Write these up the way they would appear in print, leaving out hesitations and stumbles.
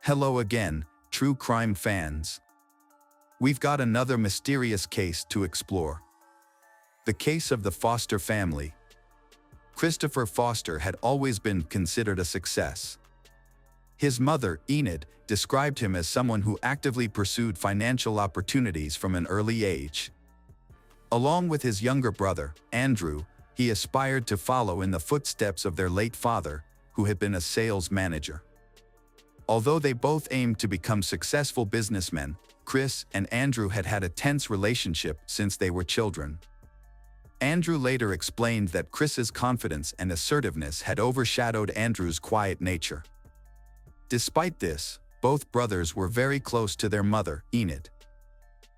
Hello again, true crime fans. We've got another mysterious case to explore. The case of the Foster family. Christopher Foster had always been considered a success. His mother, Enid, described him as someone who actively pursued financial opportunities from an early age. Along with his younger brother, Andrew, he aspired to follow in the footsteps of their late father, who had been a sales manager. Although they both aimed to become successful businessmen, Chris and Andrew had had a tense relationship since they were children. Andrew later explained that Chris's confidence and assertiveness had overshadowed Andrew's quiet nature. Despite this, both brothers were very close to their mother, Enid.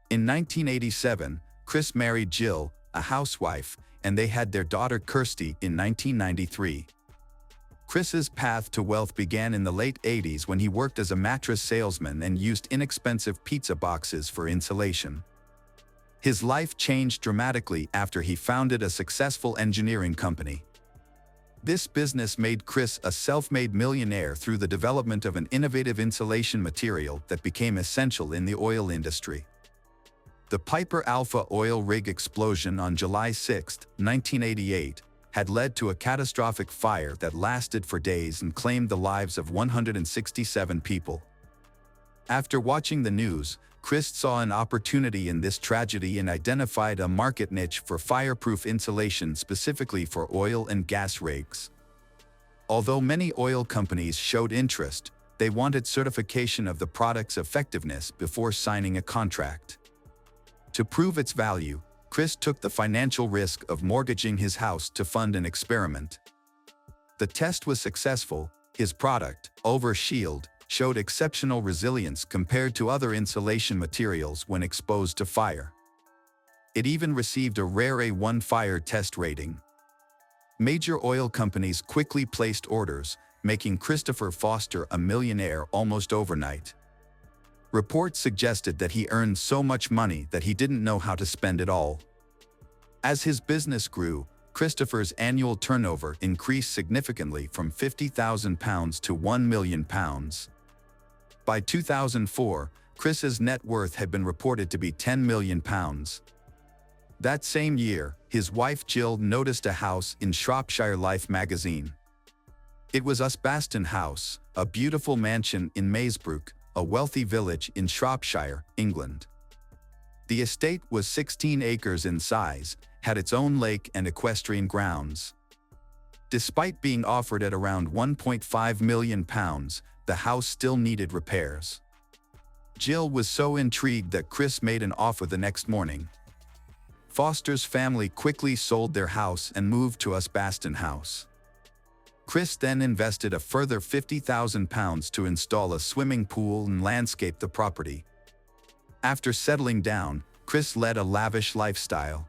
In 1987, Chris married Jill, a housewife, and they had their daughter Kirstie in 1993. Chris's path to wealth began in the late 80s when he worked as a mattress salesman and used inexpensive pizza boxes for insulation. His life changed dramatically after he founded a successful engineering company. This business made Chris a self-made millionaire through the development of an innovative insulation material that became essential in the oil industry. The Piper Alpha oil rig explosion on July 6, 1988, had led to a catastrophic fire that lasted for days and claimed the lives of 167 people. After watching the news, Chris saw an opportunity in this tragedy and identified a market niche for fireproof insulation specifically for oil and gas rigs. Although many oil companies showed interest, they wanted certification of the product's effectiveness before signing a contract. To prove its value, Chris took the financial risk of mortgaging his house to fund an experiment. The test was successful. His product, OverShield, showed exceptional resilience compared to other insulation materials when exposed to fire. It even received a rare A1 fire test rating. Major oil companies quickly placed orders, making Christopher Foster a millionaire almost overnight. Reports suggested that he earned so much money that he didn't know how to spend it all. As his business grew, Christopher's annual turnover increased significantly from £50,000 to £1 million. By 2004, Chris's net worth had been reported to be £10 million. That same year, his wife Jill noticed a house in Shropshire Life magazine. It was Osbaston House, a beautiful mansion in Maesbrook, a wealthy village in Shropshire, England. The estate was 16 acres in size, had its own lake and equestrian grounds. Despite being offered at around £1.5 million, the house still needed repairs. Jill was so intrigued that Chris made an offer the next morning. Foster's family quickly sold their house and moved to Osbaston House. Chris then invested a further £50,000 to install a swimming pool and landscape the property. After settling down, Chris led a lavish lifestyle.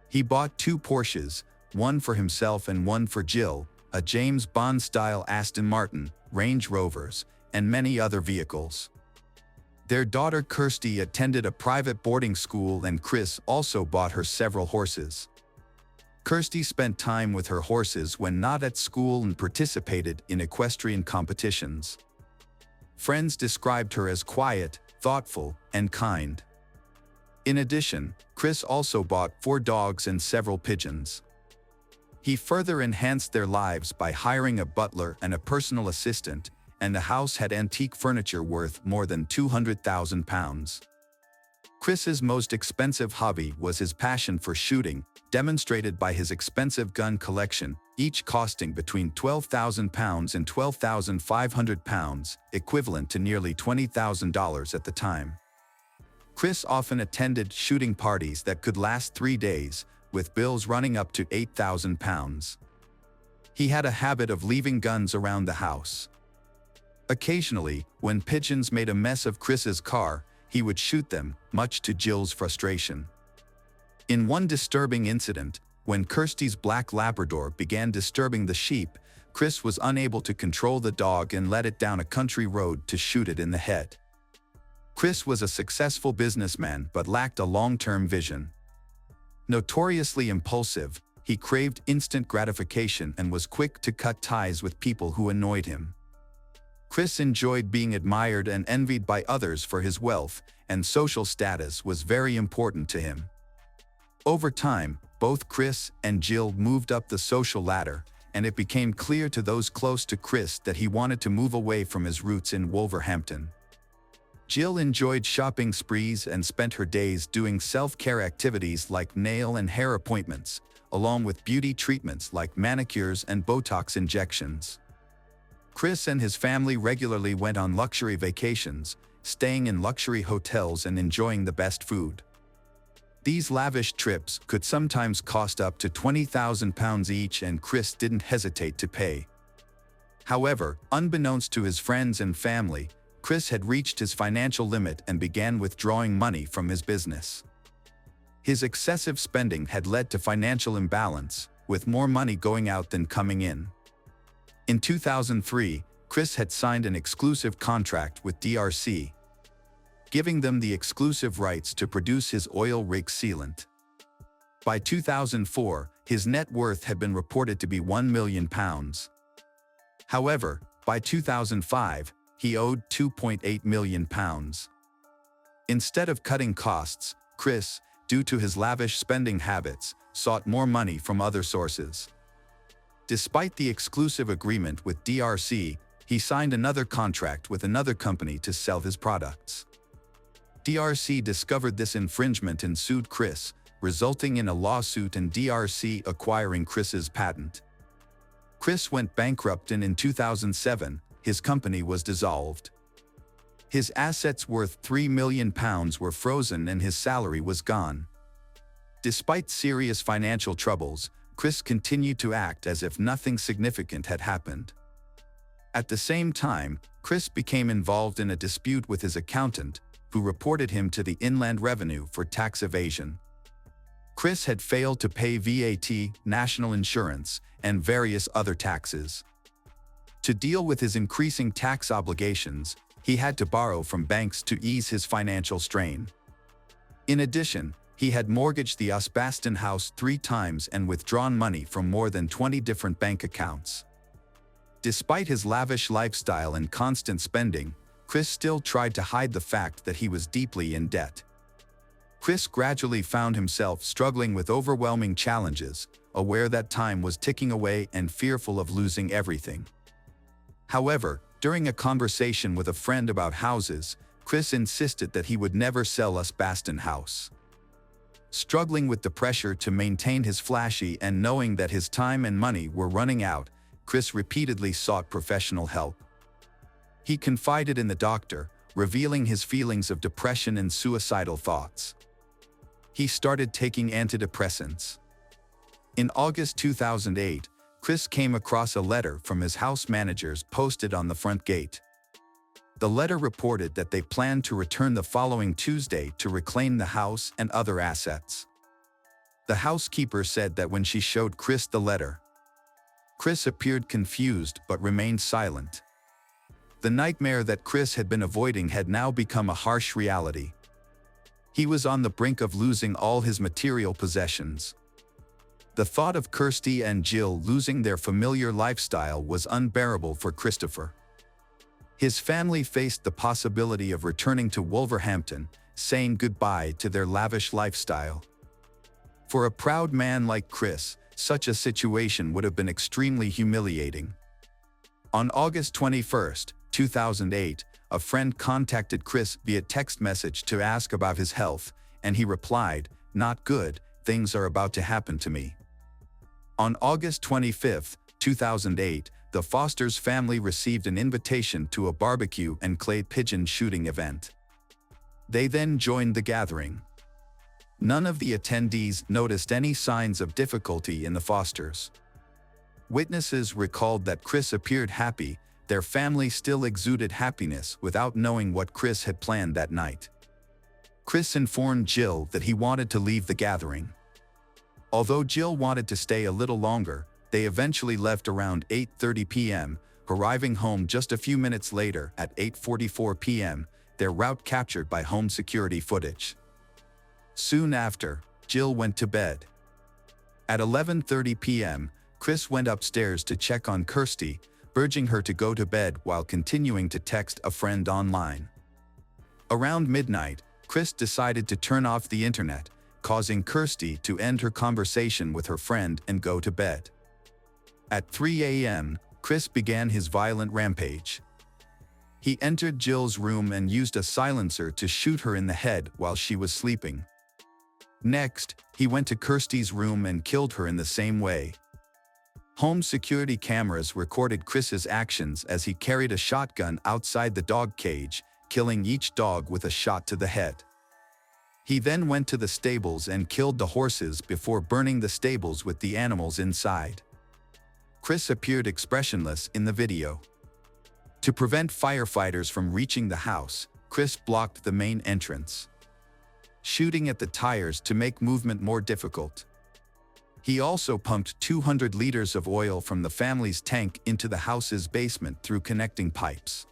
He bought 2 Porsches, one for himself and one for Jill, a James Bond-style Aston Martin, Range Rovers, and many other vehicles. Their daughter Kirstie attended a private boarding school and Chris also bought her several horses. Kirstie spent time with her horses when not at school and participated in equestrian competitions. Friends described her as quiet, thoughtful, and kind. In addition, Chris also bought 4 dogs and several pigeons. He further enhanced their lives by hiring a butler and a personal assistant, and the house had antique furniture worth more than £200,000. Chris's most expensive hobby was his passion for shooting, demonstrated by his expensive gun collection, each costing between £12,000 and £12,500, equivalent to nearly $20,000 at the time. Chris often attended shooting parties that could last 3 days, with bills running up to £8,000. He had a habit of leaving guns around the house. Occasionally, when pigeons made a mess of Chris's car, he would shoot them, much to Jill's frustration. In one disturbing incident, when Kirstie's black Labrador began disturbing the sheep, Chris was unable to control the dog and let it down a country road to shoot it in the head. Chris was a successful businessman but lacked a long-term vision. Notoriously impulsive, he craved instant gratification and was quick to cut ties with people who annoyed him. Chris enjoyed being admired and envied by others for his wealth, and social status was very important to him. Over time, both Chris and Jill moved up the social ladder, and it became clear to those close to Chris that he wanted to move away from his roots in Wolverhampton. Jill enjoyed shopping sprees and spent her days doing self-care activities like nail and hair appointments, along with beauty treatments like manicures and Botox injections. Chris and his family regularly went on luxury vacations, staying in luxury hotels and enjoying the best food. These lavish trips could sometimes cost up to £20,000 each, and Chris didn't hesitate to pay. However, unbeknownst to his friends and family, Chris had reached his financial limit and began withdrawing money from his business. His excessive spending had led to financial imbalance, with more money going out than coming in. In 2003, Chris had signed an exclusive contract with DRC, giving them the exclusive rights to produce his oil rig sealant. By 2004, his net worth had been reported to be £1 million. However, by 2005, he owed £2.8 million. Instead of cutting costs, Chris, due to his lavish spending habits, sought more money from other sources. Despite the exclusive agreement with DRC, he signed another contract with another company to sell his products. DRC discovered this infringement and sued Chris, resulting in a lawsuit and DRC acquiring Chris's patent. Chris went bankrupt, and in 2007, his company was dissolved. His assets worth £3 million were frozen and his salary was gone. Despite serious financial troubles, Chris continued to act as if nothing significant had happened. At the same time, Chris became involved in a dispute with his accountant, who reported him to the Inland Revenue for tax evasion. Chris had failed to pay VAT, national insurance, and various other taxes. To deal with his increasing tax obligations, he had to borrow from banks to ease his financial strain. In addition, he had mortgaged the Osbaston House 3 times and withdrawn money from more than 20 different bank accounts. Despite his lavish lifestyle and constant spending, Chris still tried to hide the fact that he was deeply in debt. Chris gradually found himself struggling with overwhelming challenges, aware that time was ticking away and fearful of losing everything. However, during a conversation with a friend about houses, Chris insisted that he would never sell Osbaston House. Struggling with the pressure to maintain his flashy and knowing that his time and money were running out, Chris repeatedly sought professional help. He confided in the doctor, revealing his feelings of depression and suicidal thoughts. He started taking antidepressants. In August 2008, Chris came across a letter from his house managers posted on the front gate. The letter reported that they planned to return the following Tuesday to reclaim the house and other assets. The housekeeper said that when she showed Chris the letter, Chris appeared confused but remained silent. The nightmare that Chris had been avoiding had now become a harsh reality. He was on the brink of losing all his material possessions. The thought of Kirstie and Jill losing their familiar lifestyle was unbearable for Christopher. His family faced the possibility of returning to Wolverhampton, saying goodbye to their lavish lifestyle. For a proud man like Chris, such a situation would have been extremely humiliating. On August 21, 2008, a friend contacted Chris via text message to ask about his health, and he replied, "Not good, things are about to happen to me." On August 25, 2008, the Foster's family received an invitation to a barbecue and clay pigeon shooting event. They then joined the gathering. None of the attendees noticed any signs of difficulty in the Fosters. Witnesses recalled that Chris appeared happy. Their family still exuded happiness without knowing what Chris had planned that night. Chris informed Jill that he wanted to leave the gathering. Although Jill wanted to stay a little longer, they eventually left around 8:30 p.m., arriving home just a few minutes later at 8:44 p.m., their route captured by home security footage. Soon after, Jill went to bed. At 11:30 p.m., Chris went upstairs to check on Kirstie, urging her to go to bed while continuing to text a friend online. Around midnight, Chris decided to turn off the internet, causing Kirstie to end her conversation with her friend and go to bed. At 3 a.m., Chris began his violent rampage. He entered Jill's room and used a silencer to shoot her in the head while she was sleeping. Next, he went to Kirstie's room and killed her in the same way. Home security cameras recorded Chris's actions as he carried a shotgun outside the dog cage, killing each dog with a shot to the head. He then went to the stables and killed the horses before burning the stables with the animals inside. Chris appeared expressionless in the video. To prevent firefighters from reaching the house, Chris blocked the main entrance, shooting at the tires to make movement more difficult. He also pumped 200 liters of oil from the family's tank into the house's basement through connecting pipes.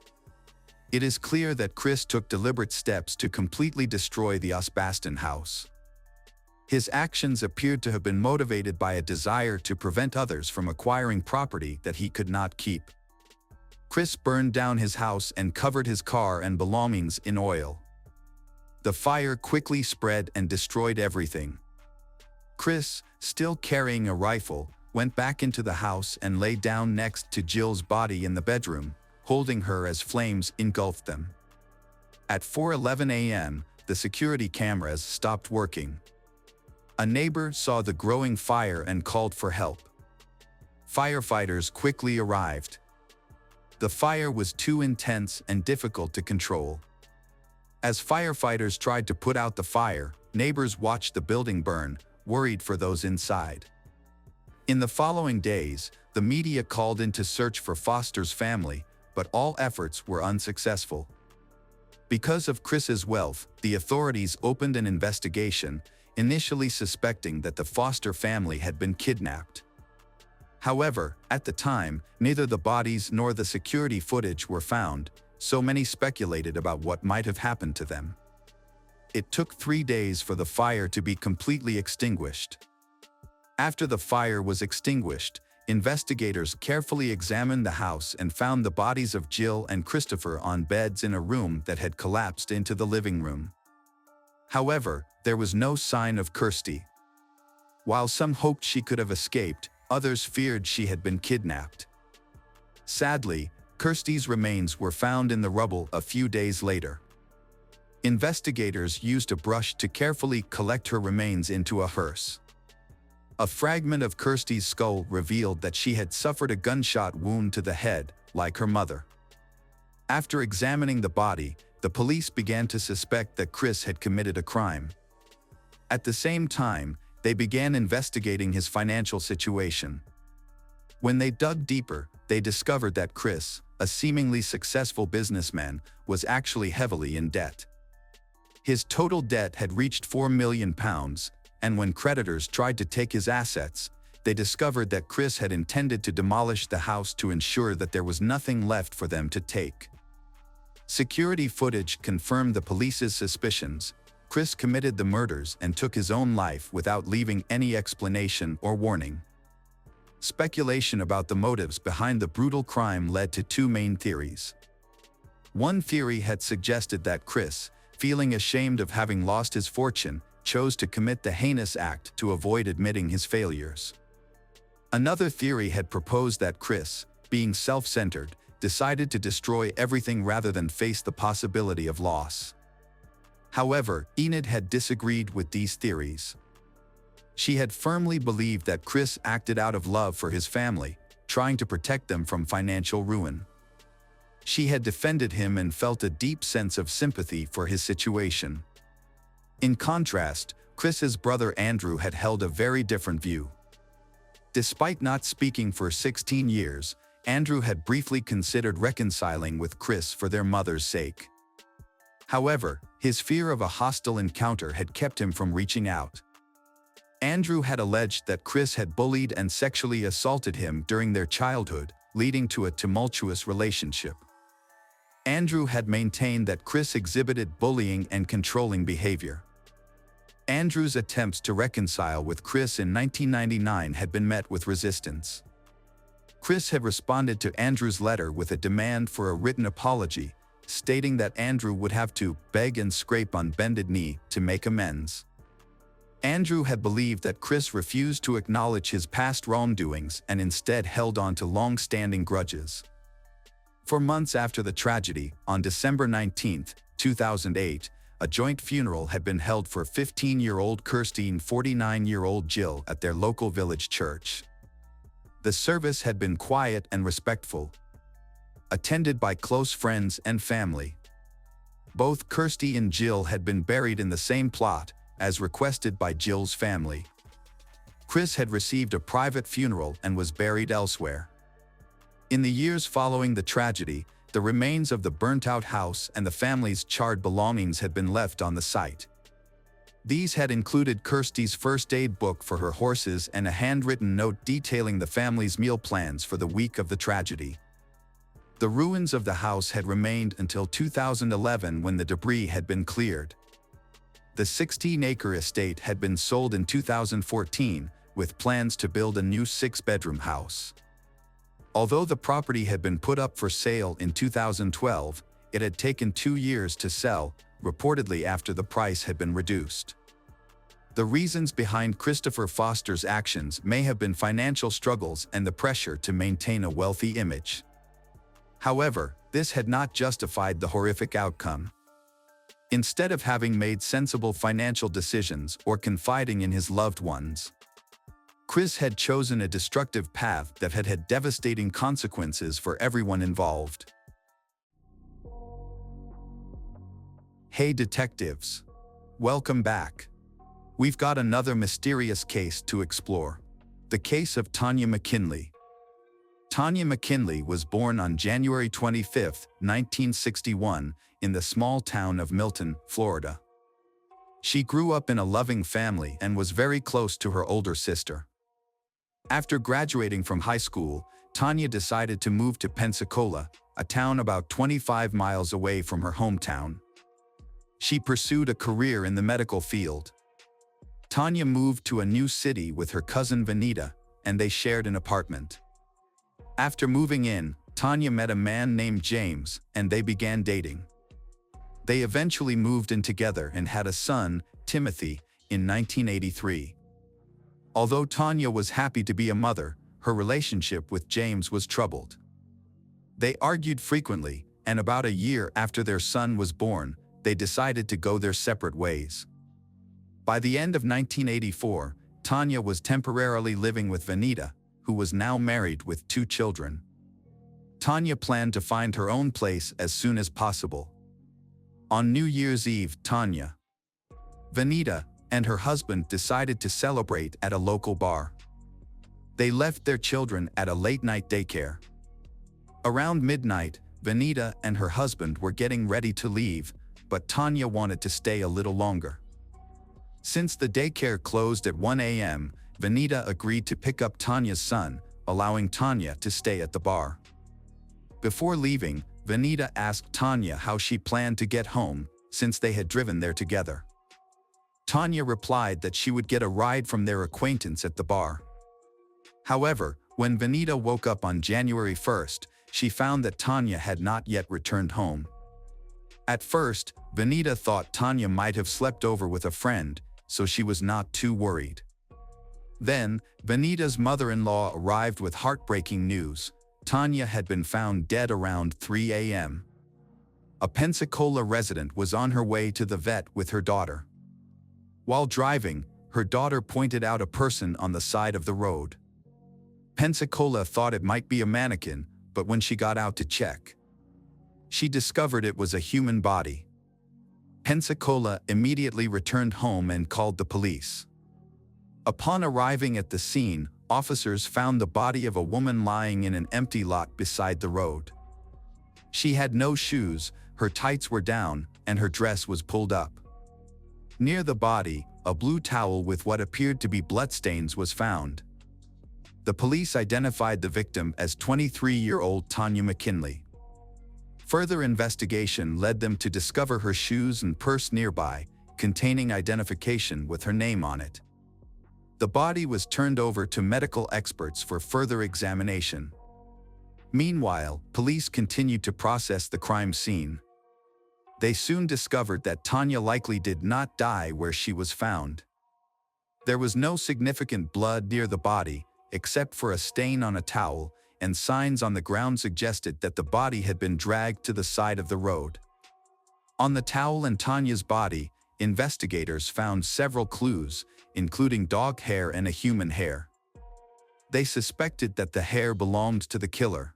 It is clear that Chris took deliberate steps to completely destroy the Osbaston house. His actions appeared to have been motivated by a desire to prevent others from acquiring property that he could not keep. Chris burned down his house and covered his car and belongings in oil. The fire quickly spread and destroyed everything. Chris, still carrying a rifle, went back into the house and lay down next to Jill's body in the bedroom, holding her as flames engulfed them. At 4:11 a.m., the security cameras stopped working. A neighbor saw the growing fire and called for help. Firefighters quickly arrived. The fire was too intense and difficult to control. As firefighters tried to put out the fire, neighbors watched the building burn, worried for those inside. In the following days, the media called in to search for Foster's family, but all efforts were unsuccessful. Because of Chris's wealth, the authorities opened an investigation, initially suspecting that the Foster family had been kidnapped. However, at the time, neither the bodies nor the security footage were found, so many speculated about what might have happened to them. It took 3 days for the fire to be completely extinguished. After the fire was extinguished, investigators carefully examined the house and found the bodies of Jill and Christopher on beds in a room that had collapsed into the living room. However, there was no sign of Kirstie. While some hoped she could have escaped, others feared she had been kidnapped. Sadly, Kirstie's remains were found in the rubble a few days later. Investigators used a brush to carefully collect her remains into a hearse. A fragment of Kirstie's skull revealed that she had suffered a gunshot wound to the head, like her mother. After examining the body, the police began to suspect that Chris had committed a crime. At the same time, they began investigating his financial situation. When they dug deeper, they discovered that Chris, a seemingly successful businessman, was actually heavily in debt. His total debt had reached £4 million, and when creditors tried to take his assets, they discovered that Chris had intended to demolish the house to ensure that there was nothing left for them to take. Security footage confirmed the police's suspicions. Chris committed the murders and took his own life without leaving any explanation or warning. Speculation about the motives behind the brutal crime led to 2 main theories. One theory had suggested that Chris, feeling ashamed of having lost his fortune, chose to commit the heinous act to avoid admitting his failures. Another theory had proposed that Chris, being self-centered, decided to destroy everything rather than face the possibility of loss. However, Enid had disagreed with these theories. She had firmly believed that Chris acted out of love for his family, trying to protect them from financial ruin. She had defended him and felt a deep sense of sympathy for his situation. In contrast, Chris's brother Andrew had held a very different view. Despite not speaking for 16 years, Andrew had briefly considered reconciling with Chris for their mother's sake. However, his fear of a hostile encounter had kept him from reaching out. Andrew had alleged that Chris had bullied and sexually assaulted him during their childhood, leading to a tumultuous relationship. Andrew had maintained that Chris exhibited bullying and controlling behavior. Andrew's attempts to reconcile with Chris in 1999 had been met with resistance. Chris had responded to Andrew's letter with a demand for a written apology, stating that Andrew would have to beg and scrape on bended knee to make amends. Andrew had believed that Chris refused to acknowledge his past wrongdoings and instead held on to long-standing grudges. For months after the tragedy, on December 19, 2008, a joint funeral had been held for 15-year-old Kirstie and 49-year-old Jill at their local village church. The service had been quiet and respectful, attended by close friends and family. Both Kirstie and Jill had been buried in the same plot, as requested by Jill's family. Chris had received a private funeral and was buried elsewhere. In the years following the tragedy, the remains of the burnt-out house and the family's charred belongings had been left on the site. These had included Kirstie's first aid book for her horses and a handwritten note detailing the family's meal plans for the week of the tragedy. The ruins of the house had remained until 2011 when the debris had been cleared. The 16-acre estate had been sold in 2014, with plans to build a new 6-bedroom house. Although the property had been put up for sale in 2012, it had taken 2 years to sell, reportedly after the price had been reduced. The reasons behind Christopher Foster's actions may have been financial struggles and the pressure to maintain a wealthy image. However, this had not justified the horrific outcome. Instead of having made sensible financial decisions or confiding in his loved ones, Chris had chosen a destructive path that had had devastating consequences for everyone involved. Hey detectives! Welcome back. We've got another mysterious case to explore. The case of Tanya McKinley. Tanya McKinley was born on January 25, 1961, in the small town of Milton, Florida. She grew up in a loving family and was very close to her older sister. After graduating from high school, Tanya decided to move to Pensacola, a town about 25 miles away from her hometown. She pursued a career in the medical field. Tanya moved to a new city with her cousin Vanita, and they shared an apartment. After moving in, Tanya met a man named James, and they began dating. They eventually moved in together and had a son, Timothy, in 1983. Although Tanya was happy to be a mother, her relationship with James was troubled. They argued frequently, and about a year after their son was born, they decided to go their separate ways. By the end of 1984, Tanya was temporarily living with Vanita, who was now married with 2 children. Tanya planned to find her own place as soon as possible. On New Year's Eve, Tanya, Vanita, and her husband decided to celebrate at a local bar. They left their children at a late-night daycare. Around midnight, Vanita and her husband were getting ready to leave, but Tanya wanted to stay a little longer. Since the daycare closed at 1 a.m., Vanita agreed to pick up Tanya's son, allowing Tanya to stay at the bar. Before leaving, Vanita asked Tanya how she planned to get home, since they had driven there together. Tanya replied that she would get a ride from their acquaintance at the bar. However, when Vanita woke up on January 1st, she found that Tanya had not yet returned home. At first, Vanita thought Tanya might have slept over with a friend, so she was not too worried. Then, Vanita's mother-in-law arrived with heartbreaking news. Tanya had been found dead around 3 a.m. A Pensacola resident was on her way to the vet with her daughter. While driving, her daughter pointed out a person on the side of the road. Pensacola thought it might be a mannequin, but when she got out to check, she discovered it was a human body. Pensacola immediately returned home and called the police. Upon arriving at the scene, officers found the body of a woman lying in an empty lot beside the road. She had no shoes, her tights were down, and her dress was pulled up. Near the body, a blue towel with what appeared to be bloodstains was found. The police identified the victim as 23-year-old Tanya McKinley. Further investigation led them to discover her shoes and purse nearby, containing identification with her name on it. The body was turned over to medical experts for further examination. Meanwhile, police continued to process the crime scene. They soon discovered that Tanya likely did not die where she was found. There was no significant blood near the body, except for a stain on a towel, and signs on the ground suggested that the body had been dragged to the side of the road. On the towel and Tanya's body, investigators found several clues, including dog hair and a human hair. They suspected that the hair belonged to the killer,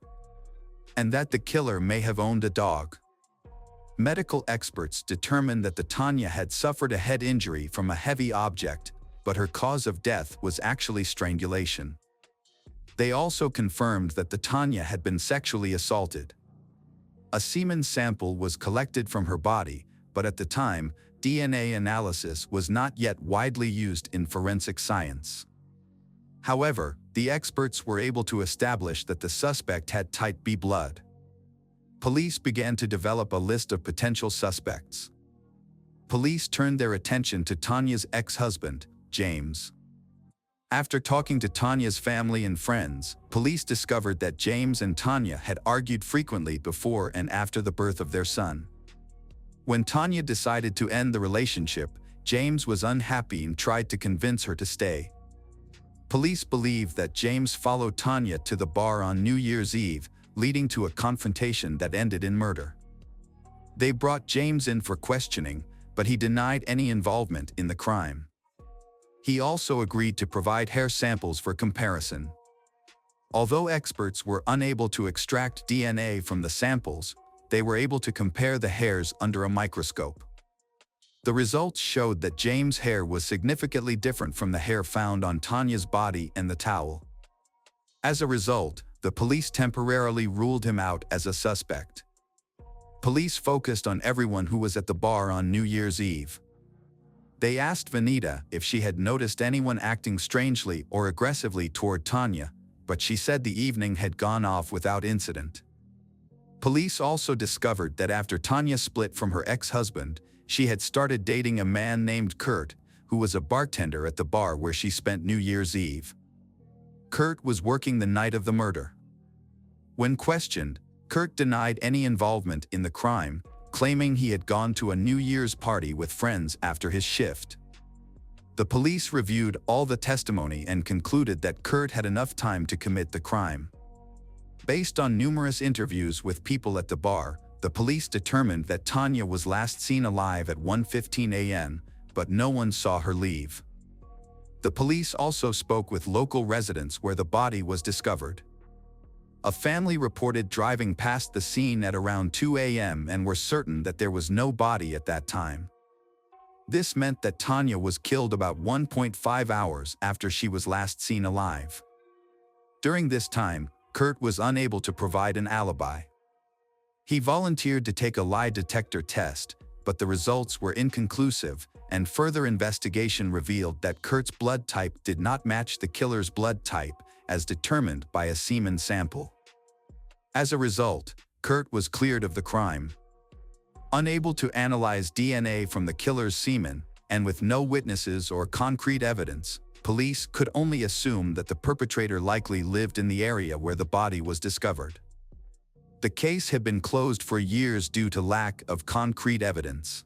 and that the killer may have owned a dog. Medical experts determined that Tanya had suffered a head injury from a heavy object, but her cause of death was actually strangulation. They also confirmed that Tanya had been sexually assaulted. A semen sample was collected from her body, but at the time, DNA analysis was not yet widely used in forensic science. However, the experts were able to establish that the suspect had type B blood. Police began to develop a list of potential suspects. Police turned their attention to Tanya's ex-husband, James. After talking to Tanya's family and friends, police discovered that James and Tanya had argued frequently before and after the birth of their son. When Tanya decided to end the relationship, James was unhappy and tried to convince her to stay. Police believe that James followed Tanya to the bar on New Year's Eve, leading to a confrontation that ended in murder. They brought James in for questioning, but he denied any involvement in the crime. He also agreed to provide hair samples for comparison. Although experts were unable to extract DNA from the samples, they were able to compare the hairs under a microscope. The results showed that James' hair was significantly different from the hair found on Tanya's body and the towel. As a result, the police temporarily ruled him out as a suspect. Police focused on everyone who was at the bar on New Year's Eve. They asked Vanita if she had noticed anyone acting strangely or aggressively toward Tanya, but she said the evening had gone off without incident. Police also discovered that after Tanya split from her ex-husband, she had started dating a man named Kurt, who was a bartender at the bar where she spent New Year's Eve. Kurt was working the night of the murder. When questioned, Kurt denied any involvement in the crime, claiming he had gone to a New Year's party with friends after his shift. The police reviewed all the testimony and concluded that Kurt had enough time to commit the crime. Based on numerous interviews with people at the bar, the police determined that Tanya was last seen alive at 1:15 a.m., but no one saw her leave. The police also spoke with local residents where the body was discovered. A family reported driving past the scene at around 2 a.m. and were certain that there was no body at that time. This meant that Tanya was killed about 1.5 hours after she was last seen alive. During this time, Kurt was unable to provide an alibi. He volunteered to take a lie detector test, but the results were inconclusive, and further investigation revealed that Kurt's blood type did not match the killer's blood type, as determined by a semen sample. As a result, Kurt was cleared of the crime. Unable to analyze DNA from the killer's semen, and with no witnesses or concrete evidence, police could only assume that the perpetrator likely lived in the area where the body was discovered. The case had been closed for years due to lack of concrete evidence.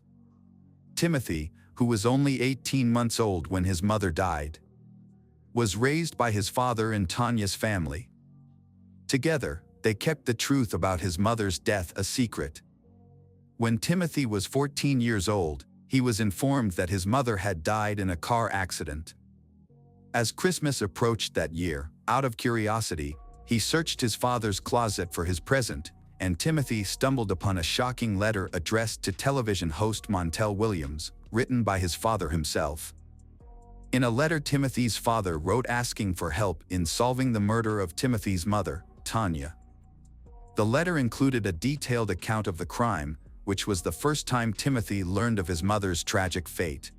Timothy, who was only 18 months old when his mother died, was raised by his father and Tanya's family. Together, they kept the truth about his mother's death a secret. When Timothy was 14 years old, he was informed that his mother had died in a car accident. As Christmas approached that year, out of curiosity, he searched his father's closet for his present, and Timothy stumbled upon a shocking letter addressed to television host Montel Williams, written by his father himself. In a letter, Timothy's father wrote asking for help in solving the murder of Timothy's mother, Tanya. The letter included a detailed account of the crime, which was the first time Timothy learned of his mother's tragic fate.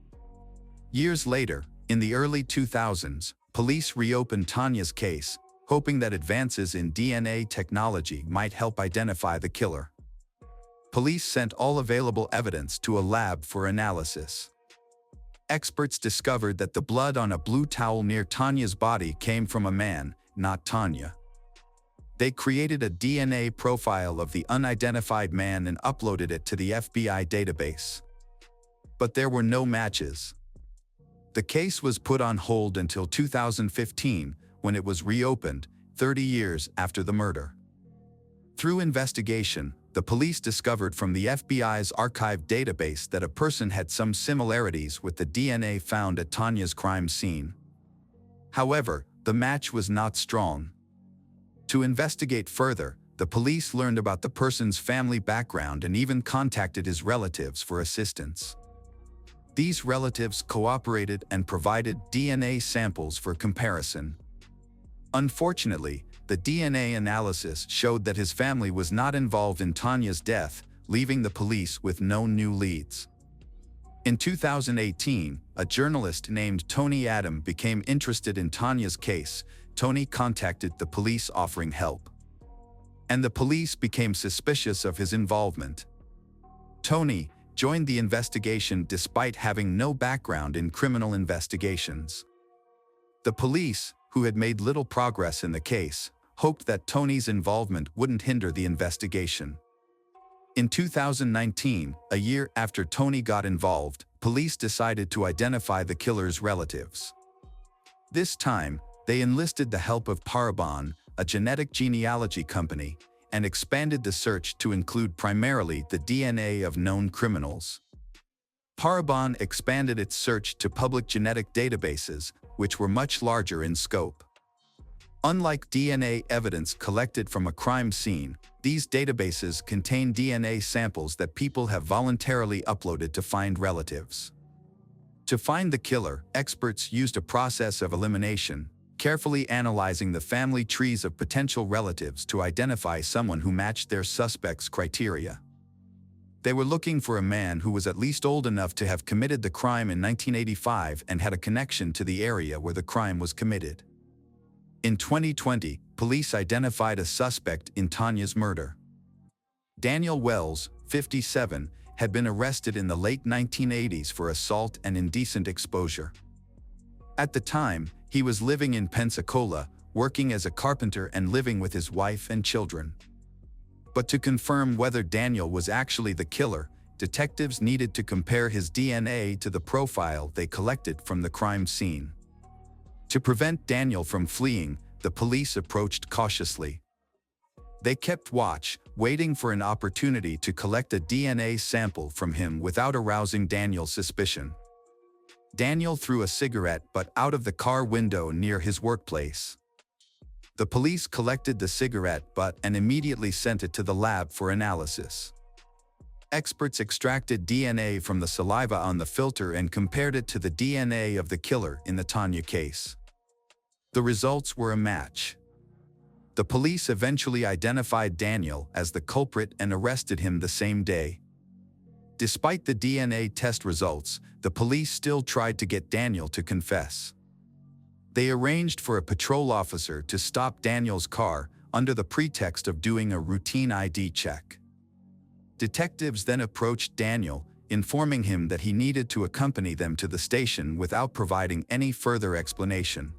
Years later, in the early 2000s, police reopened Tanya's case, hoping that advances in DNA technology might help identify the killer. Police sent all available evidence to a lab for analysis. Experts discovered that the blood on a blue towel near Tanya's body came from a man, not Tanya. They created a DNA profile of the unidentified man and uploaded it to the FBI database. But there were no matches. The case was put on hold until 2015, when it was reopened, 30 years after the murder. Through investigation, the police discovered from the FBI's archive database that a person had some similarities with the DNA found at Tanya's crime scene. However, the match was not strong. To investigate further, the police learned about the person's family background and even contacted his relatives for assistance. These relatives cooperated and provided DNA samples for comparison. Unfortunately, the DNA analysis showed that his family was not involved in Tanya's death, leaving the police with no new leads. In 2018, a journalist named Tony Adam became interested in Tanya's case. Tony contacted the police offering help. And the police became suspicious of his involvement. Tony joined the investigation despite having no background in criminal investigations. The police, who had made little progress in the case, hoped that Tony's involvement wouldn't hinder the investigation. In 2019, a year after Tony got involved, police decided to identify the killer's relatives. This time, they enlisted the help of Parabon, a genetic genealogy company, and expanded the search to include primarily the DNA of known criminals. Parabon expanded its search to public genetic databases, which were much larger in scope. Unlike DNA evidence collected from a crime scene, these databases contain DNA samples that people have voluntarily uploaded to find relatives. To find the killer, experts used a process of elimination, carefully analyzing the family trees of potential relatives to identify someone who matched their suspect's criteria. They were looking for a man who was at least old enough to have committed the crime in 1985 and had a connection to the area where the crime was committed. In 2020, police identified a suspect in Tanya's murder. Daniel Wells, 57, had been arrested in the late 1980s for assault and indecent exposure. At the time, he was living in Pensacola, working as a carpenter and living with his wife and children. But to confirm whether Daniel was actually the killer, detectives needed to compare his DNA to the profile they collected from the crime scene. To prevent Daniel from fleeing, the police approached cautiously. They kept watch, waiting for an opportunity to collect a DNA sample from him without arousing Daniel's suspicion. Daniel threw a cigarette butt out of the car window near his workplace. The police collected the cigarette butt and immediately sent it to the lab for analysis. Experts extracted DNA from the saliva on the filter and compared it to the DNA of the killer in the Tanya case. The results were a match. The police eventually identified Daniel as the culprit and arrested him the same day. Despite the DNA test results, the police still tried to get Daniel to confess. They arranged for a patrol officer to stop Daniel's car under the pretext of doing a routine ID check. Detectives then approached Daniel, informing him that he needed to accompany them to the station without providing any further explanation.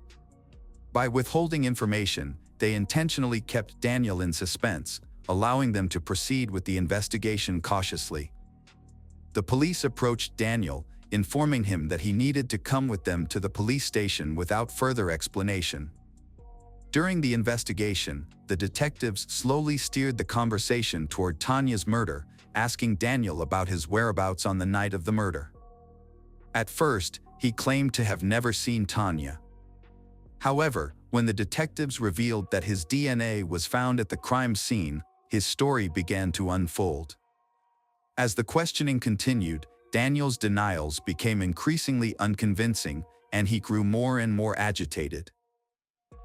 By withholding information, they intentionally kept Daniel in suspense, allowing them to proceed with the investigation cautiously. The police approached Daniel, informing him that he needed to come with them to the police station without further explanation. During the investigation, the detectives slowly steered the conversation toward Tanya's murder, asking Daniel about his whereabouts on the night of the murder. At first, he claimed to have never seen Tanya. However, when the detectives revealed that his DNA was found at the crime scene, his story began to unfold. As the questioning continued, Daniel's denials became increasingly unconvincing, and he grew more and more agitated.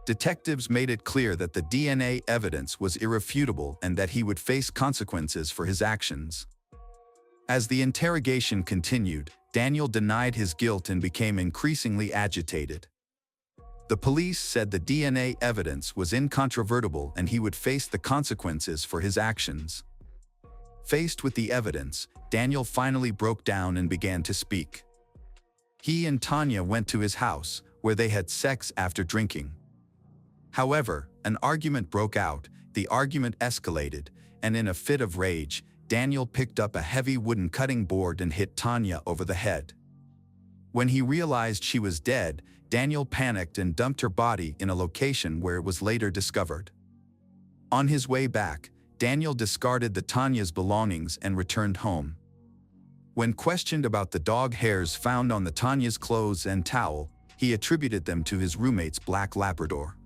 Detectives made it clear that the DNA evidence was irrefutable and that he would face consequences for his actions. As the interrogation continued, Daniel denied his guilt and became increasingly agitated. The police said the DNA evidence was incontrovertible and he would face the consequences for his actions. Faced with the evidence, Daniel finally broke down and began to speak. He and Tanya went to his house, where they had sex after drinking. However, an argument broke out. The argument escalated, and in a fit of rage, Daniel picked up a heavy wooden cutting board and hit Tanya over the head. When he realized she was dead, Daniel panicked and dumped her body in a location where it was later discovered. On his way back, Daniel discarded Tanya's belongings and returned home. When questioned about the dog hairs found on Tanya's clothes and towel, he attributed them to his roommate's black Labrador.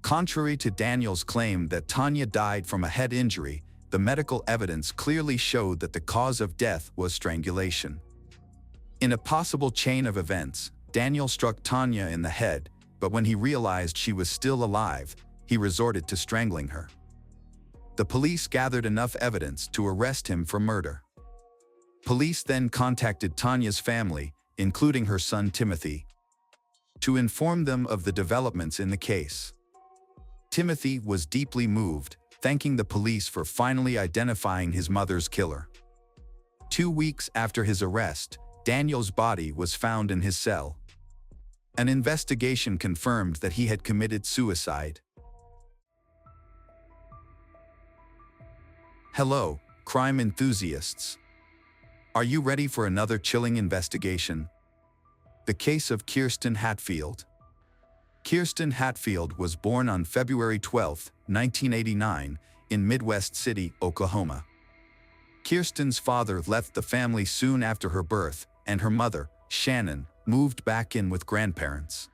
Contrary to Daniel's claim that Tanya died from a head injury, the medical evidence clearly showed that the cause of death was strangulation. In a possible chain of events, Daniel struck Tanya in the head, but when he realized she was still alive, he resorted to strangling her. The police gathered enough evidence to arrest him for murder. Police then contacted Tanya's family, including her son Timothy, to inform them of the developments in the case. Timothy was deeply moved, thanking the police for finally identifying his mother's killer. 2 weeks after his arrest, Daniel's body was found in his cell. An investigation confirmed that he had committed suicide. Hello, crime enthusiasts. Are you ready for another chilling investigation? The case of Kirsten Hatfield. Kirsten Hatfield was born on February 12, 1989, in Midwest City, Oklahoma. Kirsten's father left the family soon after her birth, and her mother, Shannon, moved back in with grandparents.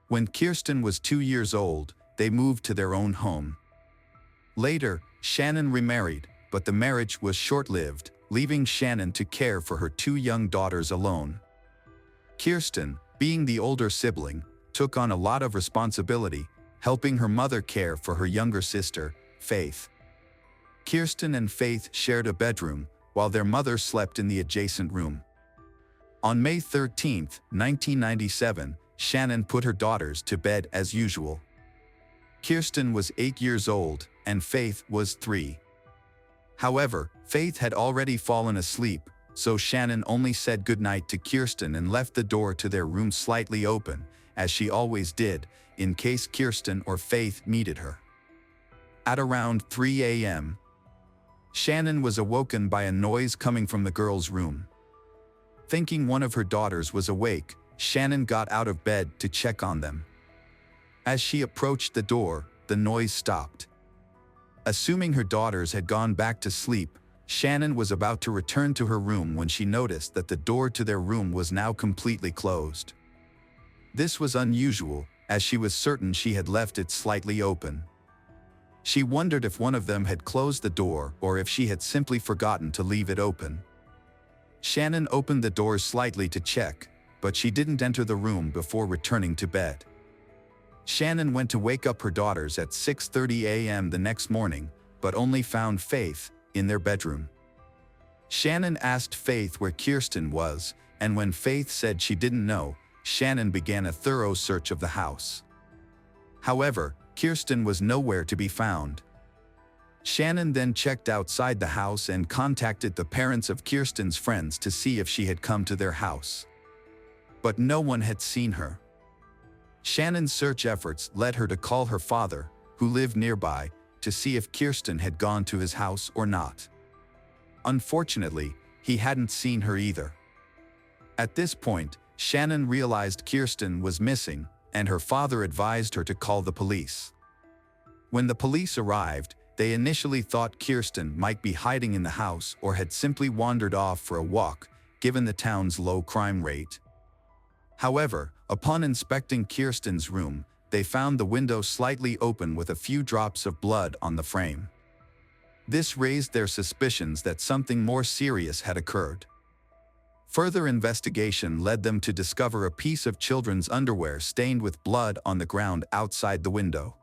When Kirsten was 2 years old, they moved to their own home. Later, Shannon remarried, but the marriage was short-lived, leaving Shannon to care for her 2 young daughters alone. Kirsten, being the older sibling, took on a lot of responsibility, helping her mother care for her younger sister, Faith. Kirsten and Faith shared a bedroom, while their mother slept in the adjacent room. On May 13, 1997, Shannon put her daughters to bed as usual. Kirsten was 8 years old, and Faith was 3. However, Faith had already fallen asleep, so Shannon only said goodnight to Kirsten and left the door to their room slightly open, as she always did, in case Kirsten or Faith needed her. At around 3 a.m., Shannon was awoken by a noise coming from the girls' room. Thinking one of her daughters was awake, Shannon got out of bed to check on them. As she approached the door, the noise stopped. Assuming her daughters had gone back to sleep, Shannon was about to return to her room when she noticed that the door to their room was now completely closed. This was unusual, as she was certain she had left it slightly open. She wondered if one of them had closed the door or if she had simply forgotten to leave it open. Shannon opened the door slightly to check, but she didn't enter the room before returning to bed. Shannon went to wake up her daughters at 6:30 a.m. the next morning, but only found Faith in their bedroom. Shannon asked Faith where Kirsten was, and when Faith said she didn't know, Shannon began a thorough search of the house. However, Kirsten was nowhere to be found. Shannon then checked outside the house and contacted the parents of Kirsten's friends to see if she had come to their house. But no one had seen her. Shannon's search efforts led her to call her father, who lived nearby, to see if Kirsten had gone to his house or not. Unfortunately, he hadn't seen her either. At this point, Shannon realized Kirsten was missing, and her father advised her to call the police. When the police arrived, they initially thought Kirsten might be hiding in the house or had simply wandered off for a walk, given the town's low crime rate. However, upon inspecting Kirsten's room, they found the window slightly open with a few drops of blood on the frame. This raised their suspicions that something more serious had occurred. Further investigation led them to discover a piece of children's underwear stained with blood on the ground outside the window.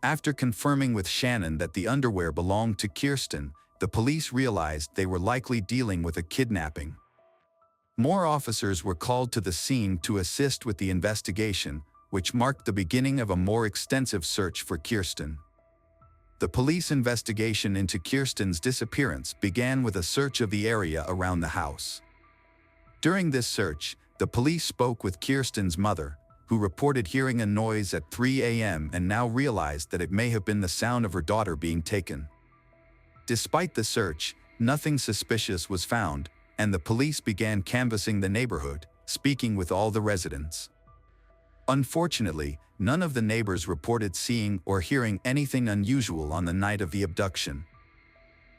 After confirming with Shannon that the underwear belonged to Kirsten, the police realized they were likely dealing with a kidnapping. More officers were called to the scene to assist with the investigation, which marked the beginning of a more extensive search for Kirsten. The police investigation into Kirsten's disappearance began with a search of the area around the house. During this search, the police spoke with Kirsten's mother, who reported hearing a noise at 3 a.m. and now realized that it may have been the sound of her daughter being taken. Despite the search, nothing suspicious was found, and the police began canvassing the neighborhood, speaking with all the residents. Unfortunately, none of the neighbors reported seeing or hearing anything unusual on the night of the abduction.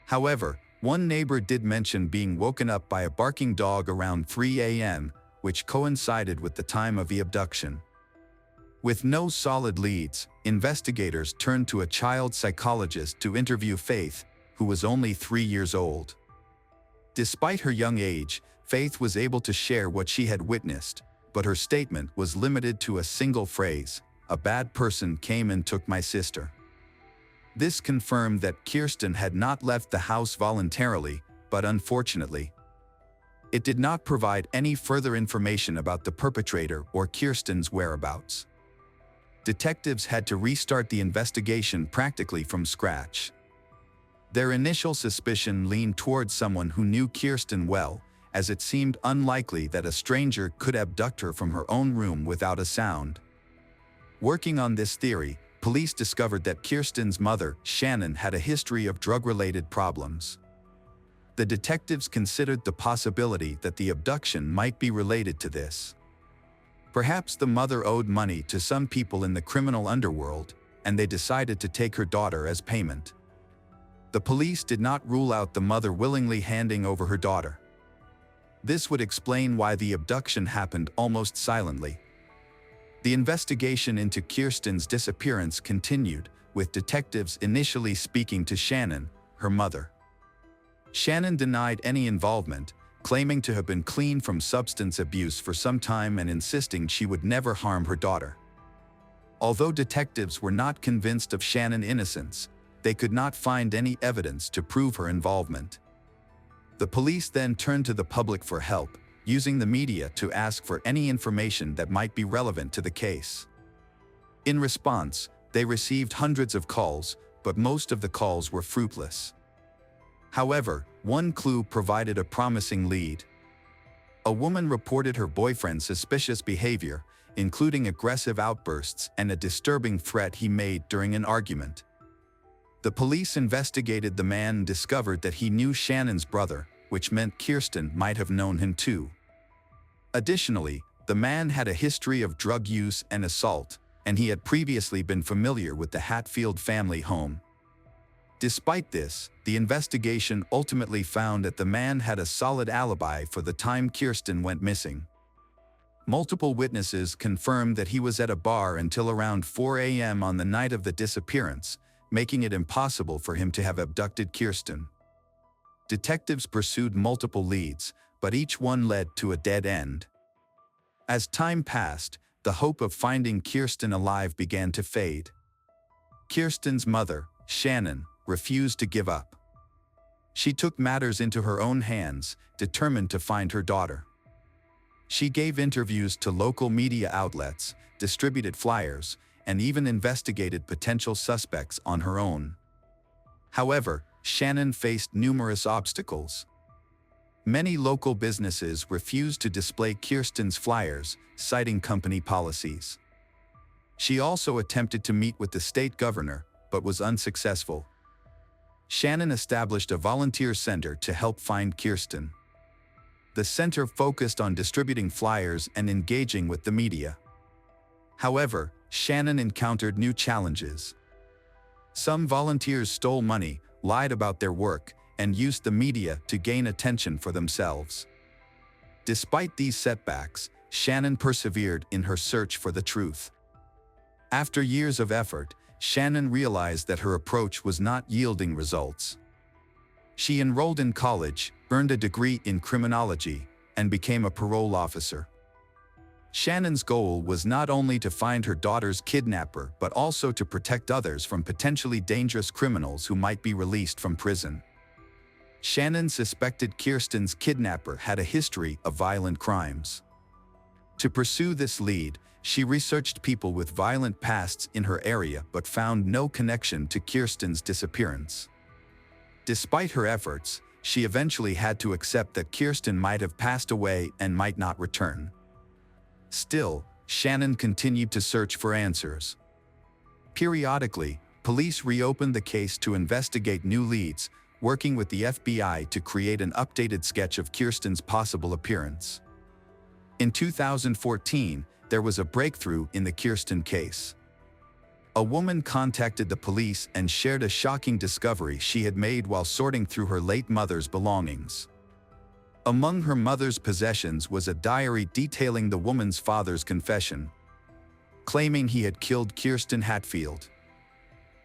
However, one neighbor did mention being woken up by a barking dog around 3 a.m., which coincided with the time of the abduction. With no solid leads, investigators turned to a child psychologist to interview Faith, who was only 3 years old. Despite her young age, Faith was able to share what she had witnessed, but her statement was limited to a single phrase: "A bad person came and took my sister." This confirmed that Kirstie had not left the house voluntarily, but unfortunately, it did not provide any further information about the perpetrator or Kirstie's whereabouts. Detectives had to restart the investigation practically from scratch. Their initial suspicion leaned towards someone who knew Kirstie well, as it seemed unlikely that a stranger could abduct her from her own room without a sound. Working on this theory, police discovered that Kirstie's mother, Shannon, had a history of drug-related problems. The detectives considered the possibility that the abduction might be related to this. Perhaps the mother owed money to some people in the criminal underworld, and they decided to take her daughter as payment. The police did not rule out the mother willingly handing over her daughter. This would explain why the abduction happened almost silently. The investigation into Kirstie's disappearance continued, with detectives initially speaking to Shannon, her mother. Shannon denied any involvement, claiming to have been clean from substance abuse for some time and insisting she would never harm her daughter. Although detectives were not convinced of Shannon's innocence, they could not find any evidence to prove her involvement. The police then turned to the public for help, using the media to ask for any information that might be relevant to the case. In response, they received hundreds of calls, but most of the calls were fruitless. However, one clue provided a promising lead. A woman reported her boyfriend's suspicious behavior, including aggressive outbursts and a disturbing threat he made during an argument. The police investigated the man and discovered that he knew Shannon's brother, which meant Kirstie might have known him too. Additionally, the man had a history of drug use and assault, and he had previously been familiar with the Hatfield family home. Despite this, the investigation ultimately found that the man had a solid alibi for the time Kirstie went missing. Multiple witnesses confirmed that he was at a bar until around 4 a.m. on the night of the disappearance, making it impossible for him to have abducted Kirstie. Detectives pursued multiple leads, but each one led to a dead end. As time passed, the hope of finding Kirstie alive began to fade. Kirstie's mother, Shannon, refused to give up. She took matters into her own hands, determined to find her daughter. She gave interviews to local media outlets, distributed flyers, and even investigated potential suspects on her own. However, Shannon faced numerous obstacles. Many local businesses refused to display Kirstie's flyers, citing company policies. She also attempted to meet with the state governor, but was unsuccessful. Shannon established a volunteer center to help find Kirstie. The center focused on distributing flyers and engaging with the media. However, Shannon encountered new challenges. Some volunteers stole money, lied about their work, and used the media to gain attention for themselves. Despite these setbacks, Shannon persevered in her search for the truth. After years of effort, Shannon realized that her approach was not yielding results. She enrolled in college, earned a degree in criminology, and became a parole officer. Shannon's goal was not only to find her daughter's kidnapper but also to protect others from potentially dangerous criminals who might be released from prison. Shannon suspected Kirstie's kidnapper had a history of violent crimes. To pursue this lead, she researched people with violent pasts in her area but found no connection to Kirstie's disappearance. Despite her efforts, she eventually had to accept that Kirstie might have passed away and might not return. Still, Shannon continued to search for answers. Periodically, police reopened the case to investigate new leads, working with the FBI to create an updated sketch of Kirsten's possible appearance. In 2014, there was a breakthrough in the Kirsten case. A woman contacted the police and shared a shocking discovery she had made while sorting through her late mother's belongings. Among her mother's possessions was a diary detailing the woman's father's confession, claiming he had killed Kirsten Hatfield.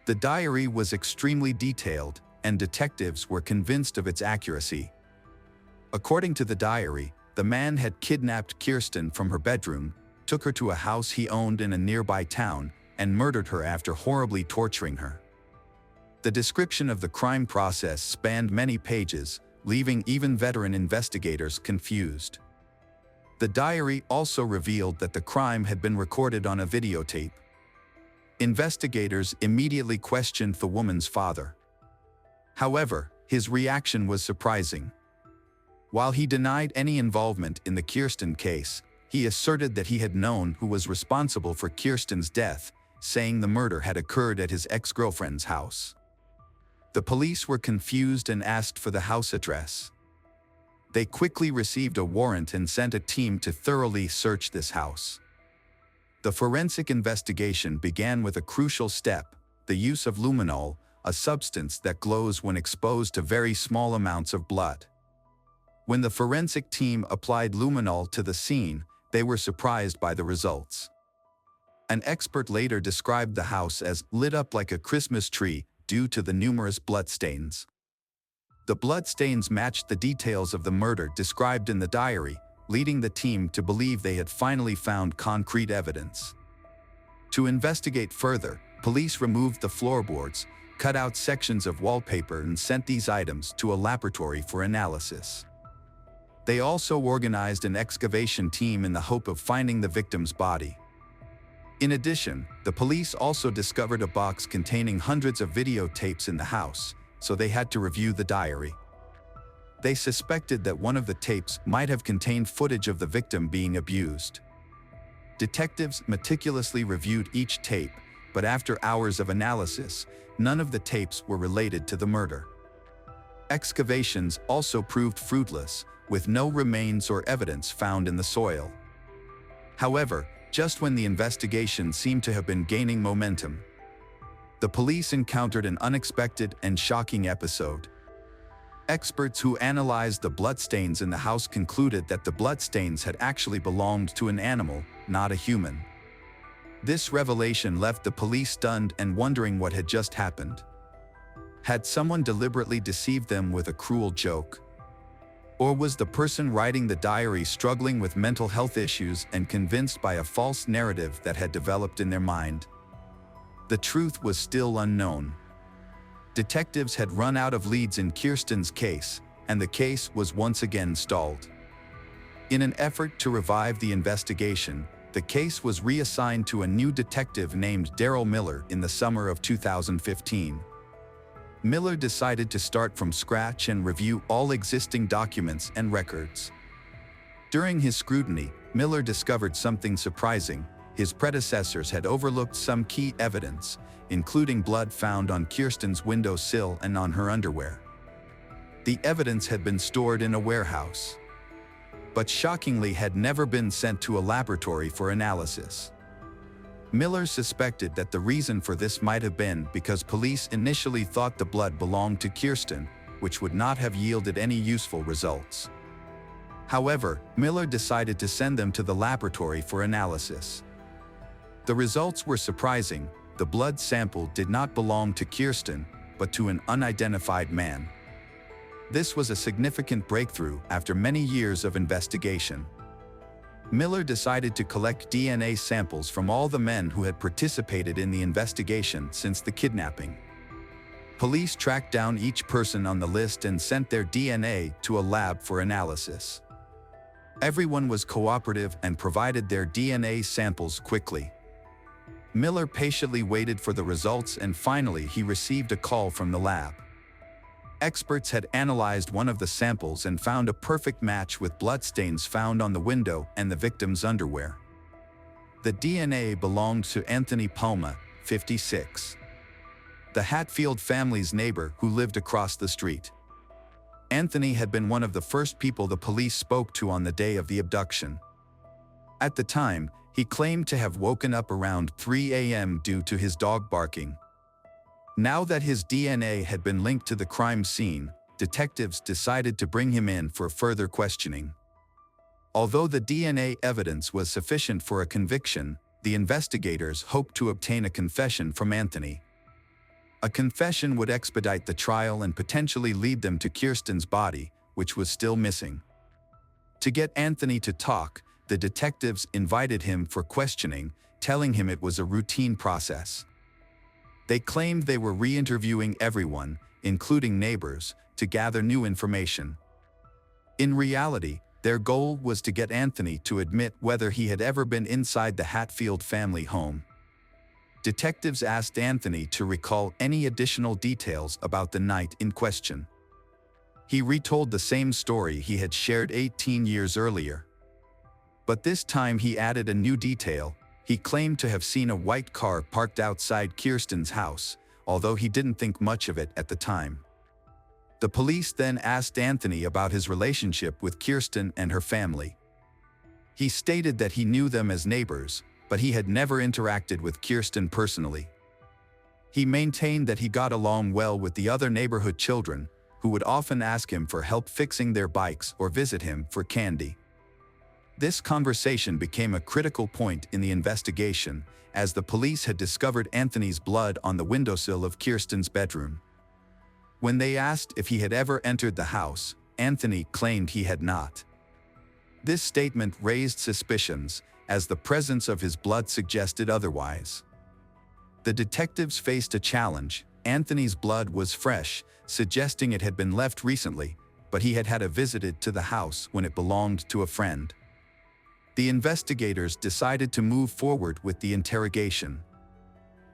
The diary was extremely detailed, and detectives were convinced of its accuracy. According to the diary, the man had kidnapped Kirsten from her bedroom, took her to a house he owned in a nearby town, and murdered her after horribly torturing her. The description of the crime process spanned many pages, leaving even veteran investigators confused. The diary also revealed that the crime had been recorded on a videotape. Investigators immediately questioned the woman's father. However, his reaction was surprising. While he denied any involvement in the Kirsten case, he asserted that he had known who was responsible for Kirsten's death, saying the murder had occurred at his ex-girlfriend's house. The police were confused and asked for the house address. They quickly received a warrant and sent a team to thoroughly search this house. The forensic investigation began with a crucial step: the use of luminol, a substance that glows when exposed to very small amounts of blood. When the forensic team applied luminol to the scene, they were surprised by the results. An expert later described the house as lit up like a Christmas tree due to the numerous bloodstains. The bloodstains matched the details of the murder described in the diary, leading the team to believe they had finally found concrete evidence. To investigate further, police removed the floorboards, cut out sections of wallpaper, and sent these items to a laboratory for analysis. They also organized an excavation team in the hope of finding the victim's body. In addition, the police also discovered a box containing hundreds of videotapes in the house, so they had to review the diary. They suspected that one of the tapes might have contained footage of the victim being abused. Detectives meticulously reviewed each tape, but after hours of analysis, none of the tapes were related to the murder. Excavations also proved fruitless, with no remains or evidence found in the soil. However, just when the investigation seemed to have been gaining momentum, the police encountered an unexpected and shocking episode. Experts who analyzed the bloodstains in the house concluded that the bloodstains had actually belonged to an animal, not a human. This revelation left the police stunned and wondering what had just happened. Had someone deliberately deceived them with a cruel joke? Or was the person writing the diary struggling with mental health issues and convinced by a false narrative that had developed in their mind? The truth was still unknown. Detectives had run out of leads in Kirsten's case, and the case was once again stalled. In an effort to revive the investigation, the case was reassigned to a new detective named Daryl Miller in the summer of 2015. Miller decided to start from scratch and review all existing documents and records. During his scrutiny, Miller discovered something surprising. His predecessors had overlooked some key evidence, including blood found on Kirsten's windowsill and on her underwear. The evidence had been stored in a warehouse, but shockingly had never been sent to a laboratory for analysis. Miller suspected that the reason for this might have been because police initially thought the blood belonged to Kirsten, which would not have yielded any useful results. However, Miller decided to send them to the laboratory for analysis. The results were surprising. The blood sample did not belong to Kirsten, but to an unidentified man. This was a significant breakthrough after many years of investigation. Miller decided to collect DNA samples from all the men who had participated in the investigation since the kidnapping. Police tracked down each person on the list and sent their DNA to a lab for analysis. Everyone was cooperative and provided their DNA samples quickly. Miller patiently waited for the results, and finally he received a call from the lab. Experts had analyzed one of the samples and found a perfect match with bloodstains found on the window and the victim's underwear. The DNA belonged to Anthony Palma, 56, the Hatfield family's neighbor who lived across the street. Anthony had been one of the first people the police spoke to on the day of the abduction. At the time, he claimed to have woken up around 3 a.m. due to his dog barking. Now that his DNA had been linked to the crime scene, detectives decided to bring him in for further questioning. Although the DNA evidence was sufficient for a conviction, the investigators hoped to obtain a confession from Anthony. A confession would expedite the trial and potentially lead them to Kirsten's body, which was still missing. To get Anthony to talk, the detectives invited him for questioning, telling him it was a routine process. They claimed they were re-interviewing everyone, including neighbors, to gather new information. In reality, their goal was to get Anthony to admit whether he had ever been inside the Hatfield family home. Detectives asked Anthony to recall any additional details about the night in question. He retold the same story he had shared 18 years earlier. But this time he added a new detail. He claimed to have seen a white car parked outside Kirsten's house, although he didn't think much of it at the time. The police then asked Anthony about his relationship with Kirsten and her family. He stated that he knew them as neighbors, but he had never interacted with Kirsten personally. He maintained that he got along well with the other neighborhood children, who would often ask him for help fixing their bikes or visit him for candy. This conversation became a critical point in the investigation, as the police had discovered Anthony's blood on the windowsill of Kirsten's bedroom. When they asked if he had ever entered the house, Anthony claimed he had not. This statement raised suspicions, as the presence of his blood suggested otherwise. The detectives faced a challenge. Anthony's blood was fresh, suggesting it had been left recently, but he had had a visit to the house when it belonged to a friend. The investigators decided to move forward with the interrogation.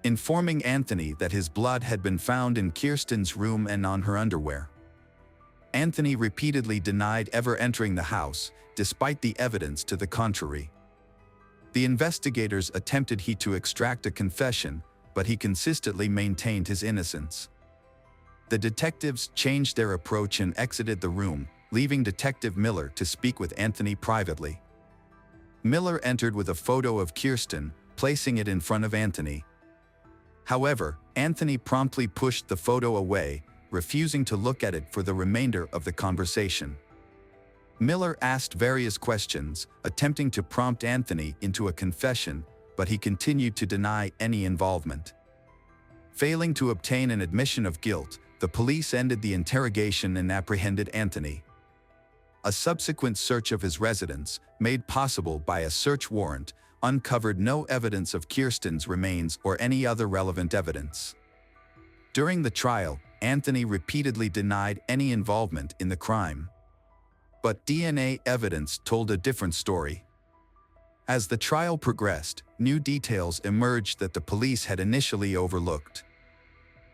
Informing Anthony that his blood had been found in Kirsten's room and on her underwear. Anthony repeatedly denied ever entering the house, despite the evidence to the contrary. The investigators attempted to extract a confession, but he consistently maintained his innocence. The detectives changed their approach and exited the room, leaving Detective Miller to speak with Anthony privately. Miller entered with a photo of Kirsten, placing it in front of Anthony. However, Anthony promptly pushed the photo away, refusing to look at it for the remainder of the conversation. Miller asked various questions, attempting to prompt Anthony into a confession, but he continued to deny any involvement. Failing to obtain an admission of guilt, the police ended the interrogation and apprehended Anthony. A subsequent search of his residence, made possible by a search warrant, uncovered no evidence of Kirsten's remains or any other relevant evidence. During the trial, Anthony repeatedly denied any involvement in the crime. But DNA evidence told a different story. As the trial progressed, new details emerged that the police had initially overlooked.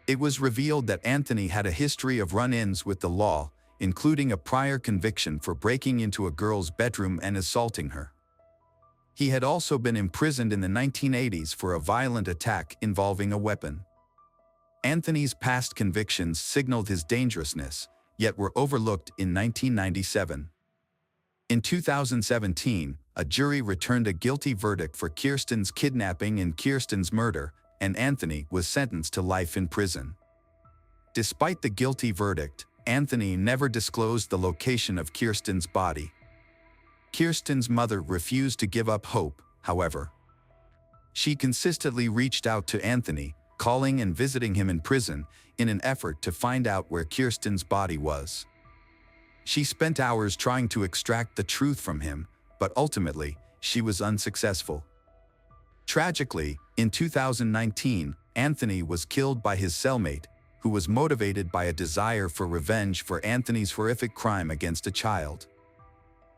It was revealed that Anthony had a history of run-ins with the law, including a prior conviction for breaking into a girl's bedroom and assaulting her. He had also been imprisoned in the 1980s for a violent attack involving a weapon. Anthony's past convictions signaled his dangerousness, yet were overlooked in 1997. In 2017, a jury returned a guilty verdict for Kirsten's kidnapping and Kirsten's murder, and Anthony was sentenced to life in prison. Despite the guilty verdict, Anthony never disclosed the location of Kirsten's body. Kirsten's mother refused to give up hope, however. She consistently reached out to Anthony, calling and visiting him in prison, in an effort to find out where Kirsten's body was. She spent hours trying to extract the truth from him, but ultimately, she was unsuccessful. Tragically, in 2019, Anthony was killed by his cellmate, who was motivated by a desire for revenge for Anthony's horrific crime against a child.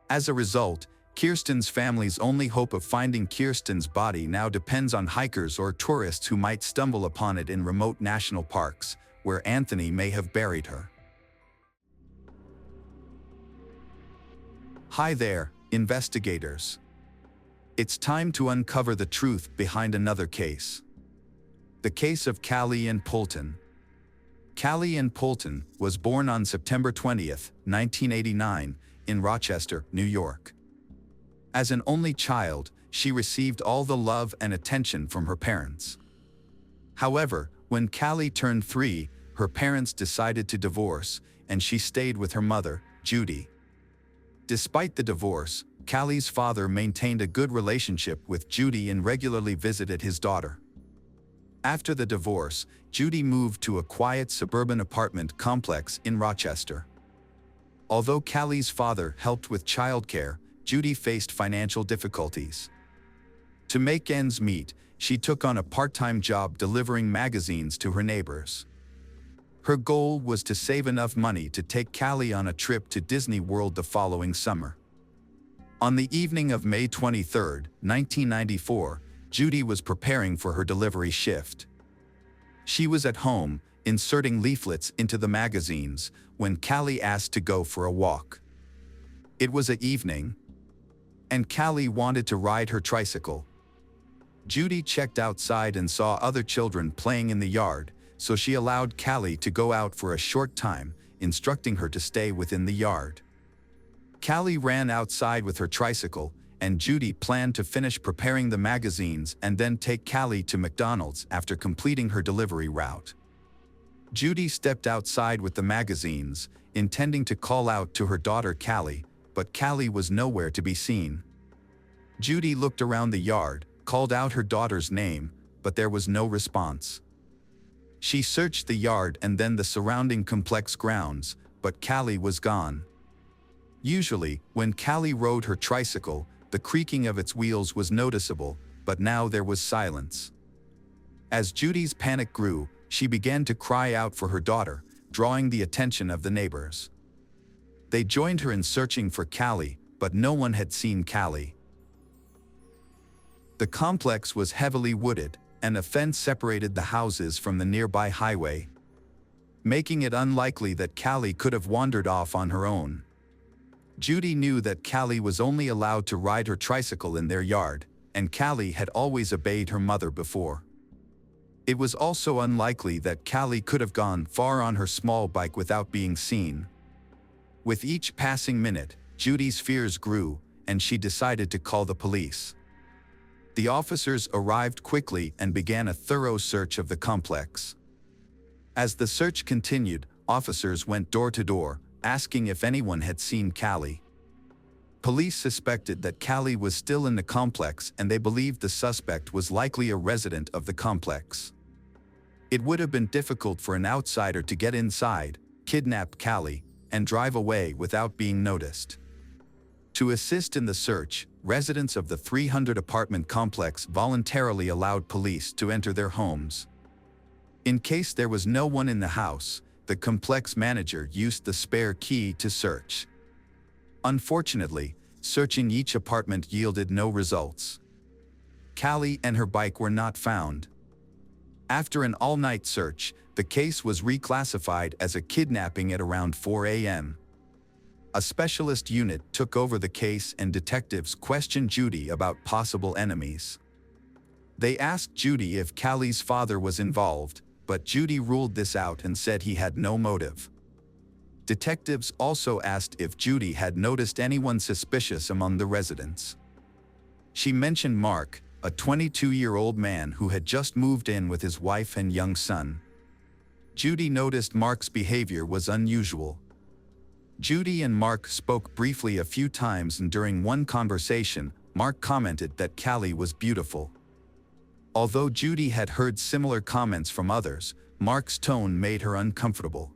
As a result, Kirsten's family's only hope of finding Kirsten's body now depends on hikers or tourists who might stumble upon it in remote national parks, where Anthony may have buried her. Hi there, investigators. It's time to uncover the truth behind another case. The case of Callie Ann Poulton. Callie Ann Poulton was born on September 20th, 1989, in Rochester, New York. As an only child, she received all the love and attention from her parents. However, when Callie turned 3, her parents decided to divorce, and she stayed with her mother, Judy. Despite the divorce, Callie's father maintained a good relationship with Judy and regularly visited his daughter. After the divorce, Judy moved to a quiet suburban apartment complex in Rochester. Although Callie's father helped with childcare, Judy faced financial difficulties. To make ends meet, she took on a part-time job delivering magazines to her neighbors. Her goal was to save enough money to take Callie on a trip to Disney World the following summer. On the evening of May 23, 1994, Judy was preparing for her delivery shift. She was at home, inserting leaflets into the magazines, when Callie asked to go for a walk. It was an evening, and Callie wanted to ride her tricycle. Judy checked outside and saw other children playing in the yard, so she allowed Callie to go out for a short time, instructing her to stay within the yard. Callie ran outside with her tricycle, and Judy planned to finish preparing the magazines and then take Callie to McDonald's after completing her delivery route. Judy stepped outside with the magazines, intending to call out to her daughter Callie, but Callie was nowhere to be seen. Judy looked around the yard, called out her daughter's name, but there was no response. She searched the yard and then the surrounding complex grounds, but Callie was gone. Usually, when Callie rode her tricycle, the creaking of its wheels was noticeable, but now there was silence. As Judy's panic grew, she began to cry out for her daughter, drawing the attention of the neighbors. They joined her in searching for Callie, but no one had seen Callie. The complex was heavily wooded, and a fence separated the houses from the nearby highway, making it unlikely that Callie could have wandered off on her own. Judy knew that Callie was only allowed to ride her tricycle in their yard, and Callie had always obeyed her mother before. It was also unlikely that Callie could have gone far on her small bike without being seen. With each passing minute, Judy's fears grew, and she decided to call the police. The officers arrived quickly and began a thorough search of the complex. As the search continued, officers went door to door, asking if anyone had seen Callie. Police suspected that Callie was still in the complex, and they believed the suspect was likely a resident of the complex. It would have been difficult for an outsider to get inside, kidnap Callie, and drive away without being noticed. To assist in the search, residents of the 300-apartment complex voluntarily allowed police to enter their homes. In case there was no one in the house, the complex manager used the spare key to search. Unfortunately, searching each apartment yielded no results. Callie and her bike were not found. After an all-night search, the case was reclassified as a kidnapping at around 4 a.m. A specialist unit took over the case, and detectives questioned Judy about possible enemies. They asked Judy if Callie's father was involved, but Judy ruled this out and said he had no motive. Detectives also asked if Judy had noticed anyone suspicious among the residents. She mentioned Mark, a 22-year-old man who had just moved in with his wife and young son. Judy noticed Mark's behavior was unusual. Judy and Mark spoke briefly a few times, and during one conversation, Mark commented that Callie was beautiful. Although Judy had heard similar comments from others, Mark's tone made her uncomfortable.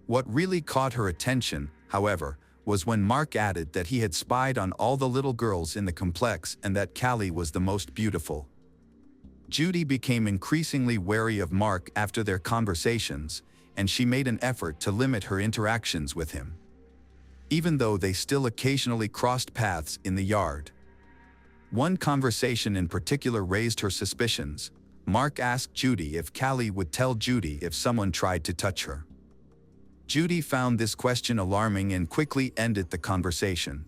What really caught her attention, however, was when Mark added that he had spied on all the little girls in the complex and that Callie was the most beautiful. Judy became increasingly wary of Mark after their conversations, and she made an effort to limit her interactions with him, even though they still occasionally crossed paths in the yard. One conversation in particular raised her suspicions. Mark asked Judy if Callie would tell Judy if someone tried to touch her. Judy found this question alarming and quickly ended the conversation.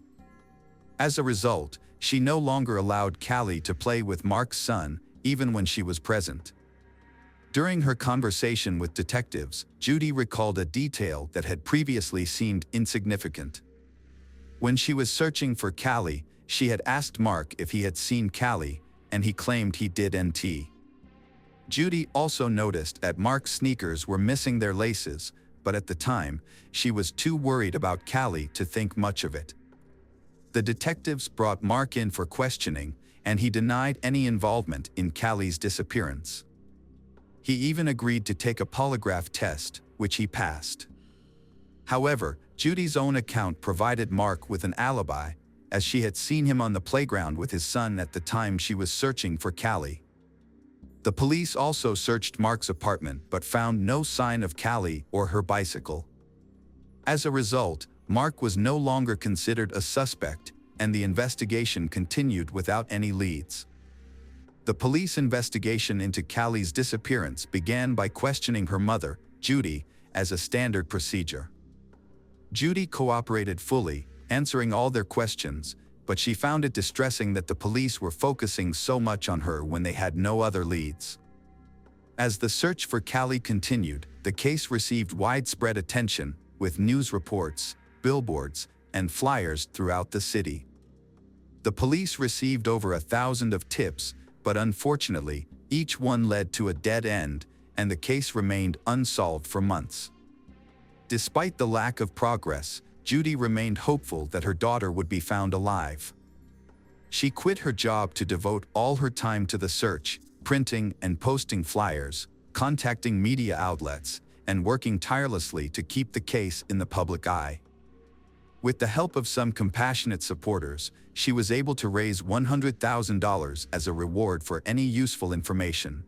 As a result, she no longer allowed Callie to play with Mark's son, even when she was present. During her conversation with detectives, Judy recalled a detail that had previously seemed insignificant. When she was searching for Callie, she had asked Mark if he had seen Callie, and he claimed he did. Judy also noticed that Mark's sneakers were missing their laces, but at the time, she was too worried about Callie to think much of it. The detectives brought Mark in for questioning, and he denied any involvement in Callie's disappearance. He even agreed to take a polygraph test, which he passed. However, Judy's own account provided Mark with an alibi, as she had seen him on the playground with his son at the time she was searching for Callie. The police also searched Mark's apartment but found no sign of Callie or her bicycle. As a result, Mark was no longer considered a suspect, and the investigation continued without any leads. The police investigation into Callie's disappearance began by questioning her mother, Judy, as a standard procedure. Judy cooperated fully, answering all their questions, but she found it distressing that the police were focusing so much on her when they had no other leads. As the search for Callie continued, the case received widespread attention, with news reports, billboards, and flyers throughout the city. The police received over 1,000 of tips, but unfortunately, each one led to a dead end, and the case remained unsolved for months. Despite the lack of progress, Judy remained hopeful that her daughter would be found alive. She quit her job to devote all her time to the search, printing and posting flyers, contacting media outlets, and working tirelessly to keep the case in the public eye. With the help of some compassionate supporters, she was able to raise $100,000 as a reward for any useful information.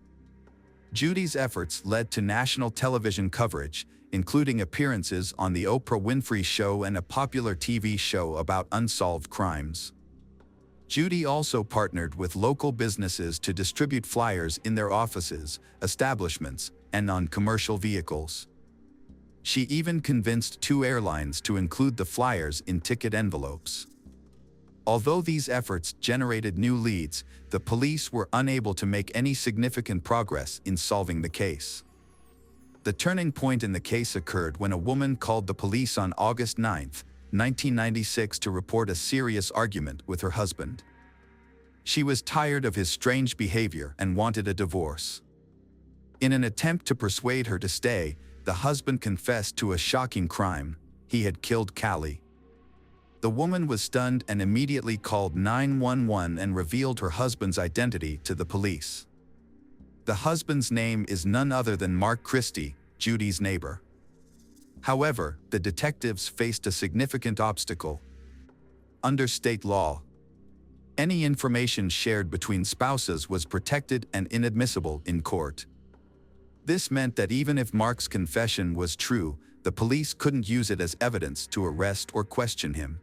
Judy's efforts led to national television coverage, including appearances on The Oprah Winfrey Show and a popular TV show about unsolved crimes. Judy also partnered with local businesses to distribute flyers in their offices, establishments, and on commercial vehicles. She even convinced 2 airlines to include the flyers in ticket envelopes. Although these efforts generated new leads, the police were unable to make any significant progress in solving the case. The turning point in the case occurred when a woman called the police on August 9, 1996 to report a serious argument with her husband. She was tired of his strange behavior and wanted a divorce. In an attempt to persuade her to stay, the husband confessed to a shocking crime: he had killed Callie. The woman was stunned and immediately called 911 and revealed her husband's identity to the police. The husband's name is none other than Mark Kirstie, Judy's neighbor. However, the detectives faced a significant obstacle. Under state law, any information shared between spouses was protected and inadmissible in court. This meant that even if Mark's confession was true, the police couldn't use it as evidence to arrest or question him.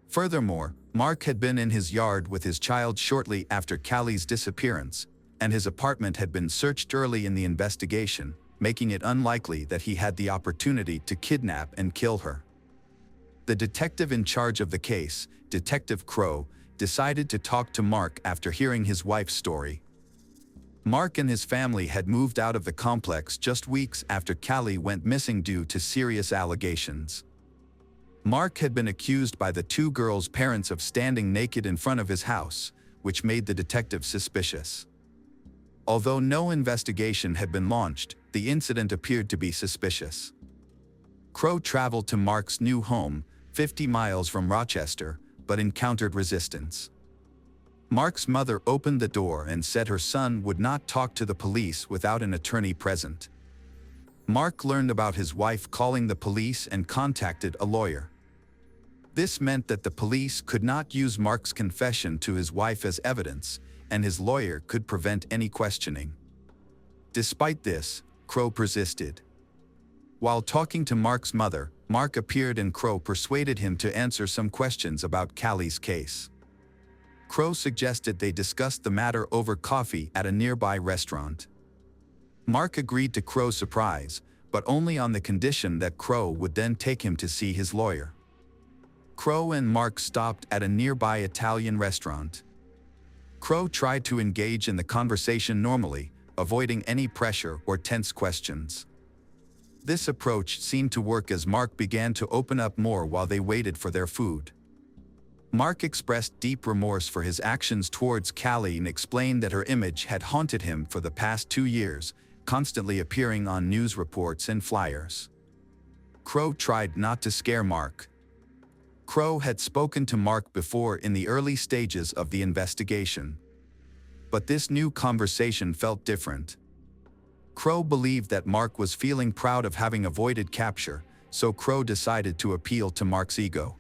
Furthermore, Mark had been in his yard with his child shortly after Callie's disappearance, and his apartment had been searched early in the investigation, making it unlikely that he had the opportunity to kidnap and kill her. The detective in charge of the case, Detective Crow, decided to talk to Mark after hearing his wife's story. Mark and his family had moved out of the complex just weeks after Callie went missing due to serious allegations. Mark had been accused by the 2 girls' parents of standing naked in front of his house, which made the detective suspicious. Although no investigation had been launched, the incident appeared to be suspicious. Crow traveled to Mark's new home, 50 miles from Rochester, but encountered resistance. Mark's mother opened the door and said her son would not talk to the police without an attorney present. Mark learned about his wife calling the police and contacted a lawyer. This meant that the police could not use Mark's confession to his wife as evidence, and his lawyer could prevent any questioning. Despite this, Crow persisted. While talking to Mark's mother, Mark appeared and Crow persuaded him to answer some questions about Callie's case. Crow suggested they discuss the matter over coffee at a nearby restaurant. Mark agreed to Crow's surprise, but only on the condition that Crow would then take him to see his lawyer. Crow and Mark stopped at a nearby Italian restaurant. Crow tried to engage in the conversation normally, avoiding any pressure or tense questions. This approach seemed to work as Mark began to open up more while they waited for their food. Mark expressed deep remorse for his actions towards Callie and explained that her image had haunted him for the past 2 years, constantly appearing on news reports and flyers. Crow tried not to scare Mark. Crow had spoken to Mark before in the early stages of the investigation. But this new conversation felt different. Crow believed that Mark was feeling proud of having avoided capture, so Crow decided to appeal to Mark's ego.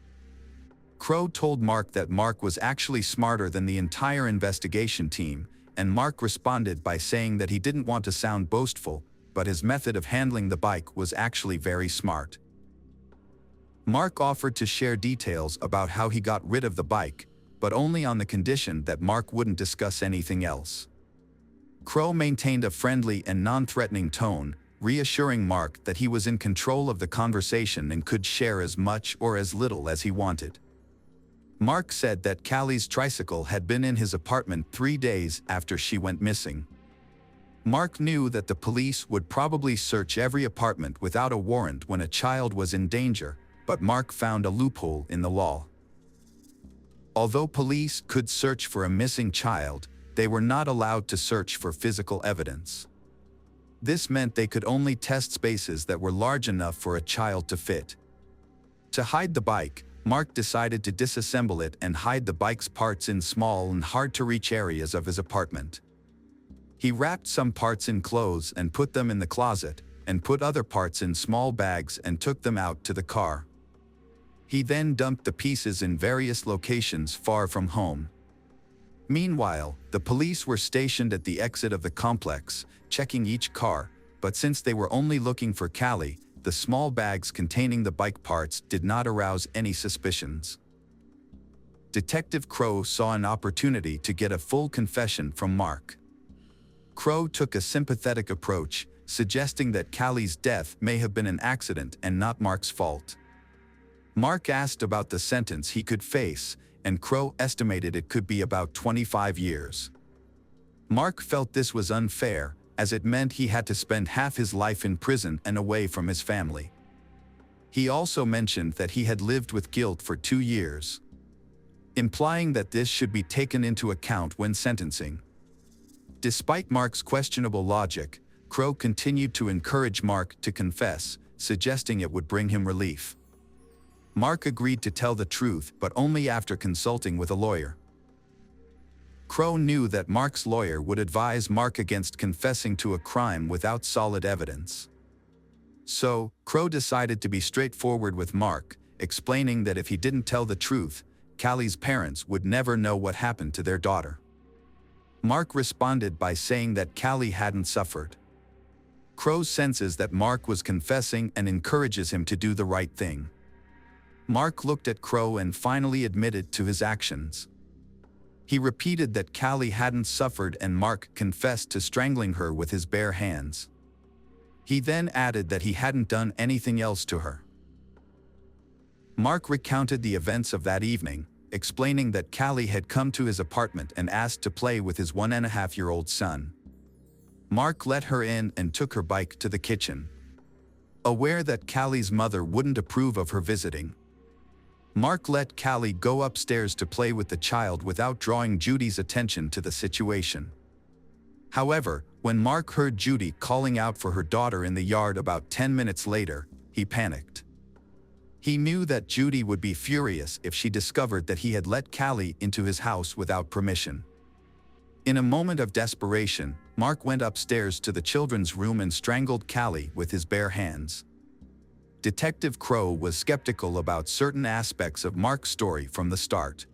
Crow told Mark that Mark was actually smarter than the entire investigation team, and Mark responded by saying that he didn't want to sound boastful, but his method of handling the bike was actually very smart. Mark offered to share details about how he got rid of the bike, but only on the condition that Mark wouldn't discuss anything else. Crow maintained a friendly and non-threatening tone, reassuring Mark that he was in control of the conversation and could share as much or as little as he wanted. Mark said that Callie's tricycle had been in his apartment 3 days after she went missing. Mark knew that the police would probably search every apartment without a warrant when a child was in danger, but Mark found a loophole in the law. Although police could search for a missing child, they were not allowed to search for physical evidence. This meant they could only test spaces that were large enough for a child to fit. To hide the bike, Mark decided to disassemble it and hide the bike's parts in small and hard-to-reach areas of his apartment. He wrapped some parts in clothes and put them in the closet, and put other parts in small bags and took them out to the car. He then dumped the pieces in various locations far from home. Meanwhile, the police were stationed at the exit of the complex, checking each car, but since they were only looking for Callie, the small bags containing the bike parts did not arouse any suspicions. Detective Crow saw an opportunity to get a full confession from Mark. Crow took a sympathetic approach, suggesting that Callie's death may have been an accident and not Mark's fault. Mark asked about the sentence he could face, and Crow estimated it could be about 25 years. Mark felt this was unfair, as it meant he had to spend half his life in prison and away from his family. He also mentioned that he had lived with guilt for 2 years, implying that this should be taken into account when sentencing. Despite Mark's questionable logic, Crow continued to encourage Mark to confess, suggesting it would bring him relief. Mark agreed to tell the truth, but only after consulting with a lawyer. Crow knew that Mark's lawyer would advise Mark against confessing to a crime without solid evidence. So, Crow decided to be straightforward with Mark, explaining that if he didn't tell the truth, Callie's parents would never know what happened to their daughter. Mark responded by saying that Callie hadn't suffered. Crow senses that Mark was confessing and encourages him to do the right thing. Mark looked at Crow and finally admitted to his actions. He repeated that Callie hadn't suffered and Mark confessed to strangling her with his bare hands. He then added that he hadn't done anything else to her. Mark recounted the events of that evening, explaining that Callie had come to his apartment and asked to play with his 1.5-year-old son. Mark let her in and took her bike to the kitchen. Aware that Callie's mother wouldn't approve of her visiting, Mark let Callie go upstairs to play with the child without drawing Judy's attention to the situation. However, when Mark heard Judy calling out for her daughter in the yard about 10 minutes later, he panicked. He knew that Judy would be furious if she discovered that he had let Callie into his house without permission. In a moment of desperation, Mark went upstairs to the children's room and strangled Callie with his bare hands. Detective Crow was skeptical about certain aspects of Mark's story from the start.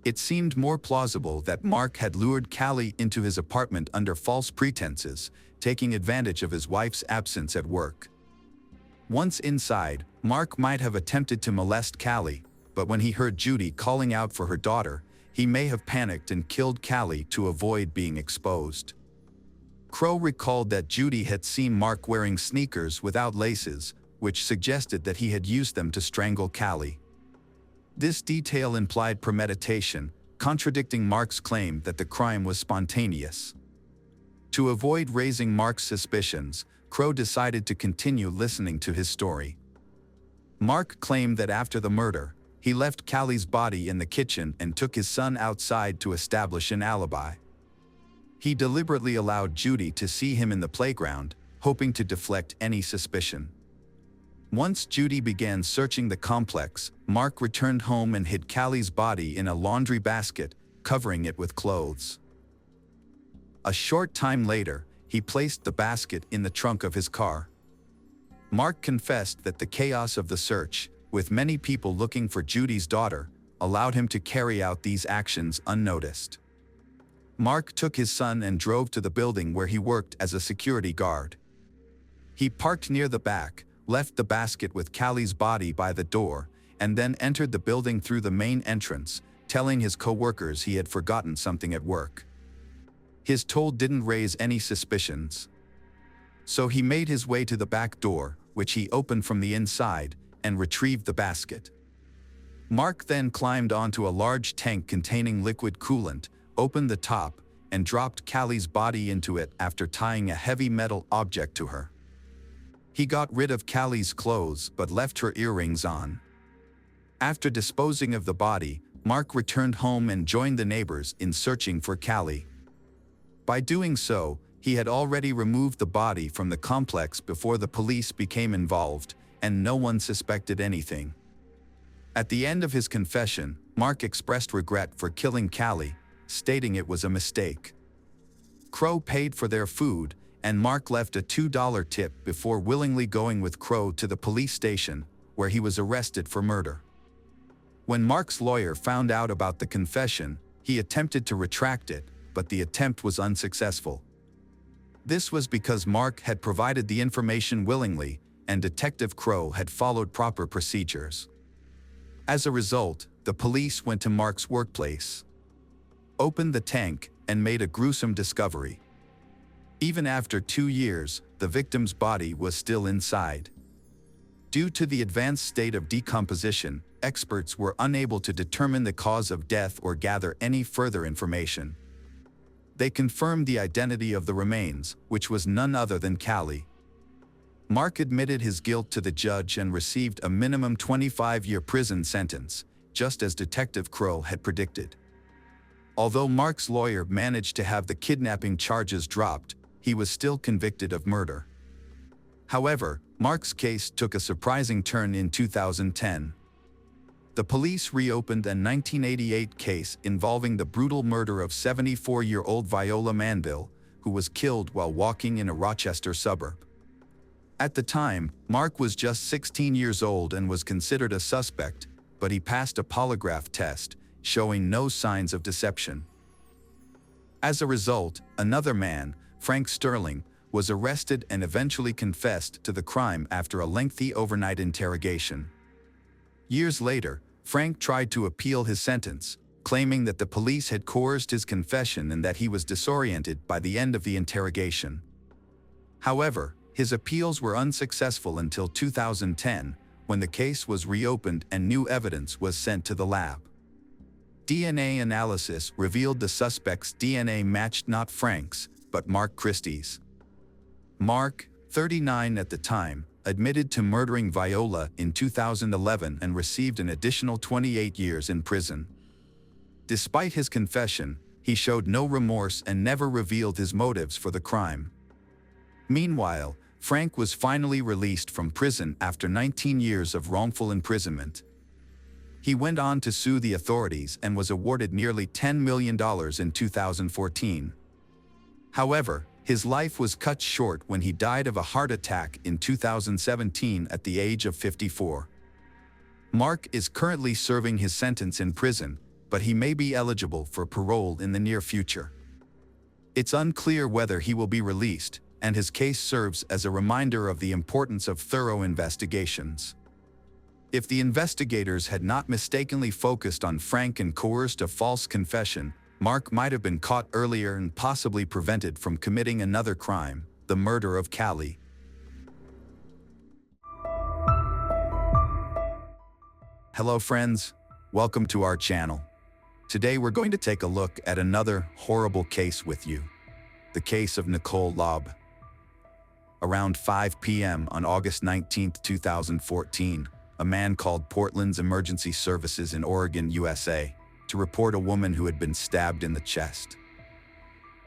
It seemed more plausible that Mark had lured Callie into his apartment under false pretenses, taking advantage of his wife's absence at work. Once inside, Mark might have attempted to molest Callie, but when he heard Judy calling out for her daughter, he may have panicked and killed Callie to avoid being exposed. Crow recalled that Judy had seen Mark wearing sneakers without laces, which suggested that he had used them to strangle Callie. This detail implied premeditation, contradicting Mark's claim that the crime was spontaneous. To avoid raising Mark's suspicions, Crowe decided to continue listening to his story. Mark claimed that after the murder, he left Callie's body in the kitchen and took his son outside to establish an alibi. He deliberately allowed Judy to see him in the playground, hoping to deflect any suspicion. Once Judy began searching the complex, Mark returned home and hid Callie's body in a laundry basket, covering it with clothes. A short time later, he placed the basket in the trunk of his car. Mark confessed that the chaos of the search, with many people looking for Judy's daughter, allowed him to carry out these actions unnoticed. Mark took his son and drove to the building where he worked as a security guard. He parked near the back, left the basket with Callie's body by the door, and then entered the building through the main entrance, telling his co-workers he had forgotten something at work. His toll didn't raise any suspicions. So he made his way to the back door, which he opened from the inside, and retrieved the basket. Mark then climbed onto a large tank containing liquid coolant, opened the top, and dropped Callie's body into it after tying a heavy metal object to her. He got rid of Callie's clothes but left her earrings on. After disposing of the body, Mark returned home and joined the neighbors in searching for Callie. By doing so, he had already removed the body from the complex before the police became involved, and no one suspected anything. At the end of his confession, Mark expressed regret for killing Callie, stating it was a mistake. Crowe paid for their food, and Mark left a $2 tip before willingly going with Crowe to the police station, where he was arrested for murder. When Mark's lawyer found out about the confession, he attempted to retract it, but the attempt was unsuccessful. This was because Mark had provided the information willingly, and Detective Crowe had followed proper procedures. As a result, the police went to Mark's workplace, opened the tank, and made a gruesome discovery. Even after 2 years, the victim's body was still inside. Due to the advanced state of decomposition, experts were unable to determine the cause of death or gather any further information. They confirmed the identity of the remains, which was none other than Callie. Mark admitted his guilt to the judge and received a minimum 25-year prison sentence, just as Detective Crowe had predicted. Although Mark's lawyer managed to have the kidnapping charges dropped, he was still convicted of murder. However, Mark's case took a surprising turn in 2010. The police reopened a 1988 case involving the brutal murder of 74-year-old Viola Manville, who was killed while walking in a Rochester suburb. At the time, Mark was just 16 years old and was considered a suspect, but he passed a polygraph test, showing no signs of deception. As a result, another man, Frank Sterling, was arrested and eventually confessed to the crime after a lengthy overnight interrogation. Years later, Frank tried to appeal his sentence, claiming that the police had coerced his confession and that he was disoriented by the end of the interrogation. However, his appeals were unsuccessful until 2010, when the case was reopened and new evidence was sent to the lab. DNA analysis revealed the suspect's DNA matched not Frank's, but Mark Kirstie's. Mark, 39 at the time, admitted to murdering Viola in 2011 and received an additional 28 years in prison. Despite his confession, he showed no remorse and never revealed his motives for the crime. Meanwhile, Frank was finally released from prison after 19 years of wrongful imprisonment. He went on to sue the authorities and was awarded nearly $10 million in 2014. However, his life was cut short when he died of a heart attack in 2017 at the age of 54. Mark is currently serving his sentence in prison, but he may be eligible for parole in the near future. It's unclear whether he will be released, and his case serves as a reminder of the importance of thorough investigations. If the investigators had not mistakenly focused on Frank and coerced a false confession, Mark might have been caught earlier and possibly prevented from committing another crime, the murder of Callie. Hello friends, Welcome to our channel. Today we're going to take a look at another horrible case with you. The case of Nicole Laub. Around 5 p.m. on August 19, 2014, a man called Portland's Emergency Services in Oregon, USA, to report a woman who had been stabbed in the chest.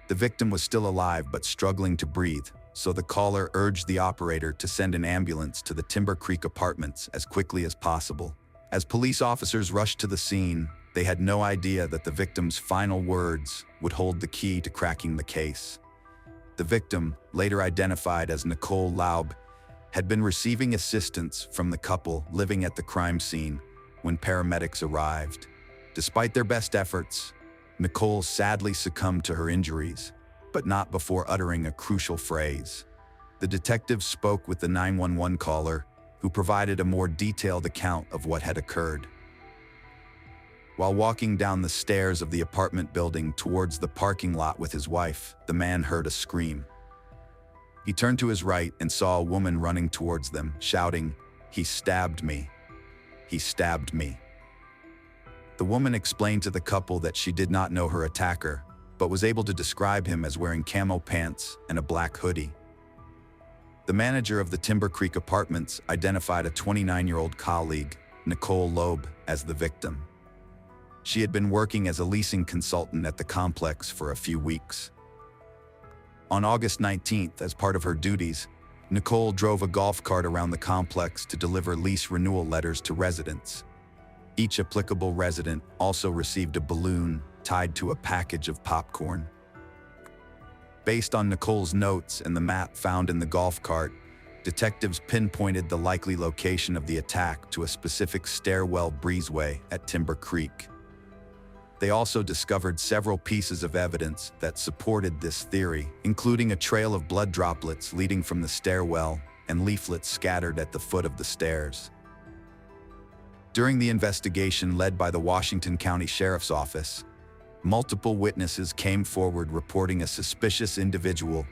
The victim was still alive but struggling to breathe, so the caller urged the operator to send an ambulance to the Timber Creek apartments as quickly as possible. As police officers rushed to the scene, they had no idea that the victim's final words would hold the key to cracking the case. The victim, later identified as Nicole Laub, had been receiving assistance from the couple living at the crime scene when paramedics arrived. Despite their best efforts, Nicole sadly succumbed to her injuries, but not before uttering a crucial phrase. The detectives spoke with the 911 caller, who provided a more detailed account of what had occurred. While walking down the stairs of the apartment building towards the parking lot with his wife, the man heard a scream. He turned to his right and saw a woman running towards them, shouting, "He stabbed me. He stabbed me." The woman explained to the couple that she did not know her attacker, but was able to describe him as wearing camo pants and a black hoodie. The manager of the Timber Creek apartments identified a 29-year-old colleague, Nicole Laub, as the victim. She had been working as a leasing consultant at the complex for a few weeks. On August 19th, as part of her duties, Nicole drove a golf cart around the complex to deliver lease renewal letters to residents. Each applicable resident also received a balloon tied to a package of popcorn. Based on Nicole's notes and the map found in the golf cart, detectives pinpointed the likely location of the attack to a specific stairwell breezeway at Timber Creek. They also discovered several pieces of evidence that supported this theory, including a trail of blood droplets leading from the stairwell and leaflets scattered at the foot of the stairs. During the investigation led by the Washington County Sheriff's Office, multiple witnesses came forward reporting a suspicious individual,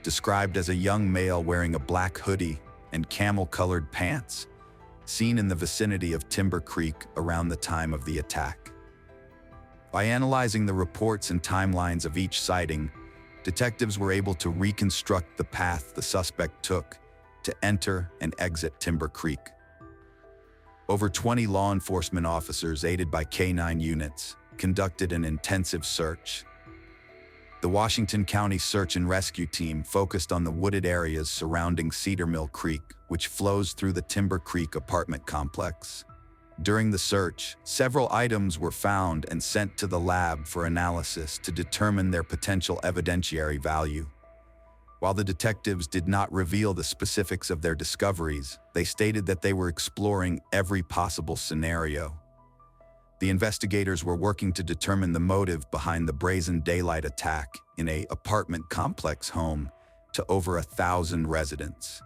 described as a young male wearing a black hoodie and camel-colored pants, seen in the vicinity of Timber Creek around the time of the attack. By analyzing the reports and timelines of each sighting, detectives were able to reconstruct the path the suspect took to enter and exit Timber Creek. Over 20 law enforcement officers, aided by K-9 units, conducted an intensive search. The Washington County Search and Rescue Team focused on the wooded areas surrounding Cedar Mill Creek, which flows through the Timber Creek apartment complex. During the search, several items were found and sent to the lab for analysis to determine their potential evidentiary value. While the detectives did not reveal the specifics of their discoveries, they stated that they were exploring every possible scenario. The investigators were working to determine the motive behind the brazen daylight attack in an apartment complex home to over 1,000 residents.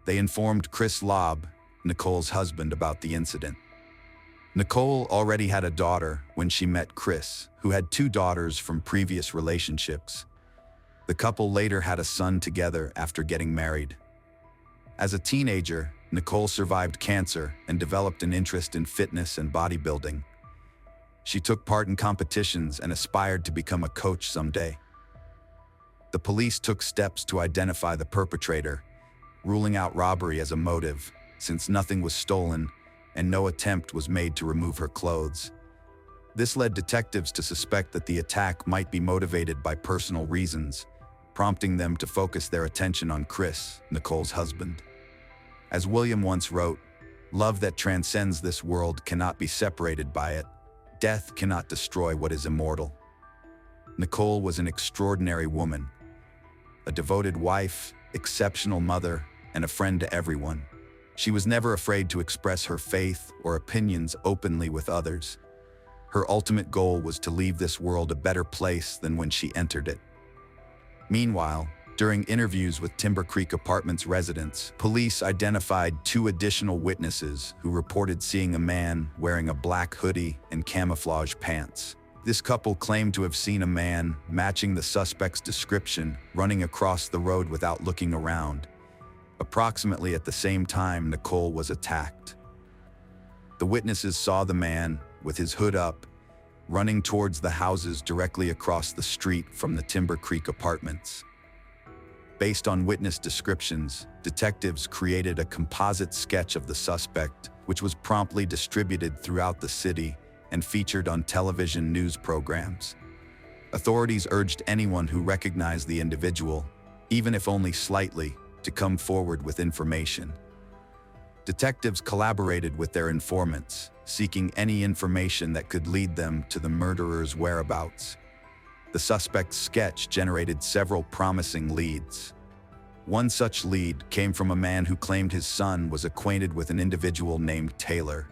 They informed Chris Laub, Nicole's husband, about the incident. Nicole already had a daughter when she met Chris, who had 2 daughters from previous relationships. The couple later had a son together after getting married. As a teenager, Nicole survived cancer and developed an interest in fitness and bodybuilding. She took part in competitions and aspired to become a coach someday. The police took steps to identify the perpetrator, ruling out robbery as a motive, since nothing was stolen and no attempt was made to remove her clothes. This led detectives to suspect that the attack might be motivated by personal reasons, prompting them to focus their attention on Chris, Nicole's husband. As William once wrote, "Love that transcends this world cannot be separated by it. Death cannot destroy what is immortal." Nicole was an extraordinary woman, a devoted wife, exceptional mother, and a friend to everyone. She was never afraid to express her faith or opinions openly with others. Her ultimate goal was to leave this world a better place than when she entered it. Meanwhile, during interviews with Timber Creek Apartments residents, police identified 2 additional witnesses who reported seeing a man wearing a black hoodie and camouflage pants. This couple claimed to have seen a man matching the suspect's description running across the road without looking around, approximately at the same time Nicole was attacked. The witnesses saw the man, with his hood up, running towards the houses directly across the street from the Timber Creek apartments. Based on witness descriptions, detectives created a composite sketch of the suspect, which was promptly distributed throughout the city and featured on television news programs. Authorities urged anyone who recognized the individual, even if only slightly, to come forward with information. Detectives collaborated with their informants, seeking any information that could lead them to the murderer's whereabouts. The suspect's sketch generated several promising leads. One such lead came from a man who claimed his son was acquainted with an individual named Taylor.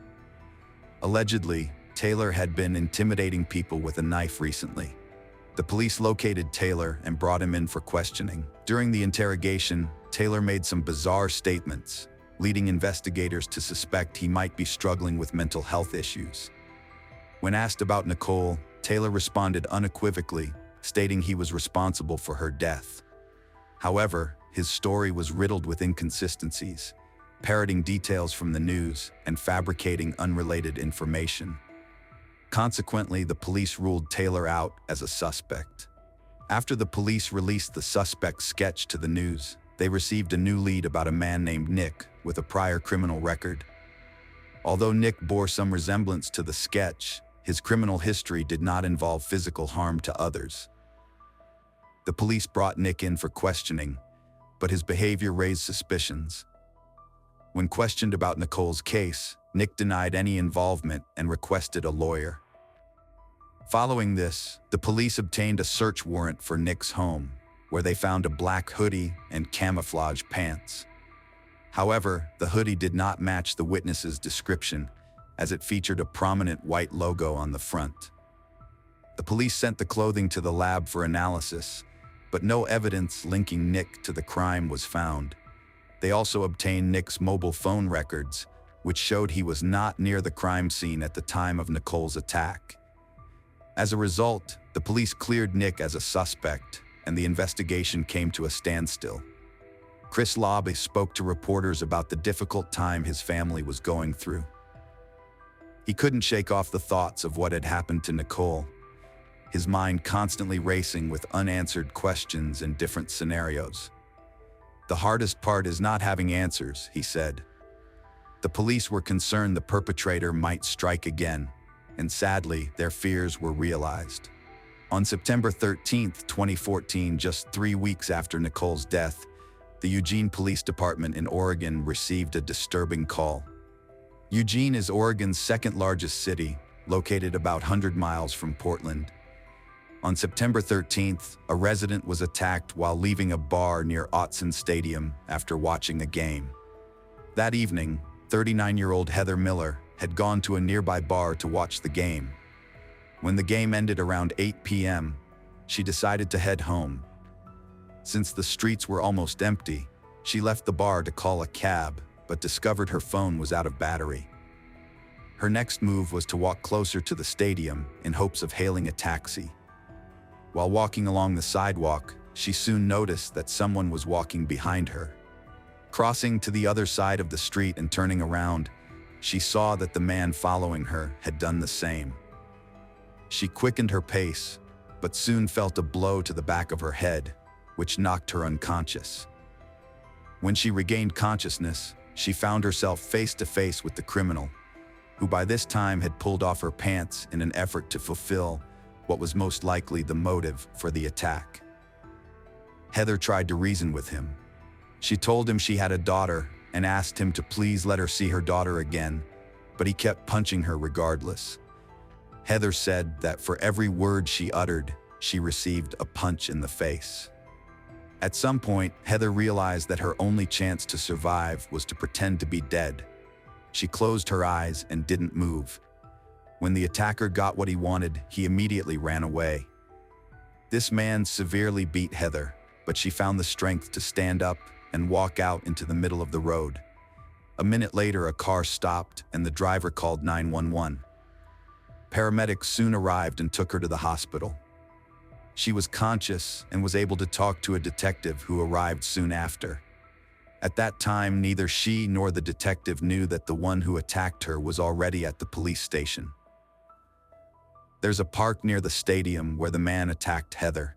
Allegedly, Taylor had been intimidating people with a knife recently. The police located Taylor and brought him in for questioning. During the interrogation, Taylor made some bizarre statements, leading investigators to suspect he might be struggling with mental health issues. When asked about Nicole, Taylor responded unequivocally, stating he was responsible for her death. However, his story was riddled with inconsistencies, parroting details from the news and fabricating unrelated information. Consequently, the police ruled Taylor out as a suspect. After the police released the suspect's sketch to the news, they received a new lead about a man named Nick with a prior criminal record. Although Nick bore some resemblance to the sketch, his criminal history did not involve physical harm to others. The police brought Nick in for questioning, but his behavior raised suspicions. When questioned about Nicole's case, Nick denied any involvement and requested a lawyer. Following this, the police obtained a search warrant for Nick's home, where they found a black hoodie and camouflage pants. However, the hoodie did not match the witness's description, as it featured a prominent white logo on the front. The police sent the clothing to the lab for analysis, but no evidence linking Nick to the crime was found. They also obtained Nick's mobile phone records, which showed he was not near the crime scene at the time of Nicole's attack. As a result, the police cleared Nick as a suspect, and the investigation came to a standstill. Chris Lobby spoke to reporters about the difficult time his family was going through. He couldn't shake off the thoughts of what had happened to Nicole, his mind constantly racing with unanswered questions and different scenarios. "The hardest part is not having answers," he said. The police were concerned the perpetrator might strike again, and sadly, their fears were realized. On September 13, 2014, just 3 weeks after Nicole's death, the Eugene Police Department in Oregon received a disturbing call. Eugene is Oregon's second-largest city, located about 100 miles from Portland. On September 13th, a resident was attacked while leaving a bar near Autzen Stadium after watching a game. That evening, 39-year-old Heather Miller had gone to a nearby bar to watch the game. When the game ended around 8 p.m., she decided to head home. Since the streets were almost empty, she left the bar to call a cab, but discovered her phone was out of battery. Her next move was to walk closer to the stadium in hopes of hailing a taxi. While walking along the sidewalk, she soon noticed that someone was walking behind her. Crossing to the other side of the street and turning around, she saw that the man following her had done the same. She quickened her pace, but soon felt a blow to the back of her head, which knocked her unconscious. When she regained consciousness, she found herself face to face with the criminal, who by this time had pulled off her pants in an effort to fulfill what was most likely the motive for the attack. Heather tried to reason with him. She told him she had a daughter and asked him to please let her see her daughter again, but he kept punching her regardless. Heather said that for every word she uttered, she received a punch in the face. At some point, Heather realized that her only chance to survive was to pretend to be dead. She closed her eyes and didn't move. When the attacker got what he wanted, he immediately ran away. This man severely beat Heather, but she found the strength to stand up and walk out into the middle of the road. A minute later, a car stopped and the driver called 911. Paramedics soon arrived and took her to the hospital. She was conscious and was able to talk to a detective who arrived soon after. At that time, neither she nor the detective knew that the one who attacked her was already at the police station. There's a park near the stadium where the man attacked Heather.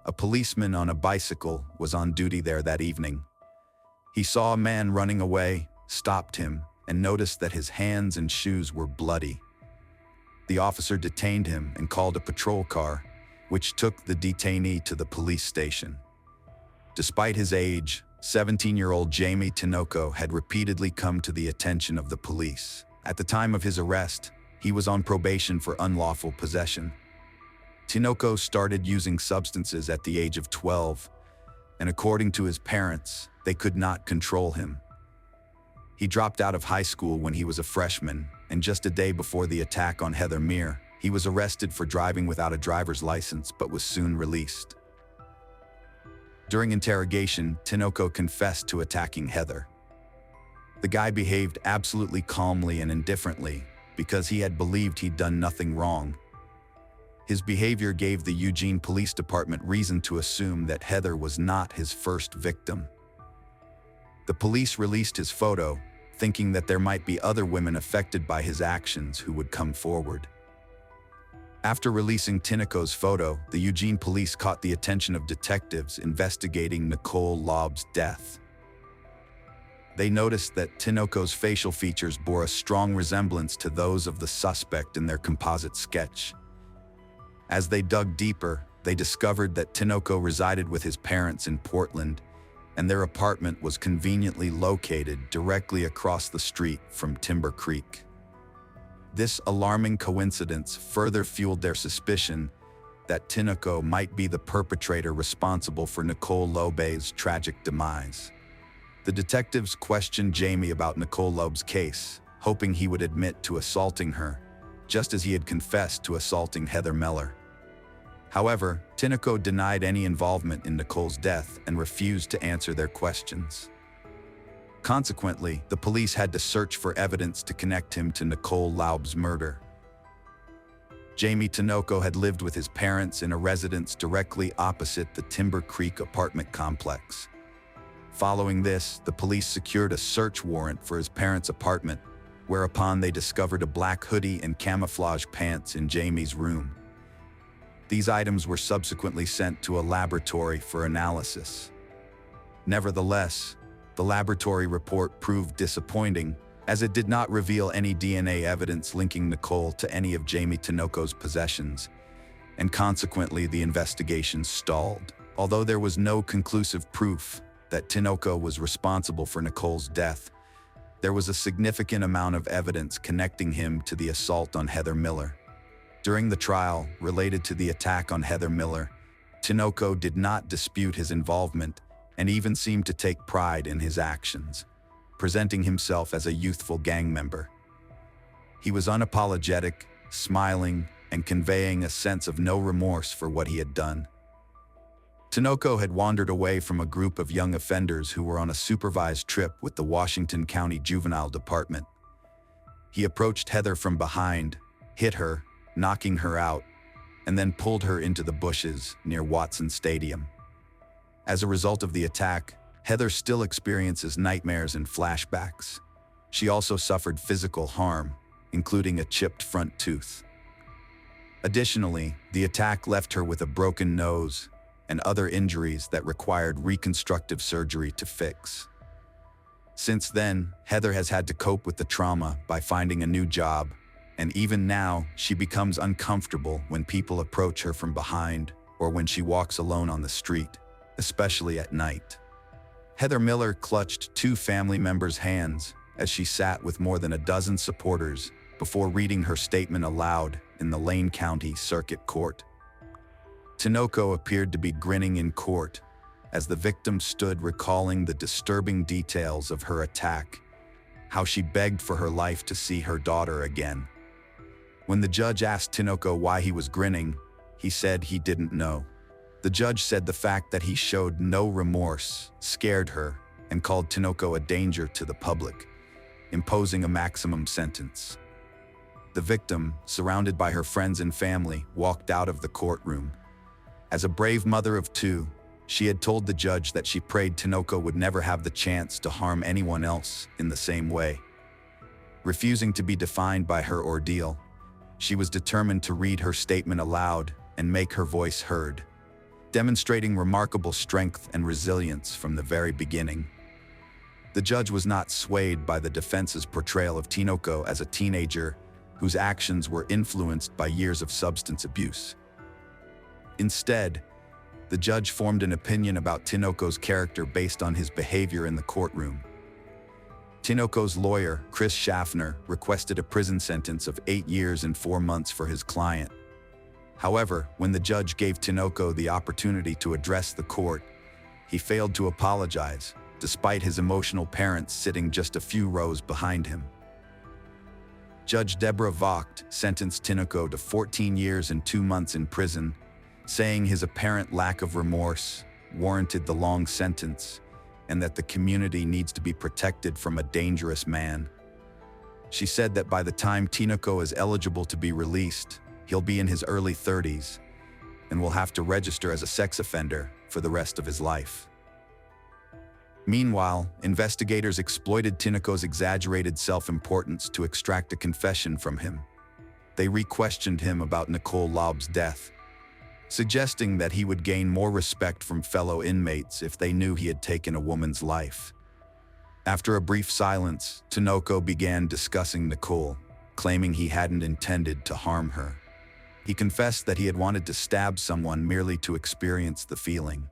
A policeman on a bicycle was on duty there that evening. He saw a man running away, stopped him, and noticed that his hands and shoes were bloody. The officer detained him and called a patrol car, which took the detainee to the police station. Despite his age, 17-year-old Jamie Tinoco had repeatedly come to the attention of the police. At the time of his arrest, he was on probation for unlawful possession. Tinoco started using substances at the age of 12, and according to his parents, they could not control him. He dropped out of high school when he was a freshman, and just a day before the attack on Heather Meir, he was arrested for driving without a driver's license but was soon released. During interrogation, Tinoco confessed to attacking Heather. The guy behaved absolutely calmly and indifferently because he had believed he'd done nothing wrong. His behavior gave the Eugene Police Department reason to assume that Heather was not his first victim. The police released his photo, thinking that there might be other women affected by his actions who would come forward. After releasing Tinoco's photo, the Eugene police caught the attention of detectives investigating Nicole Laub's death. They noticed that Tinoco's facial features bore a strong resemblance to those of the suspect in their composite sketch. As they dug deeper, they discovered that Tinoco resided with his parents in Portland, and their apartment was conveniently located directly across the street from Timber Creek. This alarming coincidence further fueled their suspicion that Tinoco might be the perpetrator responsible for Nicole Laub's tragic demise. The detectives questioned Jamie about Nicole Laub's case, hoping he would admit to assaulting her, just as he had confessed to assaulting Heather Miller. However, Tinoco denied any involvement in Nicole's death and refused to answer their questions. Consequently, the police had to search for evidence to connect him to Nicole Laub's murder. Jamie Tinoco had lived with his parents in a residence directly opposite the Timber Creek apartment complex. Following this, the police secured a search warrant for his parents' apartment, whereupon they discovered a black hoodie and camouflage pants in Jamie's room. These items were subsequently sent to a laboratory for analysis. Nevertheless, the laboratory report proved disappointing, as it did not reveal any DNA evidence linking Nicole to any of Jamie Tinoco's possessions, and consequently the investigation stalled. Although there was no conclusive proof that Tinoco was responsible for Nicole's death, there was a significant amount of evidence connecting him to the assault on Heather Miller. During the trial related to the attack on Heather Miller, Tinoco did not dispute his involvement and even seemed to take pride in his actions, presenting himself as a youthful gang member. He was unapologetic, smiling, and conveying a sense of no remorse for what he had done. Tinoco had wandered away from a group of young offenders who were on a supervised trip with the Washington County Juvenile Department. He approached Heather from behind, hit her, knocking her out, and then pulled her into the bushes near Watson Stadium. As a result of the attack, Heather still experiences nightmares and flashbacks. She also suffered physical harm, including a chipped front tooth. Additionally, the attack left her with a broken nose and other injuries that required reconstructive surgery to fix. Since then, Heather has had to cope with the trauma by finding a new job, and even now, she becomes uncomfortable when people approach her from behind or when she walks alone on the street, especially at night. Heather Miller clutched two family members' hands as she sat with more than a dozen supporters before reading her statement aloud in the Lane County Circuit Court. Tinoco appeared to be grinning in court as the victim stood recalling the disturbing details of her attack, how she begged for her life to see her daughter again. When the judge asked Tinoco why he was grinning, he said he didn't know. The judge said the fact that he showed no remorse scared her and called Tinoco a danger to the public, imposing a maximum sentence. The victim, surrounded by her friends and family, walked out of the courtroom. As a brave mother of two, She had told the judge that she prayed Tinoco would never have the chance to harm anyone else in the same way. Refusing to be defined by her ordeal, she was determined to read her statement aloud and make her voice heard, demonstrating remarkable strength and resilience from the very beginning. The judge was not swayed by the defense's portrayal of Tinoco as a teenager whose actions were influenced by years of substance abuse. Instead, the judge formed an opinion about Tinoco's character based on his behavior in the courtroom. Tinoco's lawyer, Chris Schaffner, requested a prison sentence of 8 years and 4 months for his client. However, when the judge gave Tinoco the opportunity to address the court, he failed to apologize, despite his emotional parents sitting just a few rows behind him. Judge Deborah Vogt sentenced Tinoco to 14 years and 2 months in prison, saying his apparent lack of remorse warranted the long sentence and that the community needs to be protected from a dangerous man. She said that by the time Tinoco is eligible to be released, he'll be in his early 30s and will have to register as a sex offender for the rest of his life. Meanwhile, investigators exploited Tinoco's exaggerated self-importance to extract a confession from him. They re-questioned him about Nicole Laub's death, suggesting that he would gain more respect from fellow inmates if they knew he had taken a woman's life. After a brief silence, Tinoco began discussing Nicole, claiming he hadn't intended to harm her. He confessed that he had wanted to stab someone merely to experience the feeling.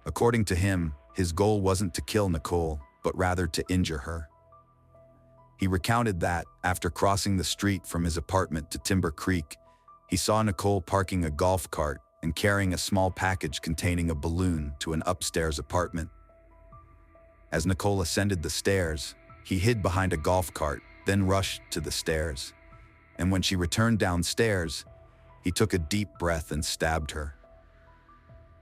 According to him, his goal wasn't to kill Nicole, but rather to injure her. He recounted that, after crossing the street from his apartment to Timber Creek, he saw Nicole parking a golf cart and carrying a small package containing a balloon to an upstairs apartment. As Nicole ascended the stairs, he hid behind a golf cart, then rushed to the stairs. And when she returned downstairs, he took a deep breath and stabbed her.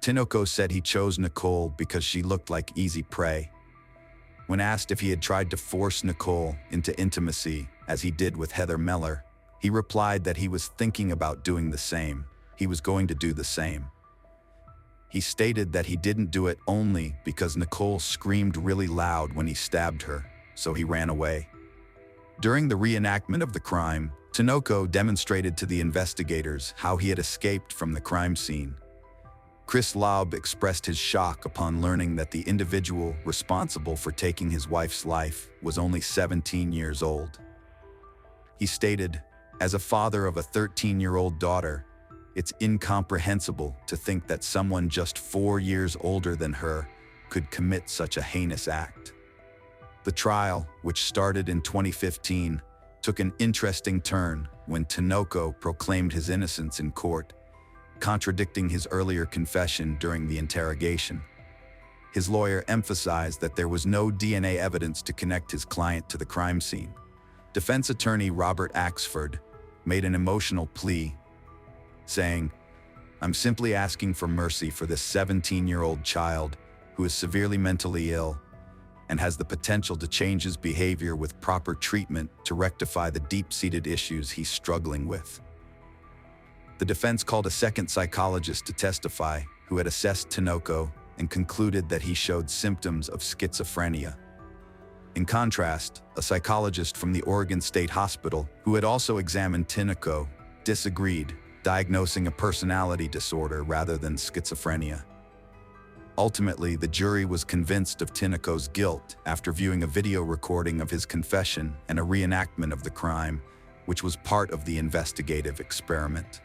Tinoco said he chose Nicole because she looked like easy prey. When asked if he had tried to force Nicole into intimacy, as he did with Heather Meller, he replied that he was thinking about doing the same. He was going to do the same. He stated that he didn't do it only because Nicole screamed really loud when he stabbed her, so he ran away. During the reenactment of the crime, Tinoco demonstrated to the investigators how he had escaped from the crime scene. Chris Laub expressed his shock upon learning that the individual responsible for taking his wife's life was only 17 years old. He stated, "As a father of a 13-year-old daughter, it's incomprehensible to think that someone just 4 years older than her could commit such a heinous act." The trial, which started in 2015, took an interesting turn when Tinoco proclaimed his innocence in court, contradicting his earlier confession during the interrogation. His lawyer emphasized that there was no DNA evidence to connect his client to the crime scene. Defense attorney Robert Axford made an emotional plea, saying, "I'm simply asking for mercy for this 17-year-old child who is severely mentally ill and has the potential to change his behavior with proper treatment to rectify the deep-seated issues he's struggling with." The defense called a second psychologist to testify, who had assessed Tinoco and concluded that he showed symptoms of schizophrenia. In contrast, a psychologist from the Oregon State Hospital, who had also examined Tinoco, disagreed, diagnosing a personality disorder rather than schizophrenia. Ultimately, the jury was convinced of Tinoco's guilt after viewing a video recording of his confession and a reenactment of the crime, which was part of the investigative experiment.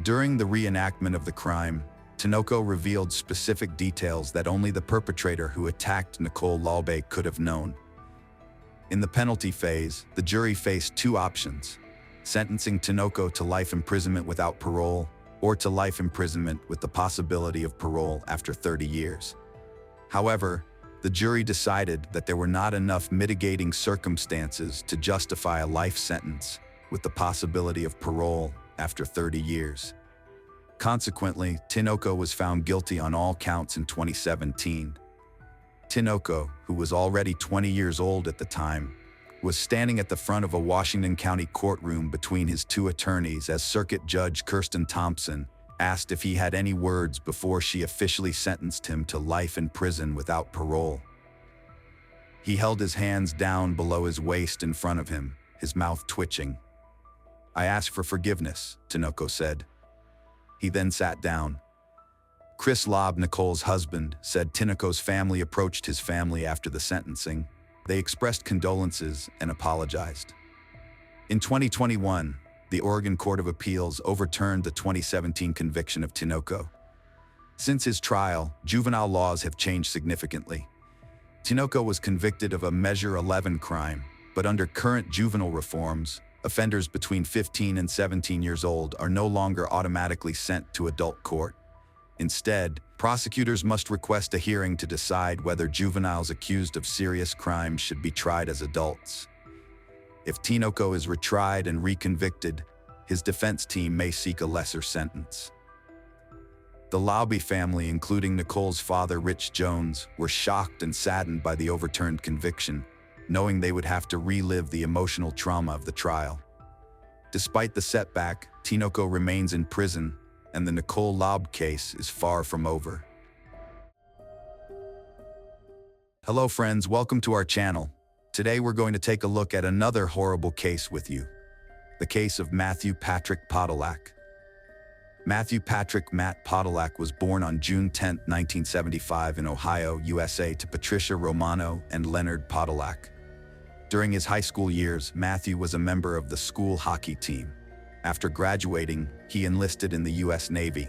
During the reenactment of the crime, Tinoco revealed specific details that only the perpetrator who attacked Nicole Laub could have known. In the penalty phase, the jury faced two options: sentencing Tinoco to life imprisonment without parole, or to life imprisonment with the possibility of parole after 30 years. However, the jury decided that there were not enough mitigating circumstances to justify a life sentence with the possibility of parole after 30 years. Consequently, Tinoco was found guilty on all counts in 2017. Tinoco, who was already 20 years old at the time, was standing at the front of a Washington County courtroom between his two attorneys as Circuit Judge Kirsten Thompson asked if he had any words before she officially sentenced him to life in prison without parole. He held his hands down below his waist in front of him, his mouth twitching. "I ask for forgiveness," Tinoco said. He then sat down. Chris Lobb, Nicole's husband, said Tinoco's family approached his family after the sentencing. They expressed condolences and apologized. In 2021, the Oregon Court of Appeals overturned the 2017 conviction of Tinoco. Since his trial, juvenile laws have changed significantly. Tinoco was convicted of a Measure 11 crime, but under current juvenile reforms, offenders between 15 and 17 years old are no longer automatically sent to adult court. Instead, prosecutors must request a hearing to decide whether juveniles accused of serious crimes should be tried as adults. If Tinoco is retried and reconvicted, his defense team may seek a lesser sentence. The Lobby family, including Nicole's father, Rich Jones, were shocked and saddened by the overturned conviction, knowing they would have to relive the emotional trauma of the trial. Despite the setback, Tinoco remains in prison, and the Nicole Lobb case is far from over. Hello friends, welcome to our channel. Today we're going to take a look at another horrible case with you. The case of Matthew Patrick Podolak. Matthew Patrick Matt Podolak was born on June 10, 1975 in Ohio, USA to Patricia Romano and Leonard Podolak. During his high school years, Matthew was a member of the school hockey team. After graduating, he enlisted in the U.S. Navy.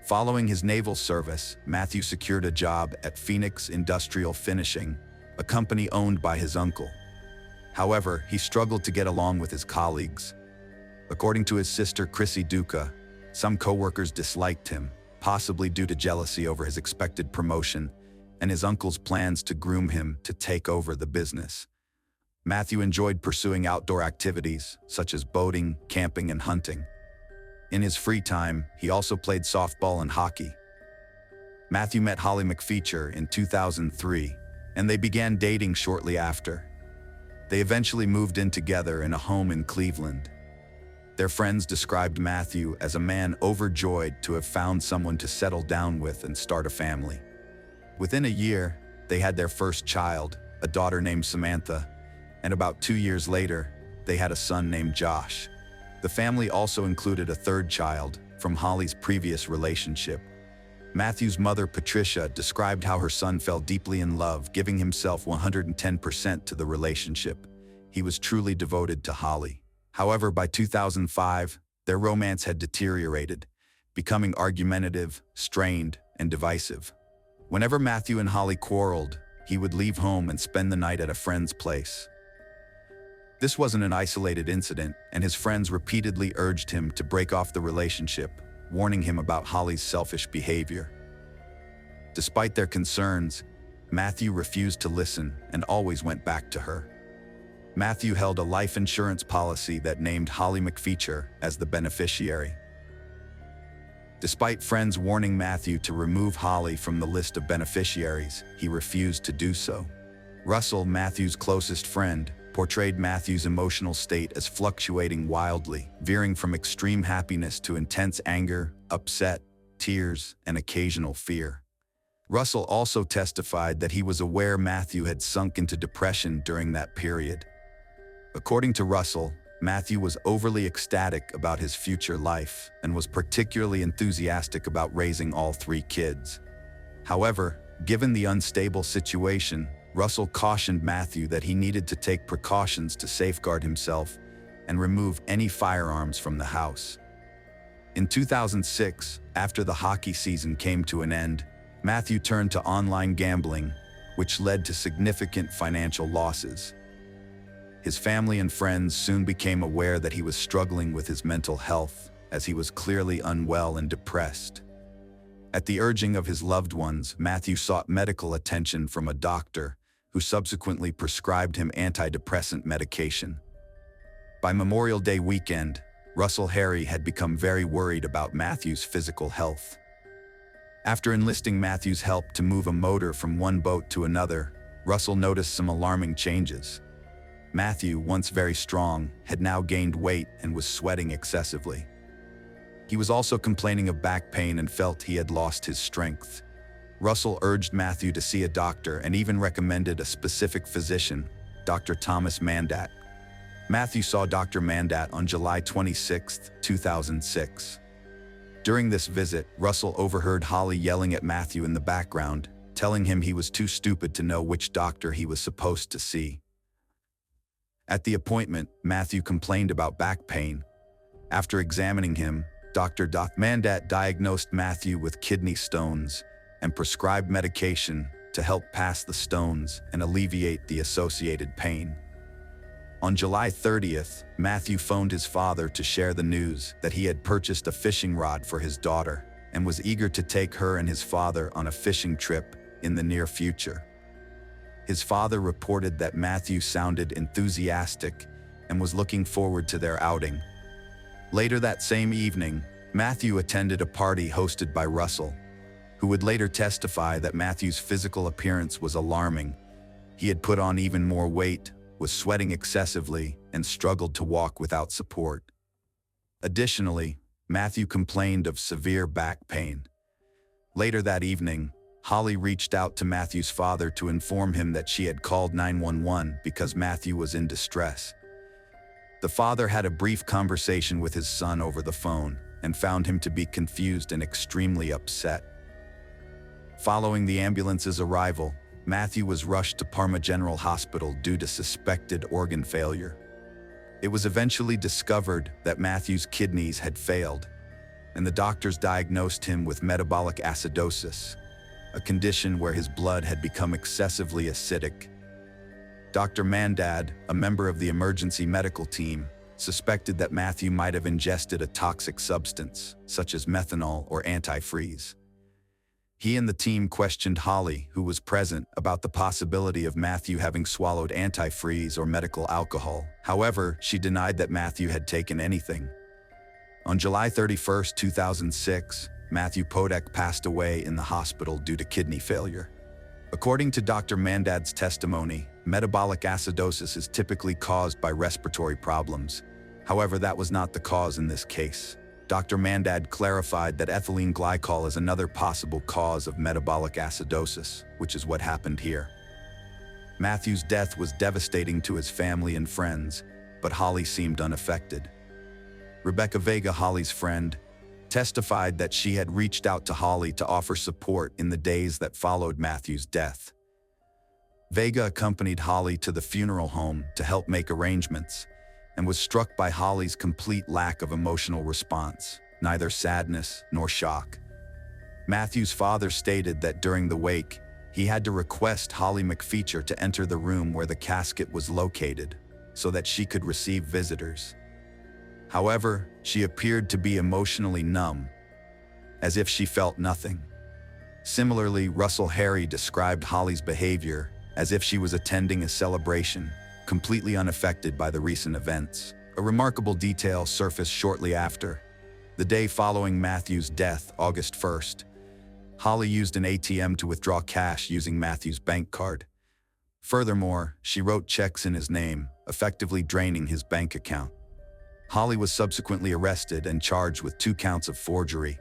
Following his naval service, Matthew secured a job at Phoenix Industrial Finishing, a company owned by his uncle. However, he struggled to get along with his colleagues. According to his sister Kirstie Duca, some coworkers disliked him, possibly due to jealousy over his expected promotion and his uncle's plans to groom him to take over the business. Matthew enjoyed pursuing outdoor activities, such as boating, camping, and hunting. In his free time, he also played softball and hockey. Matthew met Holly McFeature in 2003, and they began dating shortly after. They eventually moved in together in a home in Cleveland. Their friends described Matthew as a man overjoyed to have found someone to settle down with and start a family. Within a year, they had their first child, a daughter named Samantha, and about 2 years later, they had a son named Josh. The family also included a third child from Holly's previous relationship. Matthew's mother, Patricia, described how her son fell deeply in love, giving himself 110% to the relationship. He was truly devoted to Holly. However, by 2005, their romance had deteriorated, becoming argumentative, strained, and divisive. Whenever Matthew and Holly quarreled, he would leave home and spend the night at a friend's place. This wasn't an isolated incident, and his friends repeatedly urged him to break off the relationship, warning him about Holly's selfish behavior. Despite their concerns, Matthew refused to listen and always went back to her. Matthew held a life insurance policy that named Holly McFeature as the beneficiary. Despite friends warning Matthew to remove Holly from the list of beneficiaries, he refused to do so. Russell, Matthew's closest friend, portrayed Matthew's emotional state as fluctuating wildly, veering from extreme happiness to intense anger, upset, tears, and occasional fear. Russell also testified that he was aware Matthew had sunk into depression during that period. According to Russell, Matthew was overly ecstatic about his future life and was particularly enthusiastic about raising all 3 kids. However, given the unstable situation, Russell cautioned Matthew that he needed to take precautions to safeguard himself and remove any firearms from the house. In 2006, after the hockey season came to an end, Matthew turned to online gambling, which led to significant financial losses. His family and friends soon became aware that he was struggling with his mental health, as he was clearly unwell and depressed. At the urging of his loved ones, Matthew sought medical attention from a doctor, who subsequently prescribed him antidepressant medication. By Memorial Day weekend, Russell Harry had become very worried about Matthew's physical health. After enlisting Matthew's help to move a motor from one boat to another, Russell noticed some alarming changes. Matthew, once very strong, had now gained weight and was sweating excessively. He was also complaining of back pain and felt he had lost his strength. Russell urged Matthew to see a doctor and even recommended a specific physician, Dr. Thomas Mandat. Matthew saw Dr. Mandat on July 26, 2006. During this visit, Russell overheard Holly yelling at Matthew in the background, telling him he was too stupid to know which doctor he was supposed to see. At the appointment, Matthew complained about back pain. After examining him, Dr. Mandat diagnosed Matthew with kidney stones and prescribed medication to help pass the stones and alleviate the associated pain. On July 30th, Matthew phoned his father to share the news that he had purchased a fishing rod for his daughter and was eager to take her and his father on a fishing trip in the near future. His father reported that Matthew sounded enthusiastic and was looking forward to their outing. Later that same evening, Matthew attended a party hosted by Russell, who would later testify that Matthew's physical appearance was alarming. He had put on even more weight, was sweating excessively, and struggled to walk without support. Additionally, Matthew complained of severe back pain. Later that evening, Holly reached out to Matthew's father to inform him that she had called 911 because Matthew was in distress. The father had a brief conversation with his son over the phone and found him to be confused and extremely upset. Following the ambulance's arrival, Matthew was rushed to Parma General Hospital due to suspected organ failure. It was eventually discovered that Matthew's kidneys had failed, and the doctors diagnosed him with metabolic acidosis, a condition where his blood had become excessively acidic. Dr. Mandat, a member of the emergency medical team, suspected that Matthew might have ingested a toxic substance, such as methanol or antifreeze. He and the team questioned Holly, who was present, about the possibility of Matthew having swallowed antifreeze or medical alcohol. However, she denied that Matthew had taken anything. On July 31, 2006, Matthew Podek passed away in the hospital due to kidney failure. According to Dr. Mandat's testimony, metabolic acidosis is typically caused by respiratory problems. However, that was not the cause in this case. Dr. Mandat clarified that ethylene glycol is another possible cause of metabolic acidosis, which is what happened here. Matthew's death was devastating to his family and friends, but Holly seemed unaffected. Rebecca Vega, Holly's friend, testified that she had reached out to Holly to offer support in the days that followed Matthew's death. Vega accompanied Holly to the funeral home to help make arrangements and was struck by Holly's complete lack of emotional response, neither sadness nor shock. Matthew's father stated that during the wake, he had to request Holly McFeature to enter the room where the casket was located so that she could receive visitors. However, she appeared to be emotionally numb, as if she felt nothing. Similarly, Russell Harry described Holly's behavior as if she was attending a celebration, completely unaffected by the recent events. A remarkable detail surfaced shortly after. The day following Matthew's death, August 1st, Holly used an ATM to withdraw cash using Matthew's bank card. Furthermore, she wrote checks in his name, effectively draining his bank account. Holly was subsequently arrested and charged with 2 counts of forgery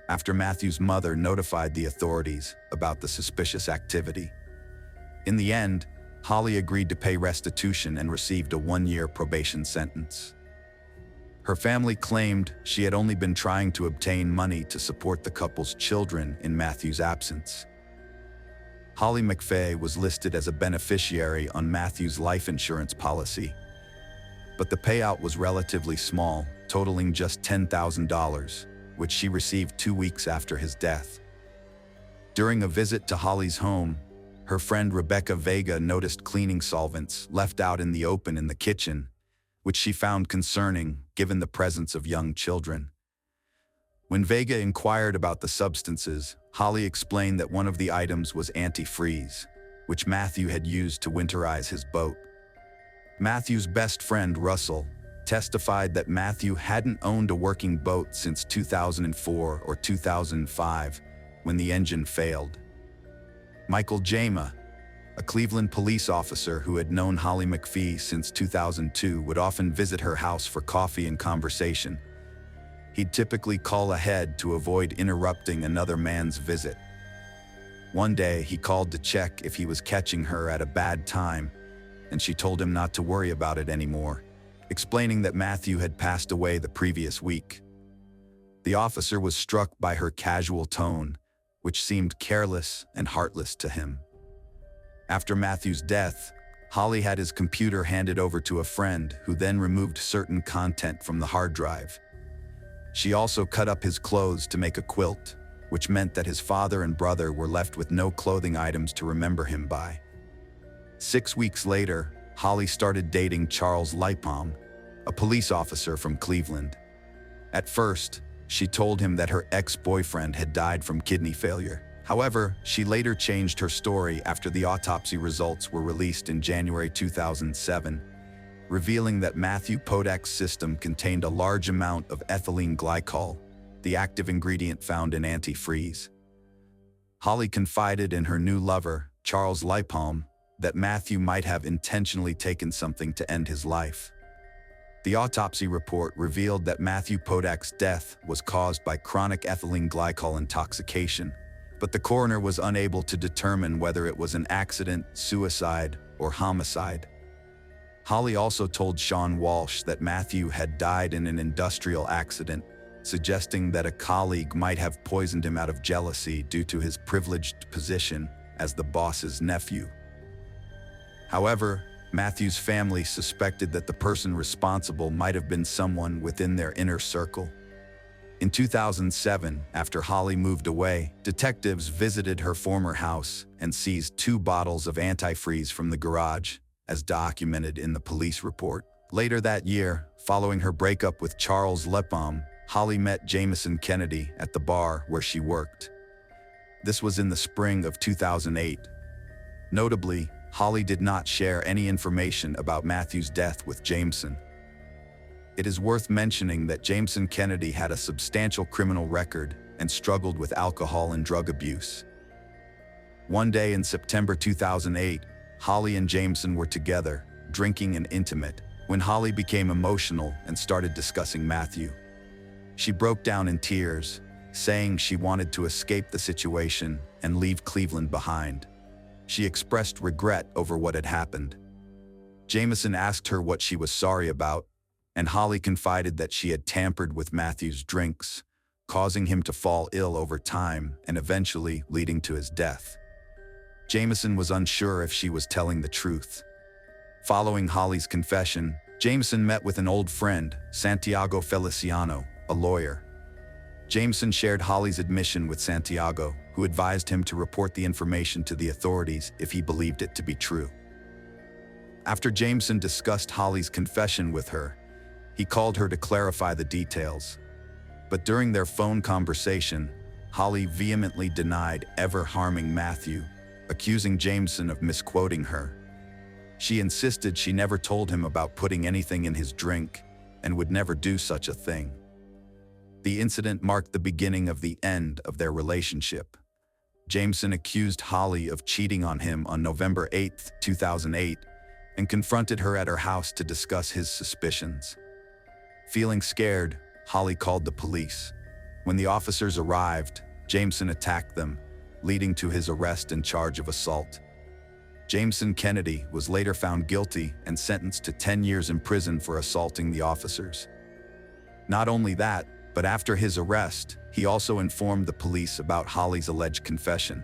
after Matthew's mother notified the authorities about the suspicious activity. In the end, Holly agreed to pay restitution and received a 1-year probation sentence. Her family claimed she had only been trying to obtain money to support the couple's children in Matthew's absence. Holly McFay was listed as a beneficiary on Matthew's life insurance policy, but the payout was relatively small, totaling just $10,000, which she received 2 weeks after his death. During a visit to Holly's home, her friend Rebecca Vega noticed cleaning solvents left out in the open in the kitchen, which she found concerning given the presence of young children. When Vega inquired about the substances, Holly explained that one of the items was antifreeze, which Matthew had used to winterize his boat. Matthew's best friend, Russell, testified that Matthew hadn't owned a working boat since 2004 or 2005, when the engine failed. Michael Jama, a Cleveland police officer who had known Holly McPhee since 2002, would often visit her house for coffee and conversation. He'd typically call ahead to avoid interrupting another man's visit. One day, he called to check if he was catching her at a bad time, and she told him not to worry about it anymore, explaining that Matthew had passed away the previous week. The officer was struck by her casual tone, which seemed careless and heartless to him. After Matthew's death, Holly had his computer handed over to a friend who then removed certain content from the hard drive. She also cut up his clothes to make a quilt, which meant that his father and brother were left with no clothing items to remember him by. 6 weeks later, Holly started dating Charles Lipham, a police officer from Cleveland. At first, she told him that her ex-boyfriend had died from kidney failure. However, she later changed her story after the autopsy results were released in January 2007, revealing that Matthew Podak's system contained a large amount of ethylene glycol, the active ingredient found in antifreeze. Holly confided in her new lover, Charles Lipham, that Matthew might have intentionally taken something to end his life. The autopsy report revealed that Matthew Podak's death was caused by chronic ethylene glycol intoxication, but the coroner was unable to determine whether it was an accident, suicide, or homicide. Holly also told Sean Walsh that Matthew had died in an industrial accident, suggesting that a colleague might have poisoned him out of jealousy due to his privileged position as the boss's nephew. However, Matthew's family suspected that the person responsible might have been someone within their inner circle. In 2007, after Holly moved away, detectives visited her former house and seized 2 bottles of antifreeze from the garage, as documented in the police report. Later that year, following her breakup with Charles Lipham, Holly met Jameson Kennedy at the bar where she worked. This was in the spring of 2008. Notably, Holly did not share any information about Matthew's death with Jameson. It is worth mentioning that Jameson Kennedy had a substantial criminal record and struggled with alcohol and drug abuse. One day in September 2008, Holly and Jameson were together, drinking and intimate, when Holly became emotional and started discussing Matthew. She broke down in tears, saying she wanted to escape the situation and leave Cleveland behind. She expressed regret over what had happened. Jameson asked her what she was sorry about, and Holly confided that she had tampered with Matthew's drinks, causing him to fall ill over time and eventually leading to his death. Jameson was unsure if she was telling the truth. Following Holly's confession, Jameson met with an old friend, Santiago Feliciano, a lawyer. Jameson shared Holly's admission with Santiago, who advised him to report the information to the authorities if he believed it to be true. After Jameson discussed Holly's confession with her, he called her to clarify the details. But during their phone conversation, Holly vehemently denied ever harming Matthew, accusing Jameson of misquoting her. She insisted she never told him about putting anything in his drink and would never do such a thing. The incident marked the beginning of the end of their relationship. Jameson accused Holly of cheating on him on November 8, 2008, and confronted her at her house to discuss his suspicions. Feeling scared, Holly called the police. When the officers arrived, Jameson attacked them, leading to his arrest and charge of assault. Jameson Kennedy was later found guilty and sentenced to 10 years in prison for assaulting the officers. Not only that, but after his arrest, he also informed the police about Holly's alleged confession.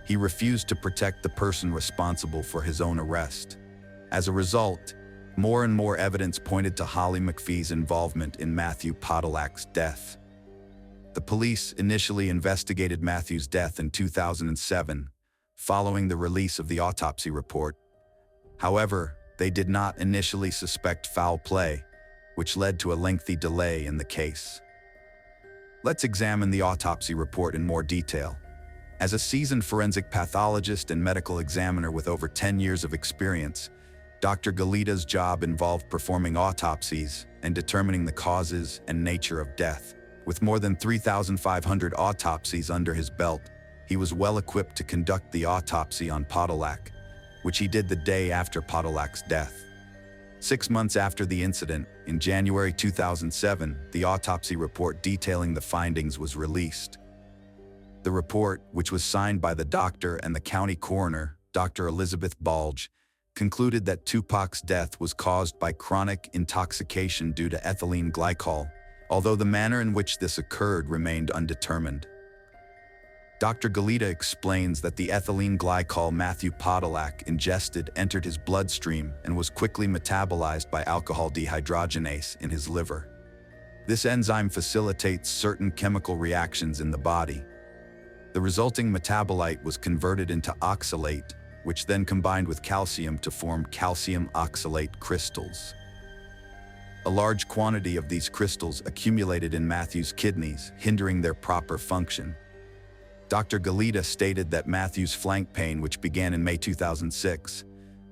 He refused to protect the person responsible for his own arrest. As a result, more and more evidence pointed to Holly McPhee's involvement in Matthew Podolak's death. The police initially investigated Matthew's death in 2007, following the release of the autopsy report. However, they did not initially suspect foul play, which led to a lengthy delay in the case. Let's examine the autopsy report in more detail. As a seasoned forensic pathologist and medical examiner with over 10 years of experience, Dr. Galita's job involved performing autopsies and determining the causes and nature of death. With more than 3,500 autopsies under his belt, he was well equipped to conduct the autopsy on Podolak, which he did the day after Podolak's death. 6 months after the incident, in January 2007, the autopsy report detailing the findings was released. The report, which was signed by the doctor and the county coroner, Dr. Elizabeth Balge, concluded that Tupac's death was caused by chronic intoxication due to ethylene glycol, although the manner in which this occurred remained undetermined. Dr. Galita explains that the ethylene glycol Matthew Podolak ingested entered his bloodstream and was quickly metabolized by alcohol dehydrogenase in his liver. This enzyme facilitates certain chemical reactions in the body. The resulting metabolite was converted into oxalate, which then combined with calcium to form calcium oxalate crystals. A large quantity of these crystals accumulated in Matthew's kidneys, hindering their proper function. Dr. Galita stated that Matthew's flank pain, which began in May 2006,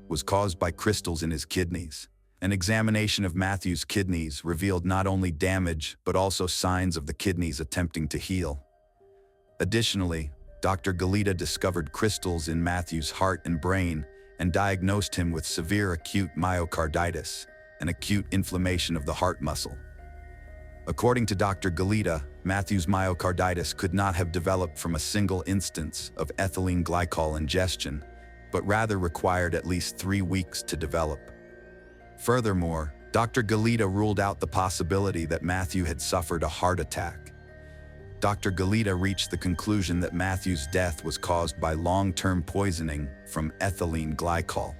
was caused by crystals in his kidneys. An examination of Matthew's kidneys revealed not only damage, but also signs of the kidneys attempting to heal. Additionally, Dr. Galita discovered crystals in Matthew's heart and brain and diagnosed him with severe acute myocarditis, an acute inflammation of the heart muscle. According to Dr. Galita, Matthew's myocarditis could not have developed from a single instance of ethylene glycol ingestion, but rather required at least 3 weeks to develop. Furthermore, Dr. Galita ruled out the possibility that Matthew had suffered a heart attack. Dr. Galita reached the conclusion that Matthew's death was caused by long-term poisoning from ethylene glycol.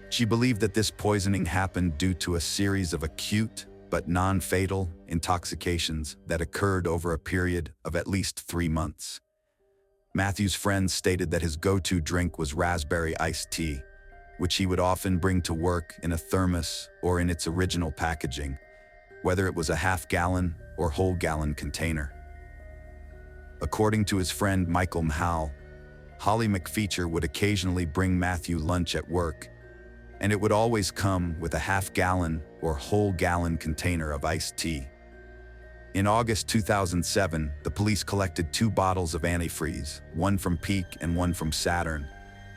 She believed that this poisoning happened due to a series of acute, but non-fatal, intoxications that occurred over a period of at least 3 months. Matthew's friends stated that his go-to drink was raspberry iced tea, which he would often bring to work in a thermos or in its original packaging, whether it was a half-gallon or whole-gallon container. According to his friend Michael Mahal, Holly McFeature would occasionally bring Matthew lunch at work, and it would always come with a half-gallon or whole-gallon container of iced tea. In August 2007, the police collected 2 bottles of antifreeze, one from Peak and one from Saturn,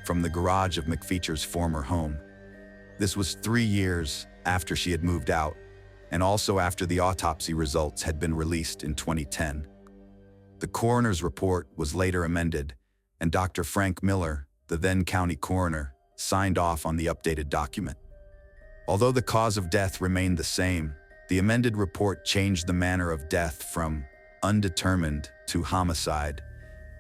from the garage of McFeature's former home. This was 3 years after she had moved out, and also after the autopsy results had been released in 2010. The coroner's report was later amended, and Dr. Frank Miller, the then county coroner, signed off on the updated document. Although the cause of death remained the same, the amended report changed the manner of death from undetermined to homicide,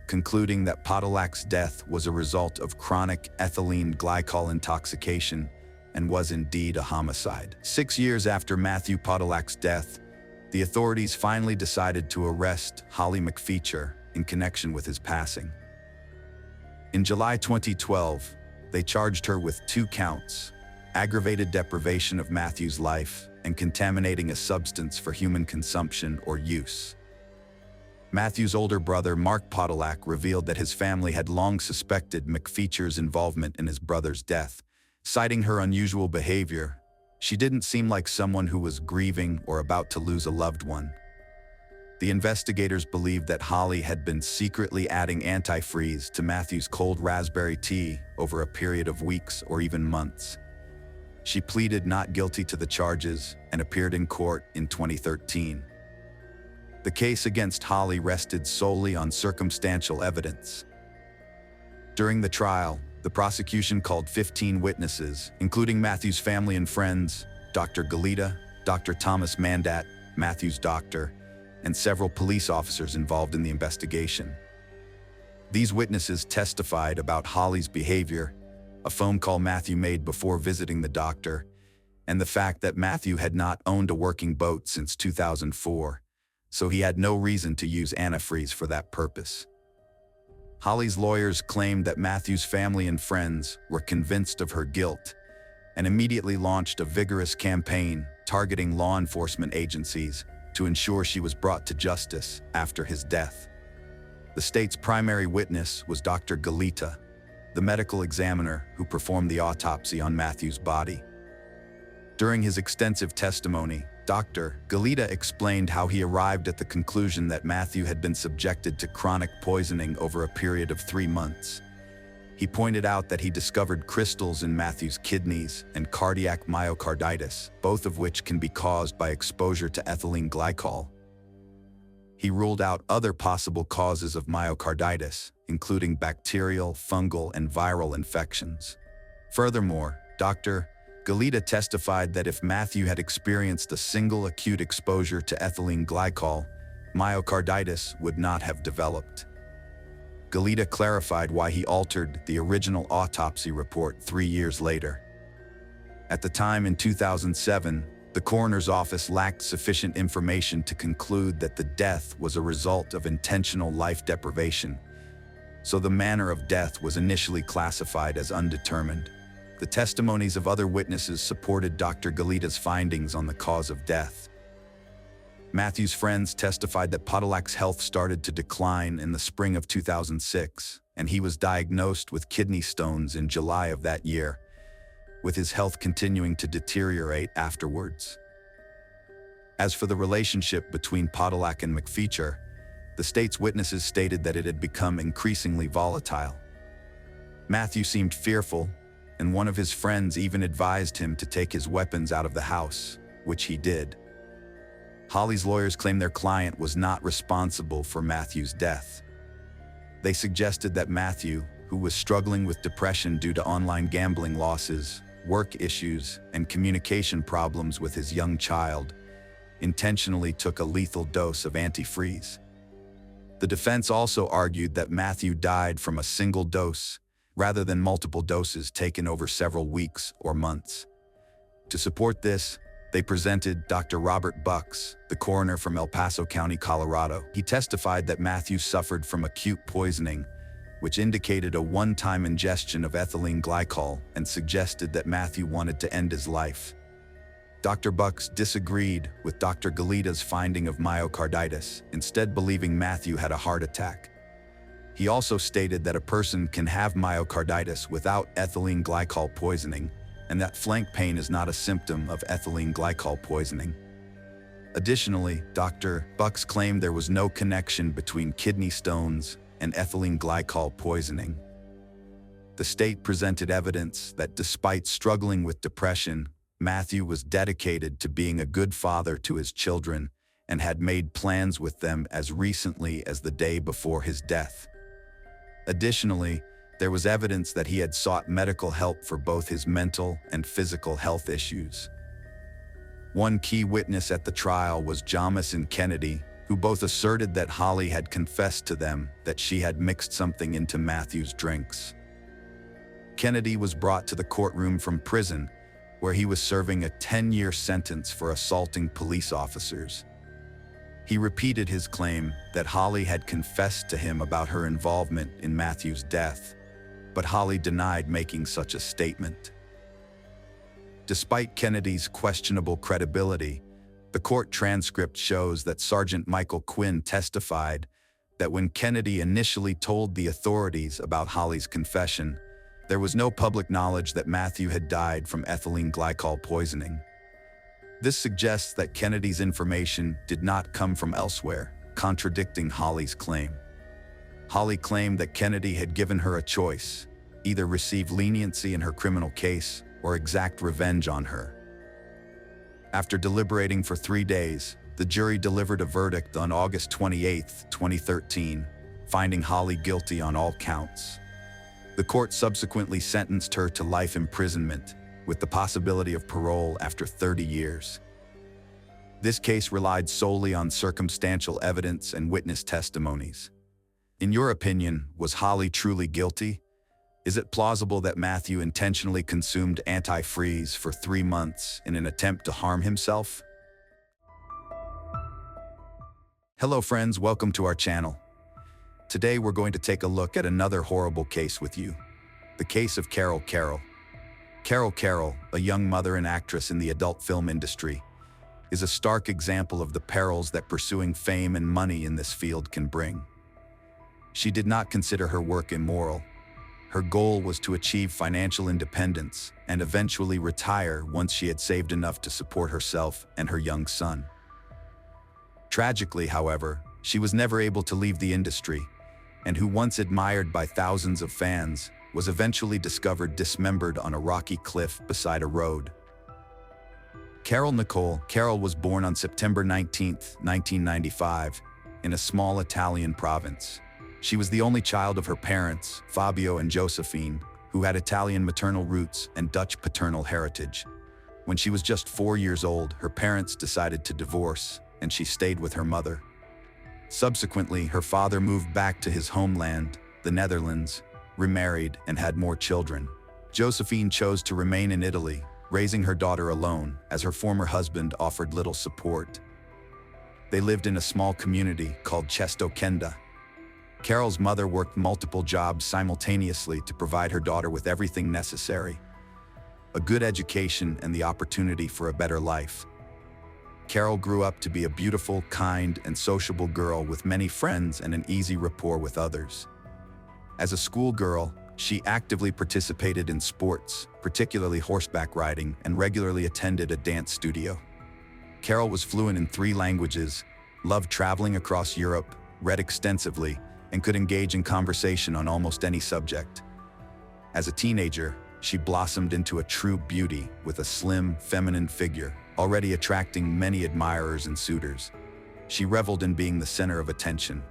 concluding that Podolak's death was a result of chronic ethylene glycol intoxication and was indeed a homicide. 6 years after Matthew Podolak's death, the authorities finally decided to arrest Holly McFeature in connection with his passing. In July 2012, they charged her with 2 counts, aggravated deprivation of Matthew's life and contaminating a substance for human consumption or use. Matthew's older brother, Mark Podolak, revealed that his family had long suspected McFeature's involvement in his brother's death, citing her unusual behavior. She didn't seem like someone who was grieving or about to lose a loved one. The investigators believed that Holly had been secretly adding antifreeze to Matthew's cold raspberry tea over a period of weeks or even months. She pleaded not guilty to the charges and appeared in court in 2013. The case against Holly rested solely on circumstantial evidence. During the trial, the prosecution called 15 witnesses, including Matthew's family and friends, Dr. Galita, Dr. Thomas Mandat, Matthew's doctor, and several police officers involved in the investigation. These witnesses testified about Holly's behavior, a phone call Matthew made before visiting the doctor, and the fact that Matthew had not owned a working boat since 2004, so he had no reason to use antifreeze for that purpose. Holly's lawyers claimed that Matthew's family and friends were convinced of her guilt and immediately launched a vigorous campaign targeting law enforcement agencies to ensure she was brought to justice after his death. The state's primary witness was Dr. Galita, the medical examiner who performed the autopsy on Matthew's body. During his extensive testimony, Dr. Galita explained how he arrived at the conclusion that Matthew had been subjected to chronic poisoning over a period of 3 months. He pointed out that he discovered crystals in Matthew's kidneys and cardiac myocarditis, both of which can be caused by exposure to ethylene glycol. He ruled out other possible causes of myocarditis, including bacterial, fungal, and viral infections. Furthermore, Dr. Galita testified that if Matthew had experienced a single acute exposure to ethylene glycol, myocarditis would not have developed. Galita clarified why he altered the original autopsy report 3 years later. At the time in 2007, the coroner's office lacked sufficient information to conclude that the death was a result of intentional life deprivation, so the manner of death was initially classified as undetermined. The testimonies of other witnesses supported Dr. Galita's findings on the cause of death. Matthew's friends testified that Podolak's health started to decline in the spring of 2006, and he was diagnosed with kidney stones in July of that year, with his health continuing to deteriorate afterwards. As for the relationship between Podolak and McFeature, the state's witnesses stated that it had become increasingly volatile. Matthew seemed fearful, and one of his friends even advised him to take his weapons out of the house, which he did. Holly's lawyers claimed their client was not responsible for Matthew's death. They suggested that Matthew, who was struggling with depression due to online gambling losses, work issues, and communication problems with his young child, intentionally took a lethal dose of antifreeze. The defense also argued that Matthew died from a single dose, rather than multiple doses taken over several weeks or months. To support this, they presented Dr. Robert Bucks, the coroner from El Paso County, Colorado. He testified that Matthew suffered from acute poisoning, which indicated a one-time ingestion of ethylene glycol and suggested that Matthew wanted to end his life. Dr. Bucks disagreed with Dr. Galita's finding of myocarditis, instead believing Matthew had a heart attack. He also stated that a person can have myocarditis without ethylene glycol poisoning, and that flank pain is not a symptom of ethylene glycol poisoning. Additionally, Dr. Bucks claimed there was no connection between kidney stones and ethylene glycol poisoning. The state presented evidence that despite struggling with depression, Matthew was dedicated to being a good father to his children and had made plans with them as recently as the day before his death. Additionally, there was evidence that he had sought medical help for both his mental and physical health issues. One key witness at the trial was Jamison Kennedy, who both asserted that Holly had confessed to them that she had mixed something into Matthew's drinks. Kennedy was brought to the courtroom from prison, where he was serving a 10-year sentence for assaulting police officers. He repeated his claim that Holly had confessed to him about her involvement in Matthew's death, but Holly denied making such a statement. Despite Kennedy's questionable credibility, the court transcript shows that Sergeant Michael Quinn testified that when Kennedy initially told the authorities about Holly's confession, there was no public knowledge that Matthew had died from ethylene glycol poisoning. This suggests that Kennedy's information did not come from elsewhere, contradicting Holly's claim. Holly claimed that Kennedy had given her a choice: either receive leniency in her criminal case or exact revenge on her. After deliberating for 3 days, the jury delivered a verdict on August 28, 2013, finding Holly guilty on all counts. The court subsequently sentenced her to life imprisonment, with the possibility of parole after 30 years. This case relied solely on circumstantial evidence and witness testimonies. In your opinion, was Holly truly guilty? Is it plausible that Matthew intentionally consumed antifreeze for 3 months in an attempt to harm himself? Hello friends, welcome to our channel. Today we're going to take a look at another horrible case with you. The case of Carol Carroll. Carol Carroll, a young mother and actress in the adult film industry, is a stark example of the perils that pursuing fame and money in this field can bring. She did not consider her work immoral. Her goal was to achieve financial independence and eventually retire once she had saved enough to support herself and her young son. Tragically, however, she was never able to leave the industry, and who once admired by thousands of fans, was eventually discovered dismembered on a rocky cliff beside a road. Carol was born on September 19, 1995, in a small Italian province. She was the only child of her parents, Fabio and Josephine, who had Italian maternal roots and Dutch paternal heritage. When she was just 4 years old, her parents decided to divorce, and she stayed with her mother. Subsequently, her father moved back to his homeland, the Netherlands, remarried, and had more children. Josephine chose to remain in Italy, raising her daughter alone, as her former husband offered little support. They lived in a small community called Cesto Kenda. Carol's mother worked multiple jobs simultaneously to provide her daughter with everything necessary: a good education and the opportunity for a better life. Carol grew up to be a beautiful, kind, and sociable girl with many friends and an easy rapport with others. As a schoolgirl, she actively participated in sports, particularly horseback riding, and regularly attended a dance studio. Carol was fluent in 3 languages, loved traveling across Europe, read extensively, and could engage in conversation on almost any subject. As a teenager, she blossomed into a true beauty with a slim, feminine figure, already attracting many admirers and suitors. She reveled in being the center of attention.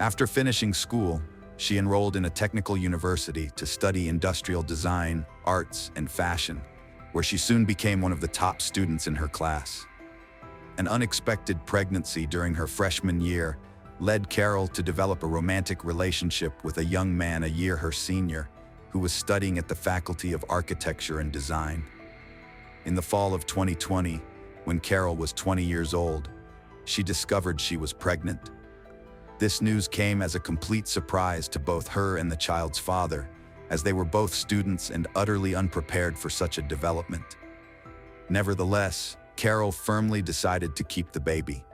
After finishing school, she enrolled in a technical university to study industrial design, arts, and fashion, where she soon became one of the top students in her class. An unexpected pregnancy during her freshman year led Carol to develop a romantic relationship with a young man a year her senior, who was studying at the Faculty of Architecture and Design. In the fall of 2020, when Carol was 20 years old, she discovered she was pregnant. This news came as a complete surprise to both her and the child's father, as they were both students and utterly unprepared for such a development. Nevertheless, Carol firmly decided to keep the baby.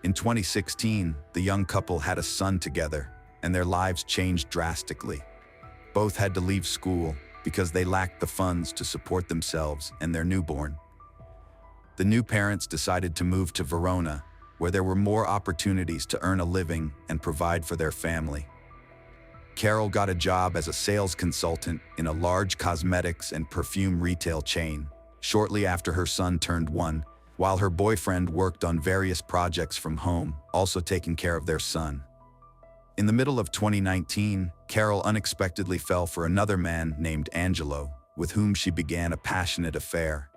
In 2016, the young couple had a son together, and their lives changed drastically. Both had to leave school because they lacked the funds to support themselves and their newborn. The new parents decided to move to Verona, where there were more opportunities to earn a living and provide for their family. Carol got a job as a sales consultant in a large cosmetics and perfume retail chain shortly after her son turned 1, while her boyfriend worked on various projects from home, also taking care of their son. In the middle of 2019, Carol unexpectedly fell for another man named Angelo, with whom she began a passionate affair.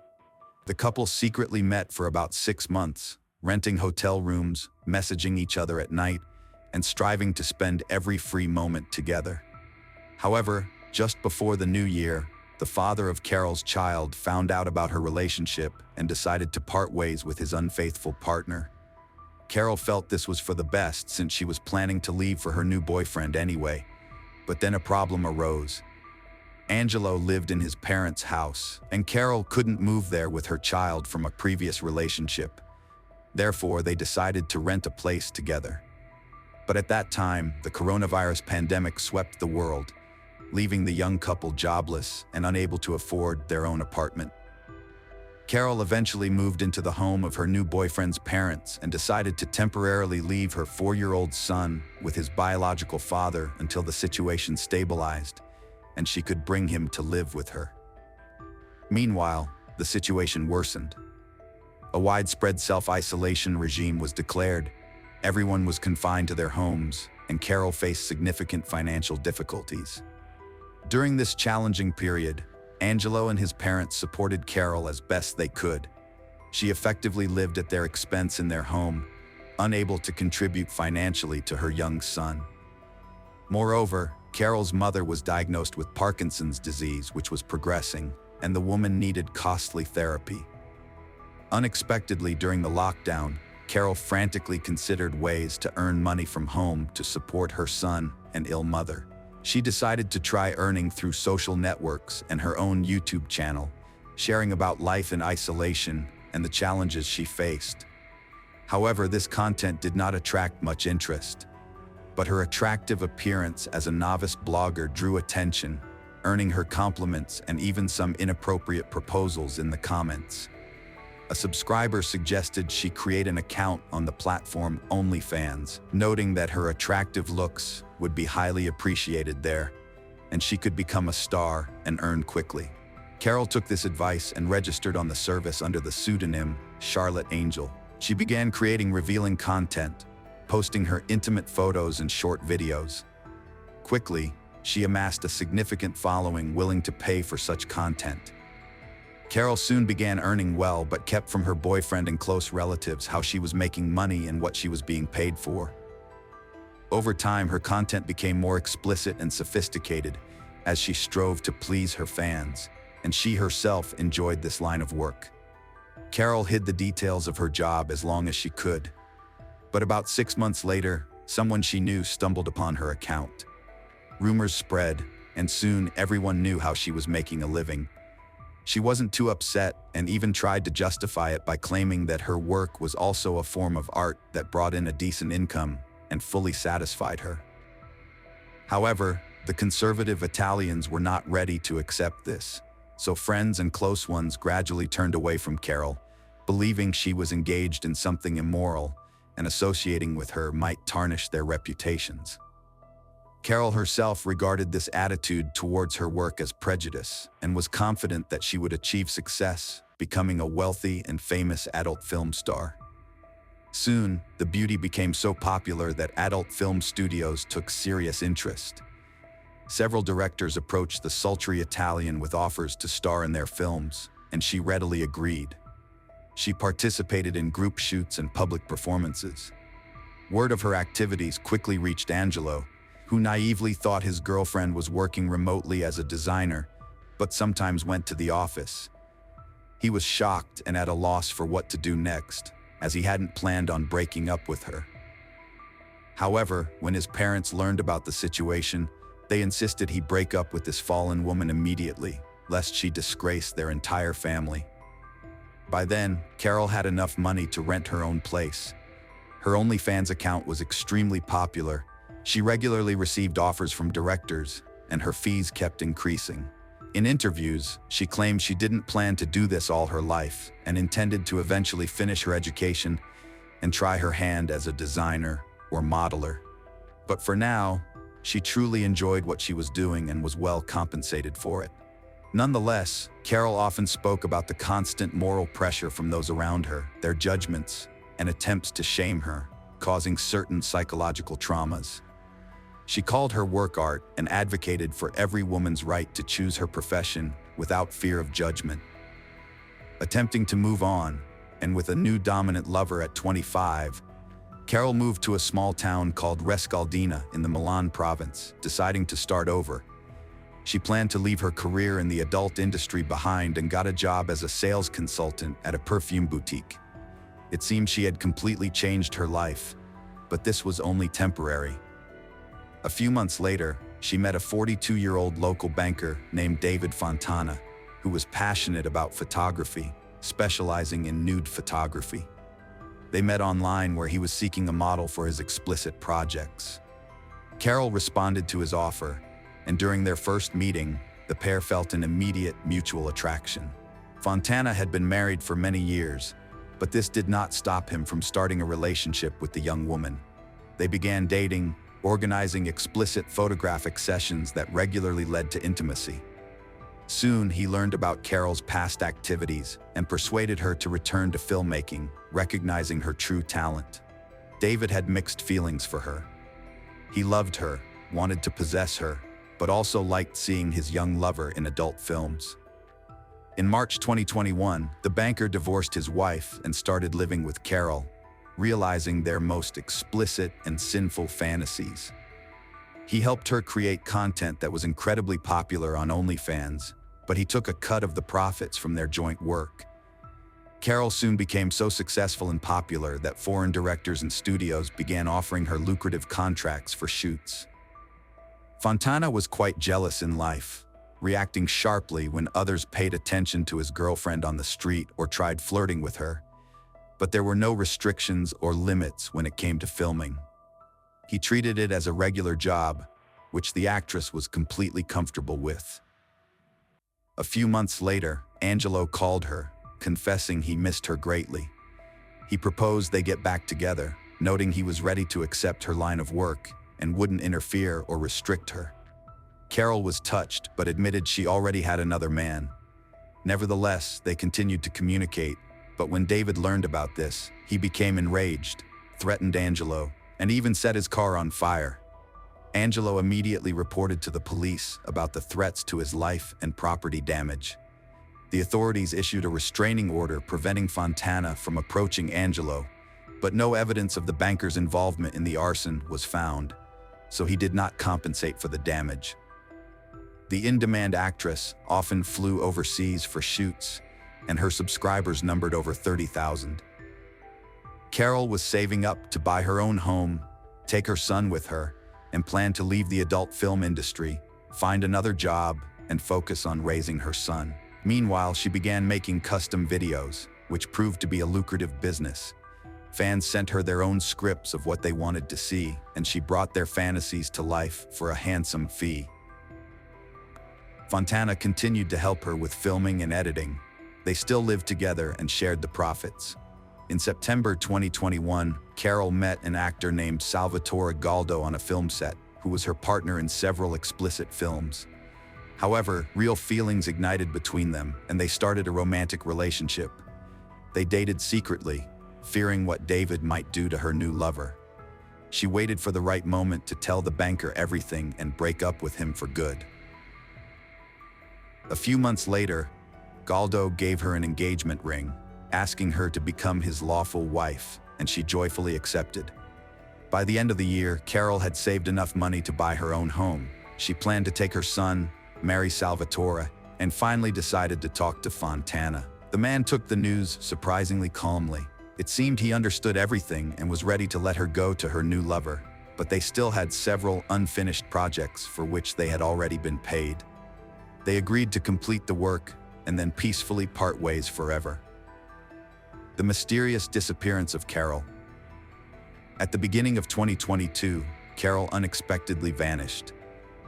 The couple secretly met for about 6 months, renting hotel rooms, messaging each other at night, and striving to spend every free moment together. However, just before the new year, the father of Carol's child found out about her relationship and decided to part ways with his unfaithful partner. Carol felt this was for the best since she was planning to leave for her new boyfriend anyway. But then a problem arose. Angelo lived in his parents' house, and Carol couldn't move there with her child from a previous relationship. Therefore, they decided to rent a place together. But at that time, the coronavirus pandemic swept the world, leaving the young couple jobless and unable to afford their own apartment. Carol eventually moved into the home of her new boyfriend's parents and decided to temporarily leave her 4-year-old son with his biological father until the situation stabilized and she could bring him to live with her. Meanwhile, the situation worsened. A widespread self-isolation regime was declared, everyone was confined to their homes, and Carol faced significant financial difficulties. During this challenging period, Angelo and his parents supported Carol as best they could. She effectively lived at their expense in their home, unable to contribute financially to her young son. Moreover, Carol's mother was diagnosed with Parkinson's disease, which was progressing, and the woman needed costly therapy. Unexpectedly during the lockdown, Carol frantically considered ways to earn money from home to support her son and ill mother. She decided to try earning through social networks and her own YouTube channel, sharing about life in isolation and the challenges she faced. However, this content did not attract much interest, but her attractive appearance as a novice blogger drew attention, earning her compliments and even some inappropriate proposals in the comments. A subscriber suggested she create an account on the platform OnlyFans, noting that her attractive looks would be highly appreciated there. and she could become a star and earn quickly. Carol took this advice and registered on the service under the pseudonym Charlotte Angel. She began creating revealing content, posting her intimate photos and short videos. Quickly, she amassed a significant following willing to pay for such content. Carol soon began earning well, but kept from her boyfriend and close relatives how she was making money and what she was being paid for. Over time, her content became more explicit and sophisticated as she strove to please her fans, and she herself enjoyed this line of work. Carol hid the details of her job as long as she could. But about 6 months later, someone she knew stumbled upon her account. Rumors spread, and soon everyone knew how she was making a living. She wasn't too upset and even tried to justify it by claiming that her work was also a form of art that brought in a decent income and fully satisfied her. However, the conservative Italians were not ready to accept this, so friends and close ones gradually turned away from Carol, believing she was engaged in something immoral, and associating with her might tarnish their reputations. Carol herself regarded this attitude towards her work as prejudice and was confident that she would achieve success, becoming a wealthy and famous adult film star. Soon, the beauty became so popular that adult film studios took serious interest. Several directors approached the sultry Italian with offers to star in their films, and she readily agreed. She participated in group shoots and public performances. Word of her activities quickly reached Angelo, who naively thought his girlfriend was working remotely as a designer, but sometimes went to the office. He was shocked and at a loss for what to do next, as he hadn't planned on breaking up with her. However, when his parents learned about the situation, they insisted he break up with this fallen woman immediately, lest she disgrace their entire family. By then, Carol had enough money to rent her own place. Her OnlyFans account was extremely popular. She regularly received offers from directors, and her fees kept increasing. In interviews, she claimed she didn't plan to do this all her life and intended to eventually finish her education and try her hand as a designer or modeler. But for now, she truly enjoyed what she was doing and was well compensated for it. Nonetheless, Carol often spoke about the constant moral pressure from those around her, their judgments, and attempts to shame her, causing certain psychological traumas. She called her work art and advocated for every woman's right to choose her profession without fear of judgment. Attempting to move on, and with a new dominant lover at 25, Carol moved to a small town called Rescaldina in the Milan province, deciding to start over. She planned to leave her career in the adult industry behind and got a job as a sales consultant at a perfume boutique. It seemed she had completely changed her life, but this was only temporary. A few months later, she met a 42-year-old local banker named David Fontana, who was passionate about photography, specializing in nude photography. They met online where he was seeking a model for his explicit projects. Carol responded to his offer, and during their first meeting, the pair felt an immediate mutual attraction. Fontana had been married for many years, but this did not stop him from starting a relationship with the young woman. They began dating, organizing explicit photographic sessions that regularly led to intimacy. Soon, he learned about Carol's past activities and persuaded her to return to filmmaking, recognizing her true talent. David had mixed feelings for her. He loved her, wanted to possess her, but also liked seeing his young lover in adult films. In March 2021, the banker divorced his wife and started living with Carol, realizing their most explicit and sinful fantasies. He helped her create content that was incredibly popular on OnlyFans, but he took a cut of the profits from their joint work. Carol soon became so successful and popular that foreign directors and studios began offering her lucrative contracts for shoots. Fontana was quite jealous in life, reacting sharply when others paid attention to his girlfriend on the street or tried flirting with her. But there were no restrictions or limits when it came to filming. He treated it as a regular job, which the actress was completely comfortable with. A few months later, Angelo called her, confessing he missed her greatly. He proposed they get back together, noting he was ready to accept her line of work and wouldn't interfere or restrict her. Carol was touched but admitted she already had another man. Nevertheless, they continued to communicate, but when David learned about this, he became enraged, threatened Angelo, and even set his car on fire. Angelo immediately reported to the police about the threats to his life and property damage. The authorities issued a restraining order preventing Fontana from approaching Angelo, but no evidence of the banker's involvement in the arson was found, so he did not compensate for the damage. The in-demand actress often flew overseas for shoots, and her subscribers numbered over 30,000. Carol was saving up to buy her own home, take her son with her, and planned to leave the adult film industry, find another job, and focus on raising her son. Meanwhile, she began making custom videos, which proved to be a lucrative business. Fans sent her their own scripts of what they wanted to see, and she brought their fantasies to life for a handsome fee. Fontana continued to help her with filming and editing. They still lived together and shared the profits. In September 2021, Carol met an actor named Salvatore Galdo on a film set, who was her partner in several explicit films. However, real feelings ignited between them, and they started a romantic relationship. They dated secretly, fearing what David might do to her new lover. She waited for the right moment to tell the banker everything and break up with him for good. A few months later, Galdo gave her an engagement ring, asking her to become his lawful wife, and she joyfully accepted. By the end of the year, Carol had saved enough money to buy her own home. She planned to take her son, marry Salvatore, and finally decided to talk to Fontana. The man took the news surprisingly calmly. It seemed he understood everything and was ready to let her go to her new lover, but they still had several unfinished projects for which they had already been paid. They agreed to complete the work and then peacefully part ways forever. The mysterious disappearance of Carol. At the beginning of 2022, Carol unexpectedly vanished.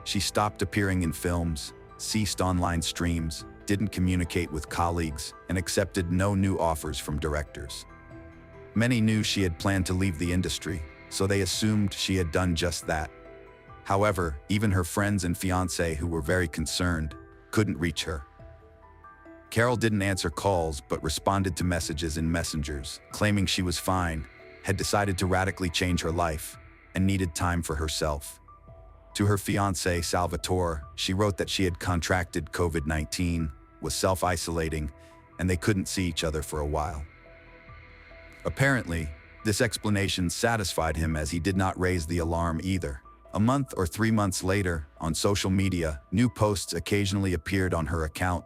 She stopped appearing in films, ceased online streams, didn't communicate with colleagues, and accepted no new offers from directors. Many knew she had planned to leave the industry, so they assumed she had done just that. However, even her friends and fiancé, who were very concerned, couldn't reach her. Carol didn't answer calls but responded to messages in messengers, claiming she was fine, had decided to radically change her life, and needed time for herself. To her fiancé, Salvatore, she wrote that she had contracted COVID-19, was self-isolating, and they couldn't see each other for a while. Apparently, this explanation satisfied him, as he did not raise the alarm either. A month or 3 months later, on social media, new posts occasionally appeared on her account,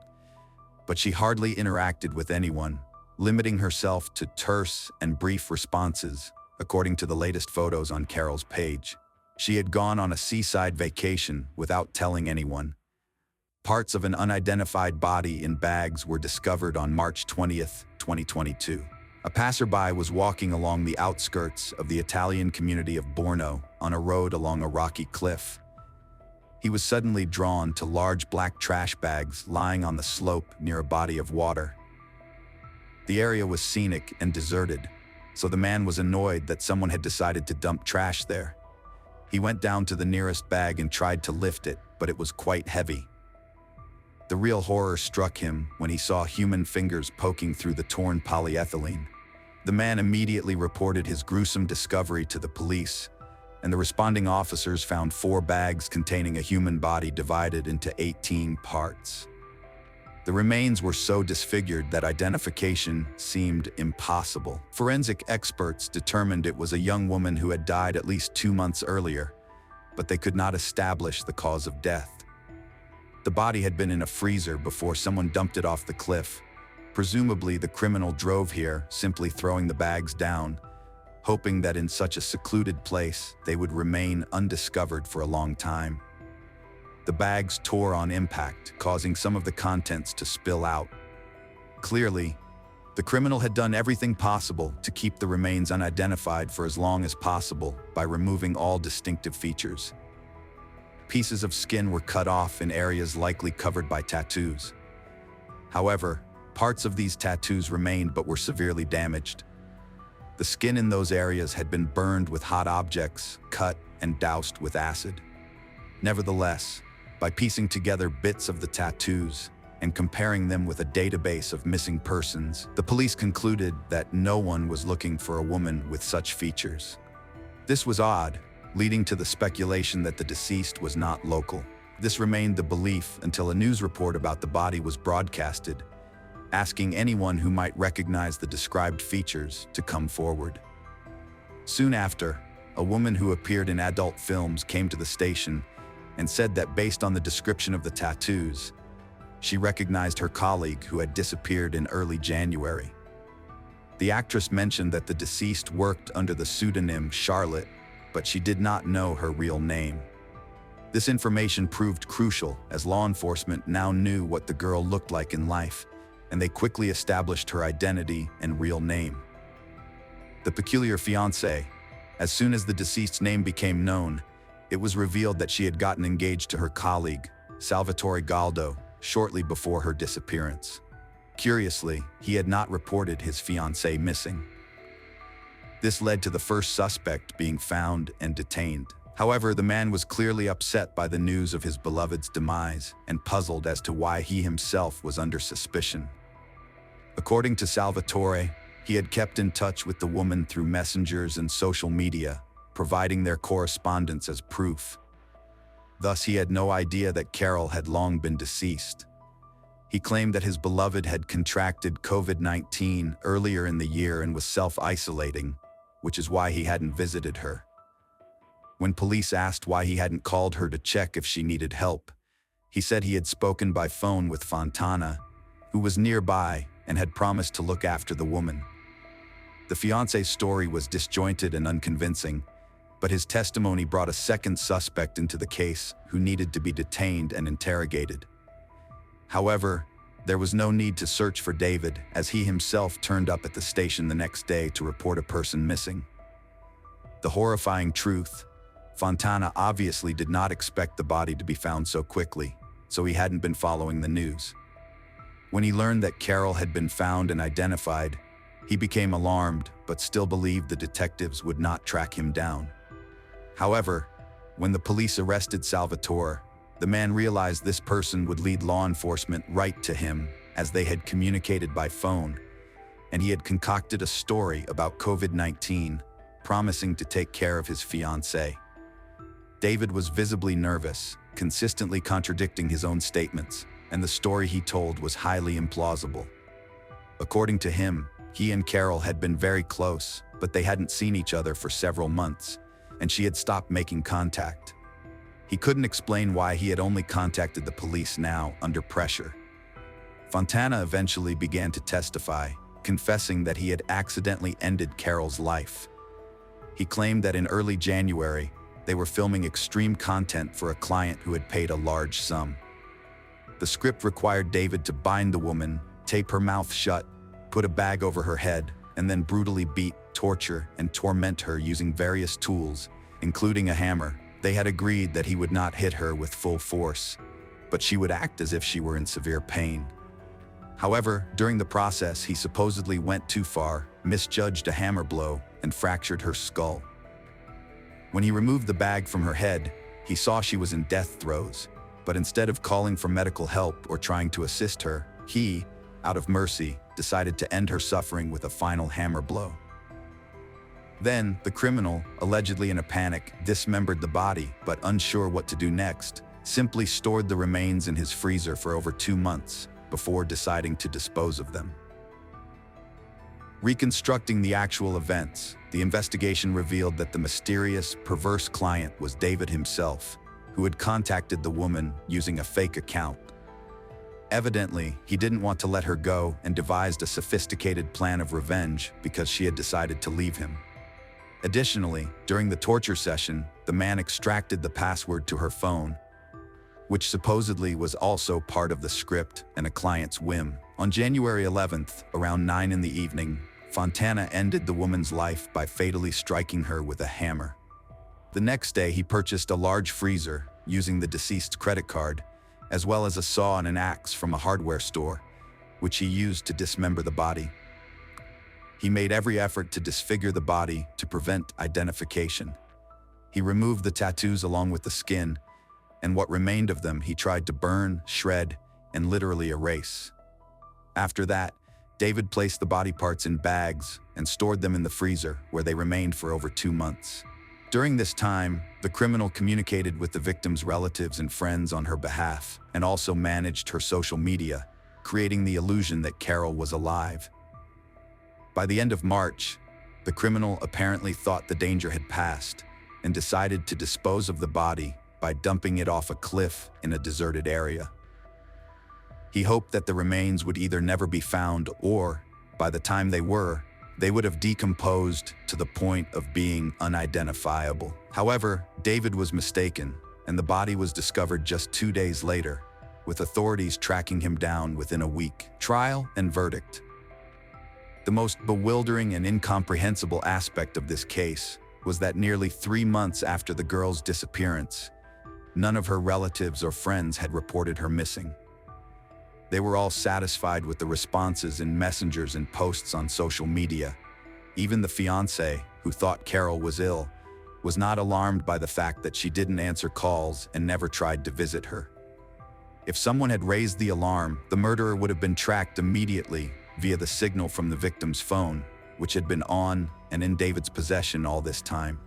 but she hardly interacted with anyone, limiting herself to terse and brief responses, according to the latest photos on Carol's page. She had gone on a seaside vacation without telling anyone. Parts of an unidentified body in bags were discovered on March 20th, 2022. A passerby was walking along the outskirts of the Italian community of Borno on a road along a rocky cliff. He was suddenly drawn to large black trash bags lying on the slope near a body of water. The area was scenic and deserted, so the man was annoyed that someone had decided to dump trash there. He went down to the nearest bag and tried to lift it, but it was quite heavy. The real horror struck him when he saw human fingers poking through the torn polyethylene. The man immediately reported his gruesome discovery to the police, and the responding officers found 4 bags containing a human body divided into 18 parts. The remains were so disfigured that identification seemed impossible. Forensic experts determined it was a young woman who had died at least 2 months earlier, but they could not establish the cause of death. The body had been in a freezer before someone dumped it off the cliff. Presumably, the criminal drove here, simply throwing the bags down, hoping that in such a secluded place, they would remain undiscovered for a long time. The bags tore on impact, causing some of the contents to spill out. Clearly, the criminal had done everything possible to keep the remains unidentified for as long as possible by removing all distinctive features. Pieces of skin were cut off in areas likely covered by tattoos. However, parts of these tattoos remained but were severely damaged. The skin in those areas had been burned with hot objects, cut and doused with acid. Nevertheless, By piecing together bits of the tattoos and comparing them with a database of missing persons, the police concluded that no one was looking for a woman with such features. This was odd, leading to the speculation that the deceased was not local. This remained the belief until a news report about the body was broadcasted, asking anyone who might recognize the described features to come forward. Soon after, a woman who appeared in adult films came to the station and said that based on the description of the tattoos, she recognized her colleague who had disappeared in early January. The actress mentioned that the deceased worked under the pseudonym Charlotte, but she did not know her real name. This information proved crucial as law enforcement now knew what the girl looked like in life, and they quickly established her identity and real name. The peculiar fiancé. As soon as the deceased's name became known, it was revealed that she had gotten engaged to her colleague, Salvatore Galdo, shortly before her disappearance. Curiously, he had not reported his fiancée missing. This led to the first suspect being found and detained. However, the man was clearly upset by the news of his beloved's demise and puzzled as to why he himself was under suspicion. According to Salvatore, he had kept in touch with the woman through messengers and social media, providing their correspondence as proof. Thus, he had no idea that Carol had long been deceased. He claimed that his beloved had contracted COVID-19 earlier in the year and was self-isolating, which is why he hadn't visited her. When police asked why he hadn't called her to check if she needed help, he said he had spoken by phone with Fontana, who was nearby and had promised to look after the woman. The fiancé's story was disjointed and unconvincing, but his testimony brought a second suspect into the case who needed to be detained and interrogated. However, there was no need to search for David, as he himself turned up at the station the next day to report a person missing. The horrifying truth: Fontana obviously did not expect the body to be found so quickly, so he hadn't been following the news. When he learned that Carol had been found and identified, he became alarmed but still believed the detectives would not track him down. However, when the police arrested Salvatore, the man realized this person would lead law enforcement right to him, as they had communicated by phone, and he had concocted a story about COVID-19, promising to take care of his fiancée. David was visibly nervous, consistently contradicting his own statements, and the story he told was highly implausible. According to him, he and Carol had been very close, but they hadn't seen each other for several months, and she had stopped making contact. He couldn't explain why he had only contacted the police now, under pressure. Fontana eventually began to testify, confessing that he had accidentally ended Carol's life. He claimed that in early January, they were filming extreme content for a client who had paid a large sum. The script required David to bind the woman, tape her mouth shut, put a bag over her head, and then brutally beat, torture, and torment her using various tools, including a hammer. They had agreed that he would not hit her with full force, but she would act as if she were in severe pain. However, during the process, he supposedly went too far, misjudged a hammer blow, and fractured her skull. When he removed the bag from her head, he saw she was in death throes, but instead of calling for medical help or trying to assist her, he, out of mercy, decided to end her suffering with a final hammer blow. Then, the criminal, allegedly in a panic, dismembered the body, but unsure what to do next, simply stored the remains in his freezer for over 2 months before deciding to dispose of them. Reconstructing the actual events, the investigation revealed that the mysterious, perverse client was David himself, who had contacted the woman using a fake account. Evidently, he didn't want to let her go and devised a sophisticated plan of revenge because she had decided to leave him. Additionally, during the torture session, the man extracted the password to her phone, which supposedly was also part of the script and a client's whim. On January 11th, around 9 in the evening, Fontana ended the woman's life by fatally striking her with a hammer. The next day, he purchased a large freezer using the deceased's credit card, as well as a saw and an axe from a hardware store, which he used to dismember the body. He made every effort to disfigure the body to prevent identification. He removed the tattoos along with the skin, and what remained of them he tried to burn, shred, and literally erase. After that, David placed the body parts in bags and stored them in the freezer, where they remained for over 2 months. During this time, the criminal communicated with the victim's relatives and friends on her behalf, and also managed her social media, creating the illusion that Carol was alive. By the end of March, the criminal apparently thought the danger had passed and decided to dispose of the body by dumping it off a cliff in a deserted area. He hoped that the remains would either never be found or, by the time they would have decomposed to the point of being unidentifiable. However, David was mistaken, and the body was discovered just 2 days later, with authorities tracking him down within a week. Trial and verdict. The most bewildering and incomprehensible aspect of this case was that nearly 3 months after the girl's disappearance, none of her relatives or friends had reported her missing. They were all satisfied with the responses in messengers and posts on social media. Even the fiancé, who thought Carol was ill, was not alarmed by the fact that she didn't answer calls and never tried to visit her. If someone had raised the alarm, the murderer would have been tracked immediately via the signal from the victim's phone, which had been on and in David's possession all this time.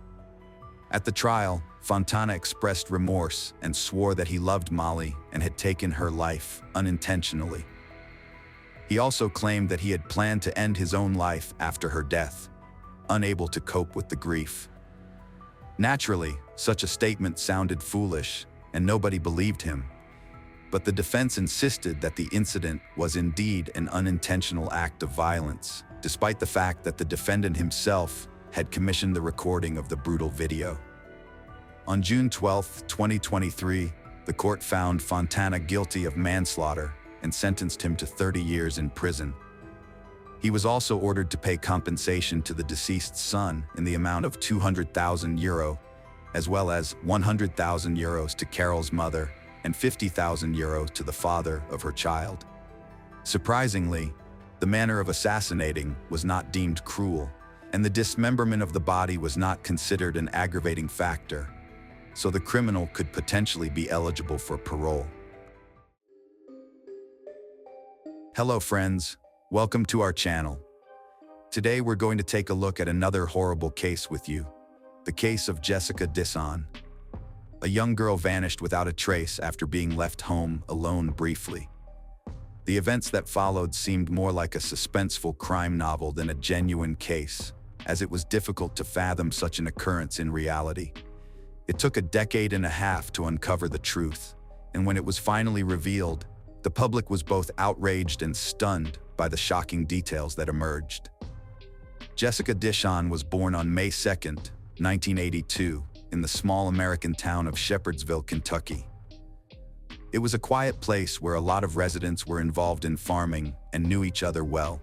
At the trial, Fontana expressed remorse and swore that he loved Molly and had taken her life unintentionally. He also claimed that he had planned to end his own life after her death, unable to cope with the grief. Naturally, such a statement sounded foolish, and nobody believed him. But the defense insisted that the incident was indeed an unintentional act of violence, despite the fact that the defendant himself had commissioned the recording of the brutal video. On June 12, 2023, the court found Fontana guilty of manslaughter and sentenced him to 30 years in prison. He was also ordered to pay compensation to the deceased's son in the amount of €200,000, as well as €100,000 to Carol's mother and €50,000 to the father of her child. Surprisingly, the manner of assassinating was not deemed cruel, and the dismemberment of the body was not considered an aggravating factor, so the criminal could potentially be eligible for parole. Hello friends, welcome to our channel. Today we're going to take a look at another horrible case with you, the case of Jessica Disson. A young girl vanished without a trace after being left home alone briefly. The events that followed seemed more like a suspenseful crime novel than a genuine case, as it was difficult to fathom such an occurrence in reality. It took a decade and a half to uncover the truth, and when it was finally revealed, the public was both outraged and stunned by the shocking details that emerged. Jessica Disson was born on May 2, 1982, in the small American town of Shepherdsville, Kentucky. It was a quiet place where a lot of residents were involved in farming and knew each other well.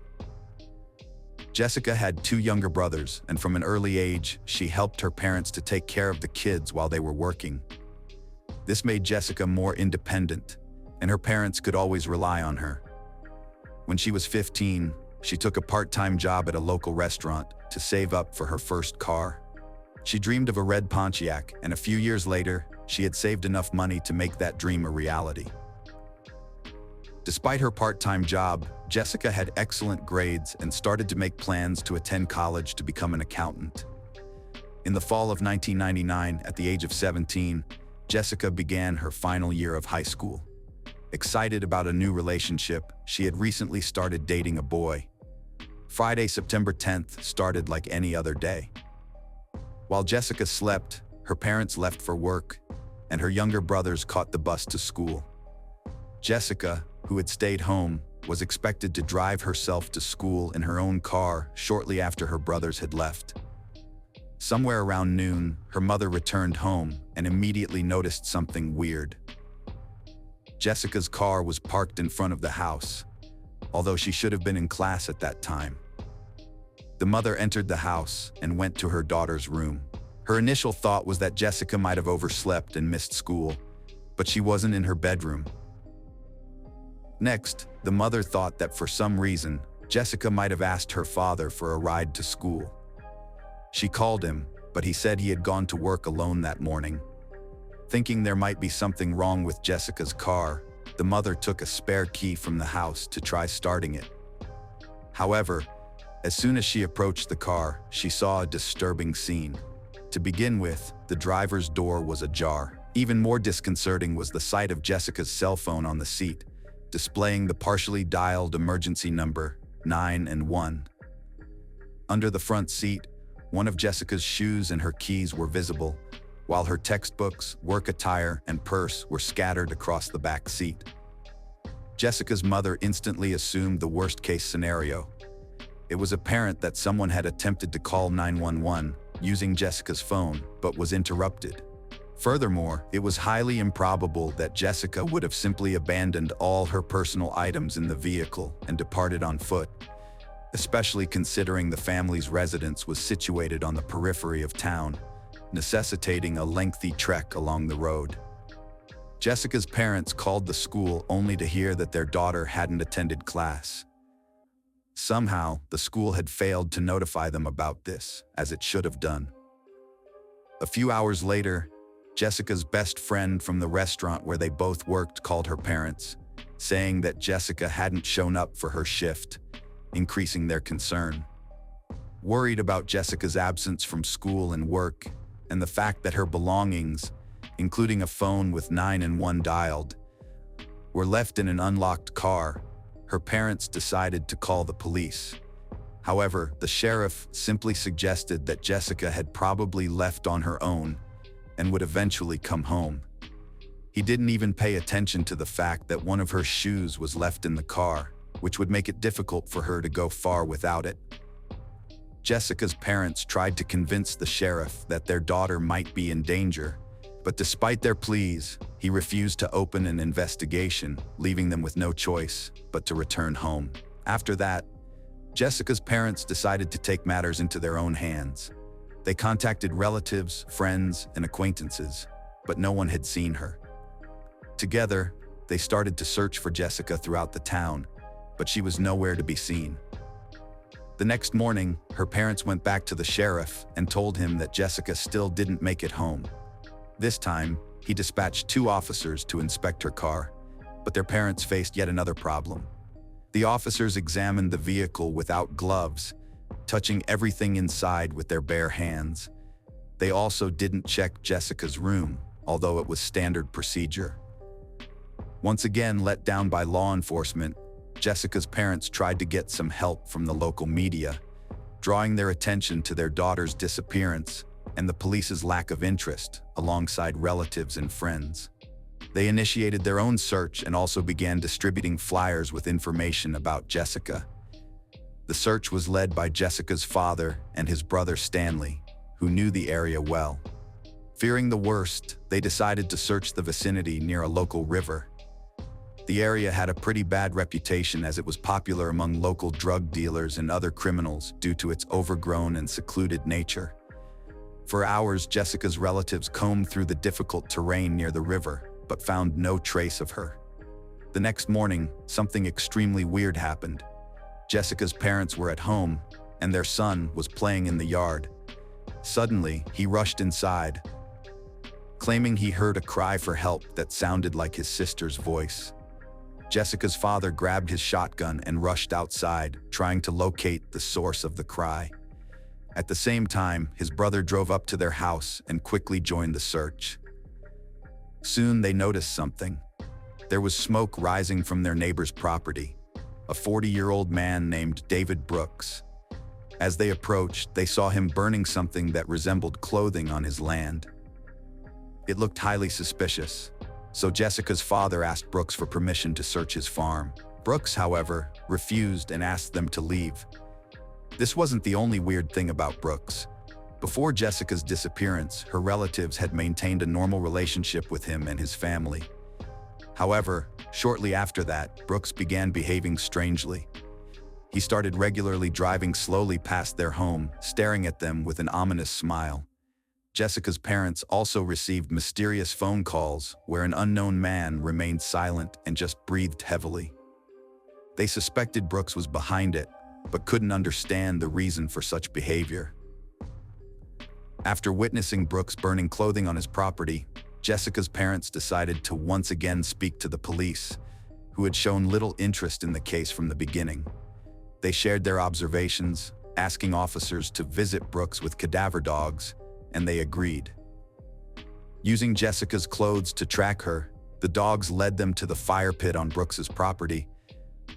Jessica had 2 younger brothers, and from an early age, she helped her parents to take care of the kids while they were working. This made Jessica more independent, and her parents could always rely on her. When she was 15, she took a part-time job at a local restaurant to save up for her first car. She dreamed of a red Pontiac, and a few years later, she had saved enough money to make that dream a reality. Despite her part-time job, Jessica had excellent grades and started to make plans to attend college to become an accountant. In the fall of 1999, at the age of 17, Jessica began her final year of high school. Excited about a new relationship, she had recently started dating a boy. Friday, September 10th started like any other day. While Jessica slept, her parents left for work, and her younger brothers caught the bus to school. Jessica, who had stayed home, was expected to drive herself to school in her own car shortly after her brothers had left. Somewhere around noon, her mother returned home and immediately noticed something weird. Jessica's car was parked in front of the house, although she should have been in class at that time. The mother entered the house and went to her daughter's room. Her initial thought was that Jessica might have overslept and missed school, but she wasn't in her bedroom. Next, the mother thought that for some reason, Jessica might have asked her father for a ride to school. She called him, but he said he had gone to work alone that morning. Thinking there might be something wrong with Jessica's car, the mother took a spare key from the house to try starting it. However, as soon as she approached the car, she saw a disturbing scene. To begin with, the driver's door was ajar. Even more disconcerting was the sight of Jessica's cell phone on the seat, displaying the partially dialed emergency number 911. Under the front seat, one of Jessica's shoes and her keys were visible, while her textbooks, work attire, and purse were scattered across the back seat. Jessica's mother instantly assumed the worst-case scenario. It was apparent that someone had attempted to call 911 using Jessica's phone, but was interrupted. Furthermore, it was highly improbable that Jessica would have simply abandoned all her personal items in the vehicle and departed on foot, especially considering the family's residence was situated on the periphery of town, necessitating a lengthy trek along the road. Jessica's parents called the school only to hear that their daughter hadn't attended class. Somehow, the school had failed to notify them about this, as it should have done. A few hours later, Jessica's best friend from the restaurant where they both worked called her parents, saying that Jessica hadn't shown up for her shift, increasing their concern. Worried about Jessica's absence from school and work, and the fact that her belongings, including a phone with 911 dialed, were left in an unlocked car, her parents decided to call the police. However, the sheriff simply suggested that Jessica had probably left on her own and would eventually come home. He didn't even pay attention to the fact that one of her shoes was left in the car, which would make it difficult for her to go far without it. Jessica's parents tried to convince the sheriff that their daughter might be in danger, but despite their pleas, he refused to open an investigation, leaving them with no choice but to return home. After that, Jessica's parents decided to take matters into their own hands. They contacted relatives, friends, and acquaintances, but no one had seen her. Together, they started to search for Jessica throughout the town, but she was nowhere to be seen. The next morning, her parents went back to the sheriff and told him that Jessica still didn't make it home. This time, he dispatched 2 officers to inspect her car, but their parents faced yet another problem. The officers examined the vehicle without gloves, touching everything inside with their bare hands. They also didn't check Jessica's room, although it was standard procedure. Once again let down by law enforcement, Jessica's parents tried to get some help from the local media, drawing their attention to their daughter's disappearance and the police's lack of interest, alongside relatives and friends. They initiated their own search and also began distributing flyers with information about Jessica. The search was led by Jessica's father and his brother Stanley, who knew the area well. Fearing the worst, they decided to search the vicinity near a local river. The area had a pretty bad reputation as it was popular among local drug dealers and other criminals due to its overgrown and secluded nature. For hours, Jessica's relatives combed through the difficult terrain near the river, but found no trace of her. The next morning, something extremely weird happened. Jessica's parents were at home, and their son was playing in the yard. Suddenly, he rushed inside, claiming he heard a cry for help that sounded like his sister's voice. Jessica's father grabbed his shotgun and rushed outside, trying to locate the source of the cry. At the same time, his brother drove up to their house and quickly joined the search. Soon they noticed something. There was smoke rising from their neighbor's property, a 40-year-old man named David Brooks. As they approached, they saw him burning something that resembled clothing on his land. It looked highly suspicious, so Jessica's father asked Brooks for permission to search his farm. Brooks, however, refused and asked them to leave. This wasn't the only weird thing about Brooks. Before Jessica's disappearance, her relatives had maintained a normal relationship with him and his family. However, shortly after that, Brooks began behaving strangely. He started regularly driving slowly past their home, staring at them with an ominous smile. Jessica's parents also received mysterious phone calls where an unknown man remained silent and just breathed heavily. They suspected Brooks was behind it, but couldn't understand the reason for such behavior. After witnessing Brooks burning clothing on his property, Jessica's parents decided to once again speak to the police, who had shown little interest in the case from the beginning. They shared their observations, asking officers to visit Brooks with cadaver dogs, and they agreed. Using Jessica's clothes to track her, the dogs led them to the fire pit on Brooks's property,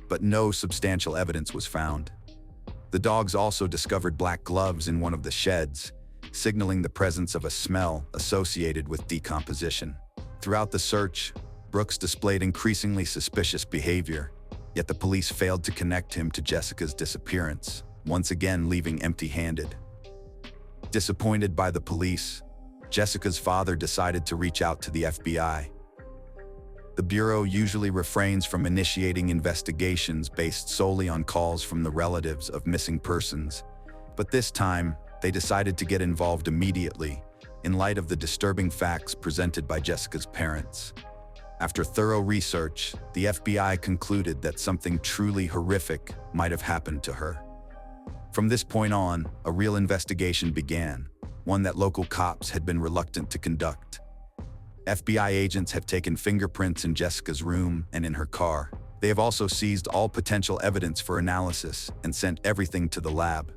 but no substantial evidence was found. The dogs also discovered black gloves in one of the sheds, signaling the presence of a smell associated with decomposition. Throughout the search, Brooks displayed increasingly suspicious behavior, yet the police failed to connect him to Jessica's disappearance, once again leaving empty-handed. Disappointed by the police, Jessica's father decided to reach out to the FBI. The Bureau usually refrains from initiating investigations based solely on calls from the relatives of missing persons, but this time, they decided to get involved immediately, in light of the disturbing facts presented by Jessica's parents. After thorough research, the FBI concluded that something truly horrific might have happened to her. From this point on, a real investigation began, one that local cops had been reluctant to conduct. FBI agents have taken fingerprints in Jessica's room and in her car. They have also seized all potential evidence for analysis and sent everything to the lab.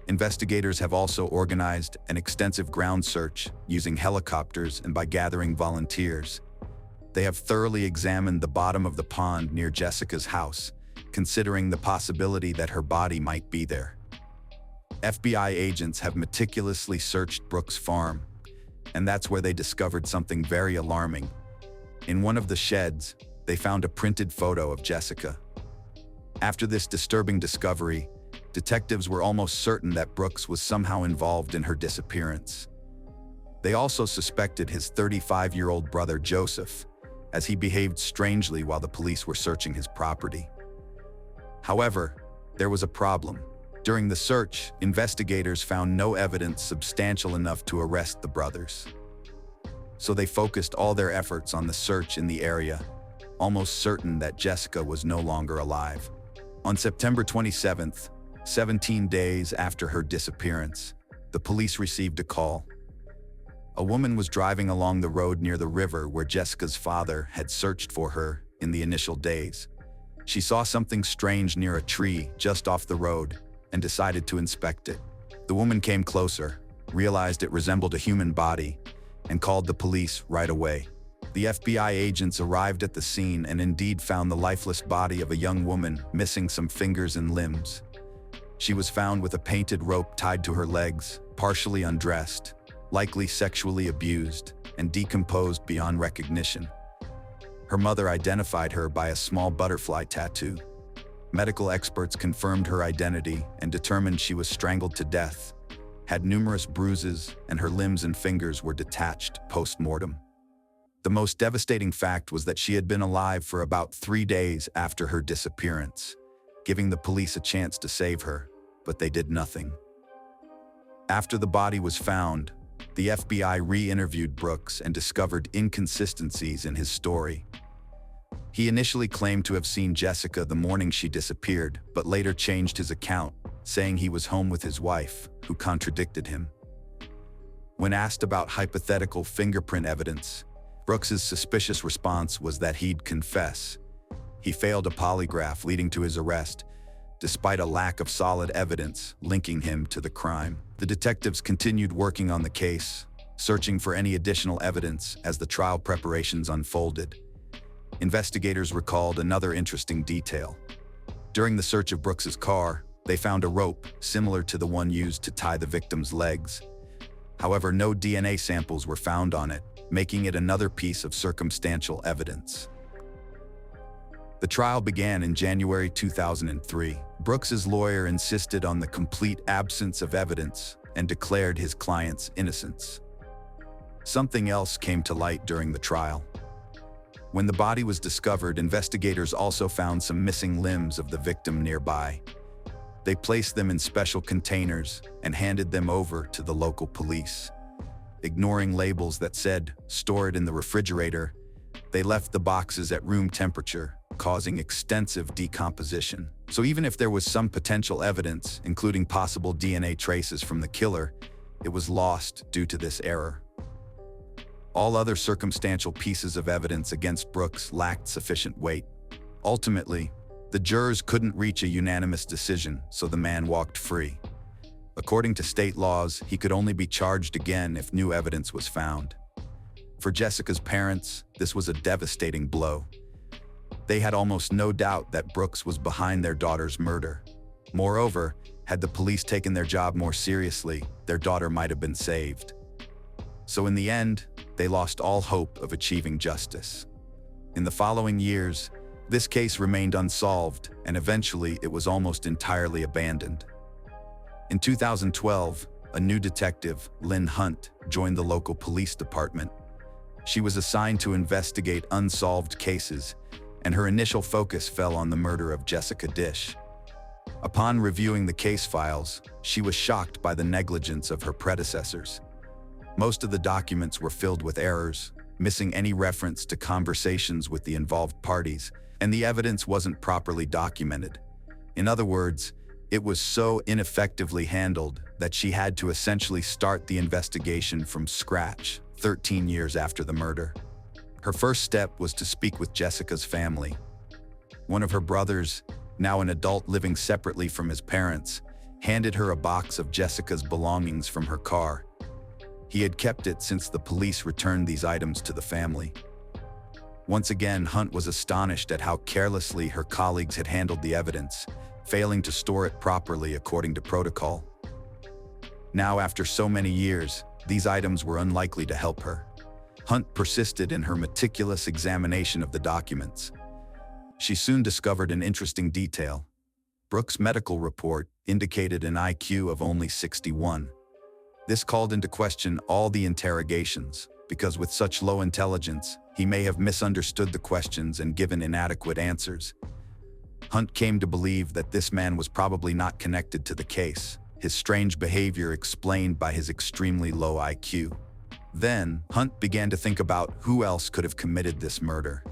Investigators have also organized an extensive ground search using helicopters and by gathering volunteers. They have thoroughly examined the bottom of the pond near Jessica's house, considering the possibility that her body might be there. FBI agents have meticulously searched Brooks' farm, and that's where they discovered something very alarming. In one of the sheds, they found a printed photo of Jessica. After this disturbing discovery, detectives were almost certain that Brooks was somehow involved in her disappearance. They also suspected his 35-year-old brother Joseph, as he behaved strangely while the police were searching his property. However, there was a problem. During the search, investigators found no evidence substantial enough to arrest the brothers. So they focused all their efforts on the search in the area, almost certain that Jessica was no longer alive. On September 27th, 17 days after her disappearance, the police received a call. A woman was driving along the road near the river where Jessica's father had searched for her in the initial days. She saw something strange near a tree just off the road and decided to inspect it. The woman came closer, realized it resembled a human body, and called the police right away. The FBI agents arrived at the scene and indeed found the lifeless body of a young woman missing some fingers and limbs. She was found with a painted rope tied to her legs, partially undressed, likely sexually abused, and decomposed beyond recognition. Her mother identified her by a small butterfly tattoo. Medical experts confirmed her identity and determined she was strangled to death, had numerous bruises, and her limbs and fingers were detached post-mortem. The most devastating fact was that she had been alive for about 3 days after her disappearance, giving the police a chance to save her, but they did nothing. After the body was found, the FBI re-interviewed Brooks and discovered inconsistencies in his story. He initially claimed to have seen Jessica the morning she disappeared, but later changed his account, saying he was home with his wife, who contradicted him. When asked about hypothetical fingerprint evidence, Brooks's suspicious response was that he'd confess. He failed a polygraph, leading to his arrest, despite a lack of solid evidence linking him to the crime. The detectives continued working on the case, searching for any additional evidence as the trial preparations unfolded. Investigators recalled another interesting detail. During the search of Brooks's car, they found a rope similar to the one used to tie the victim's legs. However, no DNA samples were found on it, making it another piece of circumstantial evidence. The trial began in January 2003. Brooks's lawyer insisted on the complete absence of evidence and declared his client's innocence. Something else came to light during the trial. When the body was discovered, investigators also found some missing limbs of the victim nearby. They placed them in special containers and handed them over to the local police. Ignoring labels that said, "Store it in the refrigerator," they left the boxes at room temperature, causing extensive decomposition. So even if there was some potential evidence, including possible DNA traces from the killer, it was lost due to this error. All other circumstantial pieces of evidence against Brooks lacked sufficient weight. Ultimately, the jurors couldn't reach a unanimous decision, so the man walked free. According to state laws, he could only be charged again if new evidence was found. For Jessica's parents, this was a devastating blow. They had almost no doubt that Brooks was behind their daughter's murder. Moreover, had the police taken their job more seriously, their daughter might have been saved. So in the end, they lost all hope of achieving justice. In the following years, this case remained unsolved, and eventually it was almost entirely abandoned. In 2012, a new detective, Lynn Hunt, joined the local police department. She was assigned to investigate unsolved cases, and her initial focus fell on the murder of Jessica Dish. Upon reviewing the case files, she was shocked by the negligence of her predecessors. Most of the documents were filled with errors, missing any reference to conversations with the involved parties, and the evidence wasn't properly documented. In other words, it was so ineffectively handled that she had to essentially start the investigation from scratch 13 years after the murder. Her first step was to speak with Jessica's family. One of her brothers, now an adult living separately from his parents, handed her a box of Jessica's belongings from her car. He had kept it since the police returned these items to the family. Once again, Hunt was astonished at how carelessly her colleagues had handled the evidence, failing to store it properly according to protocol. Now, after so many years, these items were unlikely to help her. Hunt persisted in her meticulous examination of the documents. She soon discovered an interesting detail. Brooks' medical report indicated an IQ of only 61. This called into question all the interrogations, because with such low intelligence, he may have misunderstood the questions and given inadequate answers. Hunt came to believe that this man was probably not connected to the case, his strange behavior explained by his extremely low IQ. Then, Hunt began to think about who else could have committed this murder.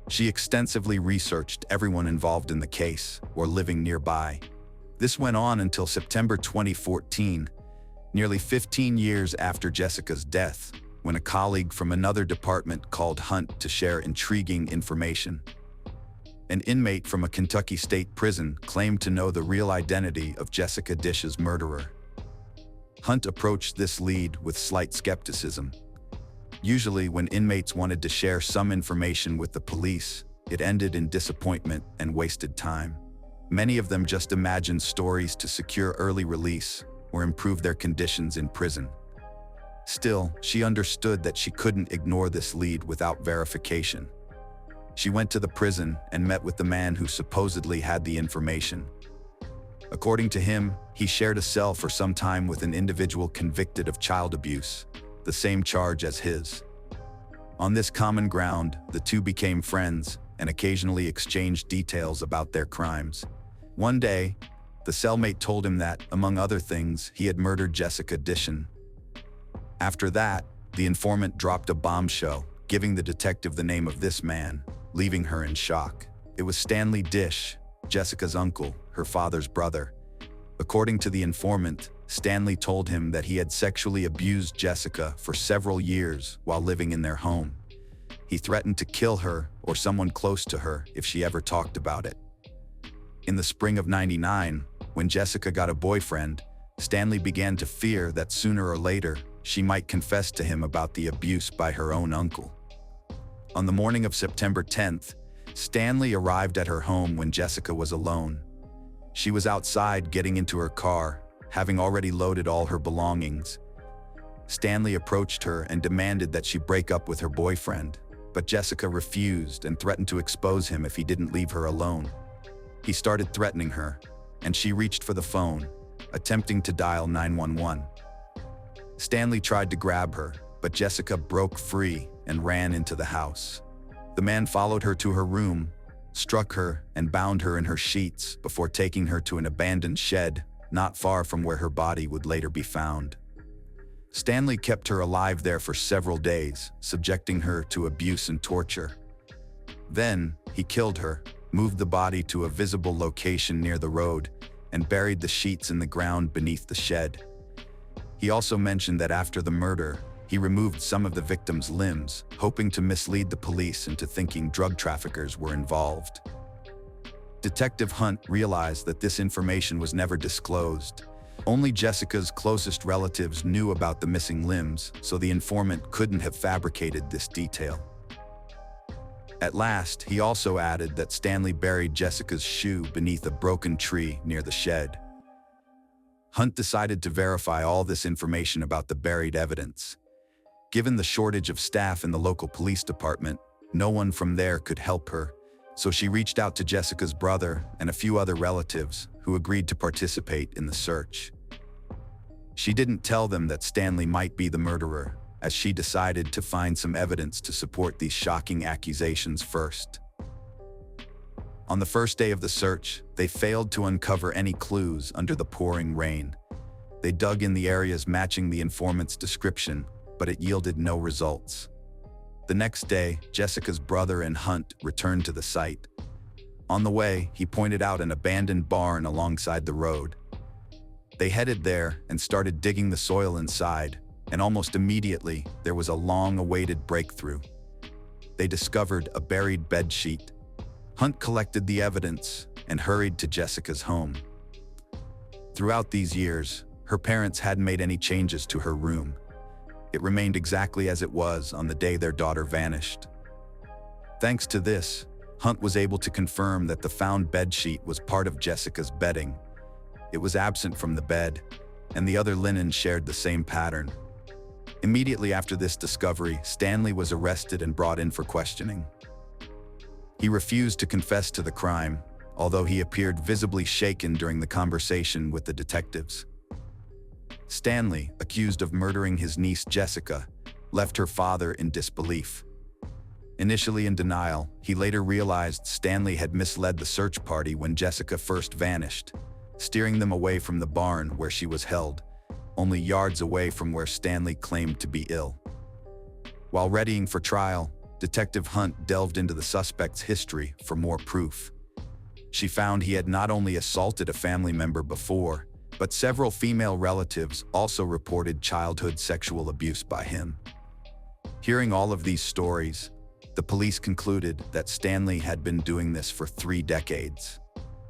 She extensively researched everyone involved in the case or living nearby. This went on until September 2014, nearly 15 years after Jessica's death, when a colleague from another department called Hunt to share intriguing information. An inmate from a Kentucky state prison claimed to know the real identity of Jessica Dish's murderer. Hunt approached this lead with slight skepticism. Usually, when inmates wanted to share some information with the police, it ended in disappointment and wasted time. Many of them just imagined stories to secure early release or improve their conditions in prison. Still, she understood that she couldn't ignore this lead without verification. She went to the prison and met with the man who supposedly had the information. According to him, he shared a cell for some time with an individual convicted of child abuse, the same charge as his. On this common ground, the two became friends and occasionally exchanged details about their crimes. One day, the cellmate told him that, among other things, he had murdered Jessica Dish. After that, the informant dropped a bombshell, giving the detective the name of this man, leaving her in shock. It was Stanley Dish, Jessica's uncle, her father's brother. According to the informant, Stanley told him that he had sexually abused Jessica for several years while living in their home. He threatened to kill her or someone close to her if she ever talked about it. In the spring of '99, when Jessica got a boyfriend, Stanley began to fear that sooner or later, she might confess to him about the abuse by her own uncle. On the morning of September 10th, Stanley arrived at her home when Jessica was alone. She was outside getting into her car, having already loaded all her belongings. Stanley approached her and demanded that she break up with her boyfriend, but Jessica refused and threatened to expose him if he didn't leave her alone. He started threatening her, and she reached for the phone, attempting to dial 911. Stanley tried to grab her, but Jessica broke free and ran into the house. The man followed her to her room, struck her, and bound her in her sheets before taking her to an abandoned shed not far from where her body would later be found. Stanley kept her alive there for several days, subjecting her to abuse and torture. Then, he killed her, moved the body to a visible location near the road, and buried the sheets in the ground beneath the shed. He also mentioned that after the murder, He removed some of the victim's limbs, hoping to mislead the police into thinking drug traffickers were involved. Detective Hunt realized that this information was never disclosed. Only Jessica's closest relatives knew about the missing limbs, so the informant couldn't have fabricated this detail. At last, he also added that Stanley buried Jessica's shoe beneath a broken tree near the shed. Hunt decided to verify all this information about the buried evidence. Given the shortage of staff in the local police department, no one from there could help her, so she reached out to Jessica's brother and a few other relatives who agreed to participate in the search. She didn't tell them that Stanley might be the murderer, as she decided to find some evidence to support these shocking accusations first. On the first day of the search, they failed to uncover any clues under the pouring rain. They dug in the areas matching the informant's description, but it yielded no results. The next day, Jessica's brother and Hunt returned to the site. On the way, he pointed out an abandoned barn alongside the road. They headed there and started digging the soil inside, and almost immediately, there was a long-awaited breakthrough. They discovered a buried bedsheet. Hunt collected the evidence and hurried to Jessica's home. Throughout these years, her parents hadn't made any changes to her room. It remained exactly as it was on the day their daughter vanished. Thanks to this, Hunt was able to confirm that the found bedsheet was part of Jessica's bedding. It was absent from the bed, and the other linen shared the same pattern. Immediately after this discovery, Stanley was arrested and brought in for questioning. He refused to confess to the crime, although he appeared visibly shaken during the conversation with the detectives. Stanley, accused of murdering his niece Jessica, left her father in disbelief. Initially in denial, he later realized Stanley had misled the search party when Jessica first vanished, steering them away from the barn where she was held, only yards away from where Stanley claimed to be ill. While readying for trial, Detective Hunt delved into the suspect's history for more proof. She found he had not only assaulted a family member before, but several female relatives also reported childhood sexual abuse by him. Hearing all of these stories, the police concluded that Stanley had been doing this for 3 decades.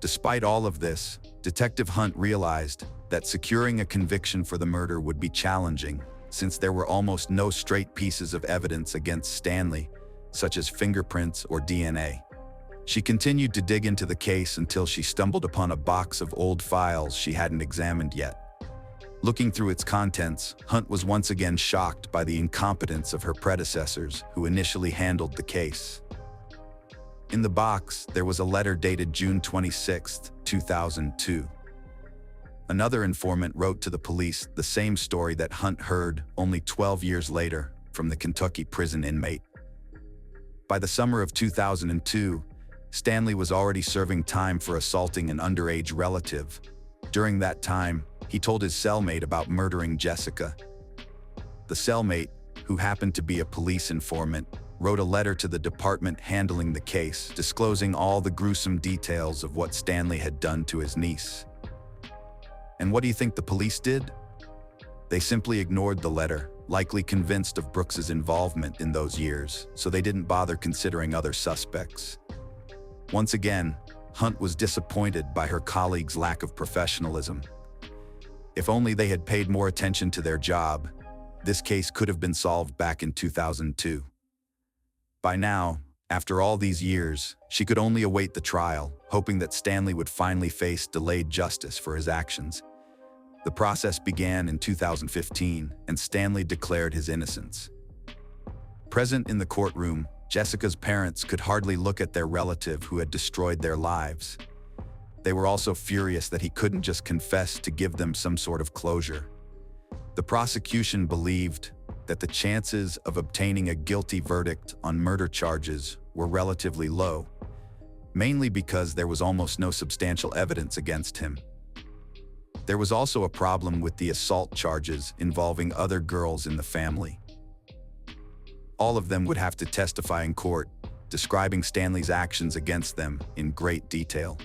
Despite all of this, Detective Hunt realized that securing a conviction for the murder would be challenging, since there were almost no straight pieces of evidence against Stanley, such as fingerprints or DNA. She continued to dig into the case until she stumbled upon a box of old files she hadn't examined yet. Looking through its contents, Hunt was once again shocked by the incompetence of her predecessors who initially handled the case. In the box, there was a letter dated June 26, 2002. Another informant wrote to the police the same story that Hunt heard only 12 years later from the Kentucky prison inmate. By the summer of 2002, Stanley was already serving time for assaulting an underage relative. During that time, he told his cellmate about murdering Jessica. The cellmate, who happened to be a police informant, wrote a letter to the department handling the case, disclosing all the gruesome details of what Stanley had done to his niece. And what do you think the police did? They simply ignored the letter, likely convinced of Brooks's involvement in those years, so they didn't bother considering other suspects. Once again, Hunt was disappointed by her colleagues' lack of professionalism. If only they had paid more attention to their job, this case could have been solved back in 2002. By now, after all these years, she could only await the trial, hoping that Stanley would finally face delayed justice for his actions. The process began in 2015, and Stanley declared his innocence. Present in the courtroom, Jessica's parents could hardly look at their relative who had destroyed their lives. They were also furious that he couldn't just confess to give them some sort of closure. The prosecution believed that the chances of obtaining a guilty verdict on murder charges were relatively low, mainly because there was almost no substantial evidence against him. There was also a problem with the assault charges involving other girls in the family. All of them would have to testify in court, describing Stanley's actions against them in great detail.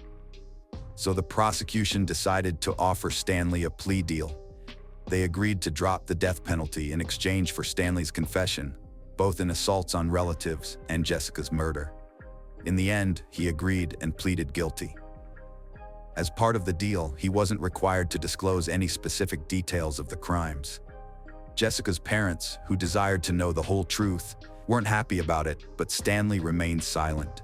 So the prosecution decided to offer Stanley a plea deal. They agreed to drop the death penalty in exchange for Stanley's confession, both in assaults on relatives and Jessica's murder. In the end, he agreed and pleaded guilty. As part of the deal, he wasn't required to disclose any specific details of the crimes. Jessica's parents, who desired to know the whole truth, weren't happy about it, but Stanley remained silent.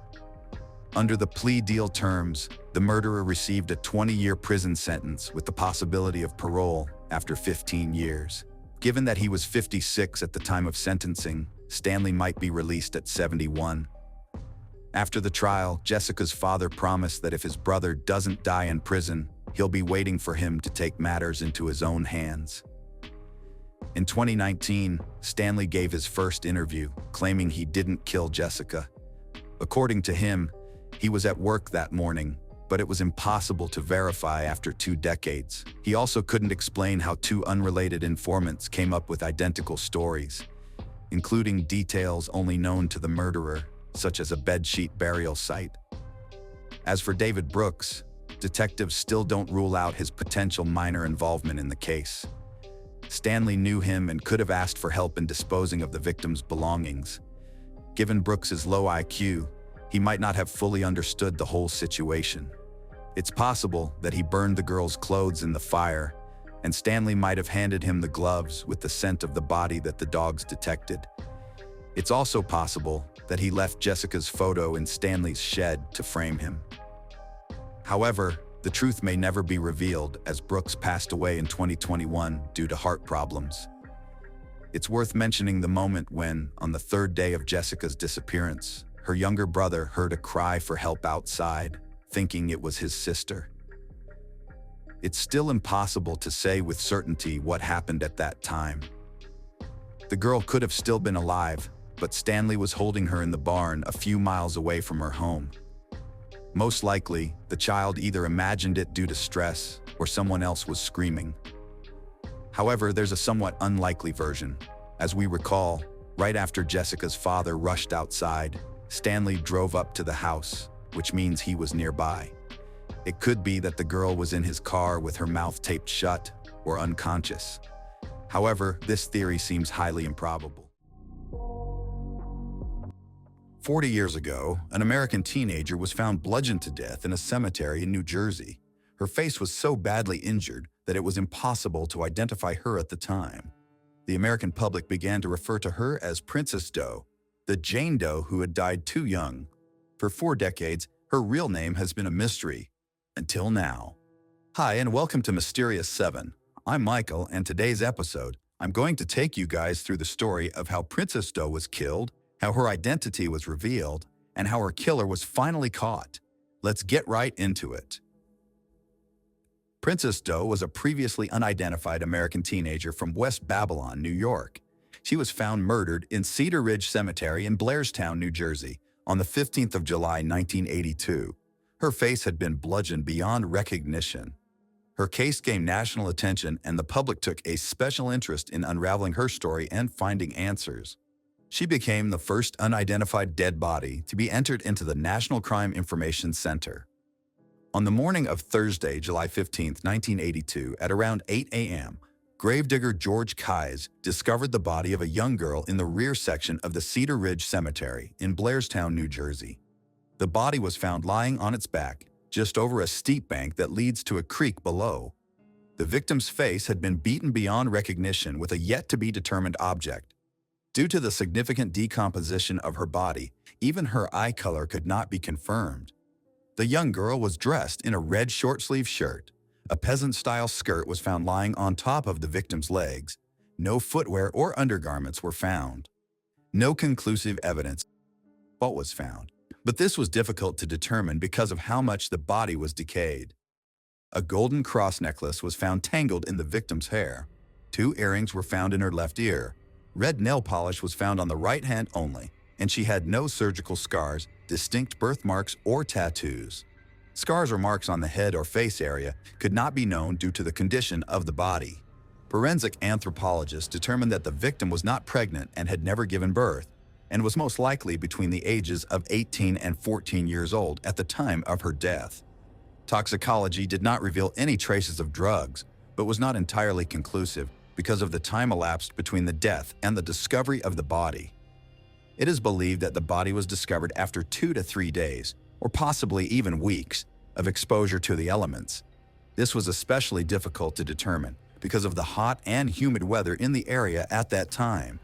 Under the plea deal terms, the murderer received a 20-year prison sentence with the possibility of parole after 15 years. Given that he was 56 at the time of sentencing, Stanley might be released at 71. After the trial, Jessica's father promised that if his brother doesn't die in prison, he'll be waiting for him to take matters into his own hands. In 2019, Stanley gave his first interview, claiming he didn't kill Jessica. According to him, he was at work that morning, but it was impossible to verify after 2 decades. He also couldn't explain how 2 unrelated informants came up with identical stories, including details only known to the murderer, such as a bedsheet burial site. As for David Brooks, detectives still don't rule out his potential minor involvement in the case. Stanley knew him and could have asked for help in disposing of the victim's belongings. Given Brooks's low IQ, he might not have fully understood the whole situation. It's possible that he burned the girl's clothes in the fire, and Stanley might have handed him the gloves with the scent of the body that the dogs detected. It's also possible that he left Jessica's photo in Stanley's shed to frame him. However, the truth may never be revealed, as Brooks passed away in 2021 due to heart problems. It's worth mentioning the moment when, on the 3rd day of Jessica's disappearance, her younger brother heard a cry for help outside, thinking it was his sister. It's still impossible to say with certainty what happened at that time. The girl could have still been alive, but Stanley was holding her in the barn a few miles away from her home. Most likely, the child either imagined it due to stress or someone else was screaming. However, there's a somewhat unlikely version. As we recall, right after Jessica's father rushed outside, Stanley drove up to the house, which means he was nearby. It could be that the girl was in his car with her mouth taped shut or unconscious. However, this theory seems highly improbable. 40 years ago, an American teenager was found bludgeoned to death in a cemetery in New Jersey. Her face was so badly injured that it was impossible to identify her at the time. The American public began to refer to her as Princess Doe, the Jane Doe who had died too young. For 4 decades, her real name has been a mystery, until now. Hi, and welcome to Mysterious 7. I'm Michael, and today's episode, I'm going to take you guys through the story of how Princess Doe was killed, how her identity was revealed, and how her killer was finally caught. Let's get right into it. Princess Doe was a previously unidentified American teenager from West Babylon, New York. She was found murdered in Cedar Ridge Cemetery in Blairstown, New Jersey, on the 15th of July, 1982. Her face had been bludgeoned beyond recognition. Her case gained national attention, and the public took a special interest in unraveling her story and finding answers. She became the first unidentified dead body to be entered into the National Crime Information Center. On the morning of Thursday, July 15, 1982, at around 8 a.m., gravedigger George Keyes discovered the body of a young girl in the rear section of the Cedar Ridge Cemetery in Blairstown, New Jersey. The body was found lying on its back, just over a steep bank that leads to a creek below. The victim's face had been beaten beyond recognition with a yet-to-be-determined object. Due to the significant decomposition of her body, even her eye color could not be confirmed. The young girl was dressed in a red short-sleeve shirt. A peasant-style skirt was found lying on top of the victim's legs. No footwear or undergarments were found. No conclusive evidence was found, but this was difficult to determine because of how much the body was decayed. A golden cross necklace was found tangled in the victim's hair. 2 earrings were found in her left ear. Red nail polish was found on the right hand only, and she had no surgical scars, distinct birthmarks, or tattoos. Scars or marks on the head or face area could not be known due to the condition of the body. Forensic anthropologists determined that the victim was not pregnant and had never given birth, and was most likely between the ages of 18 and 14 years old at the time of her death. Toxicology did not reveal any traces of drugs, but was not entirely conclusive, because of the time elapsed between the death and the discovery of the body. It is believed that the body was discovered after 2 to 3 days, or possibly even weeks, of exposure to the elements. This was especially difficult to determine because of the hot and humid weather in the area at that time.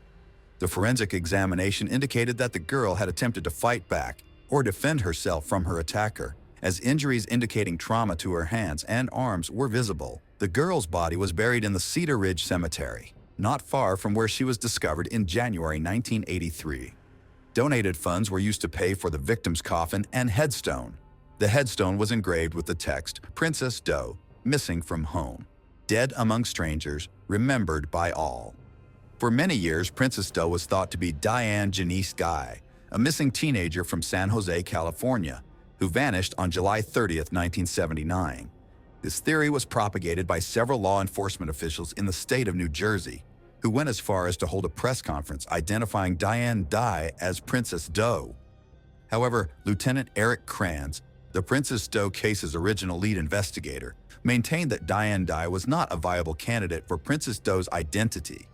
The forensic examination indicated that the girl had attempted to fight back or defend herself from her attacker, as injuries indicating trauma to her hands and arms were visible. The girl's body was buried in the Cedar Ridge Cemetery, not far from where she was discovered in January 1983. Donated funds were used to pay for the victim's coffin and headstone. The headstone was engraved with the text, "Princess Doe, missing from home. Dead among strangers, remembered by all." For many years, Princess Doe was thought to be Diane Janice Guy, a missing teenager from San Jose, California, who vanished on July 30, 1979. This theory was propagated by several law enforcement officials in the state of New Jersey, who went as far as to hold a press conference identifying Diane Dye as Princess Doe. However, Lieutenant Eric Kranz, the Princess Doe case's original lead investigator, maintained that Diane Dye was not a viable candidate for Princess Doe's identity.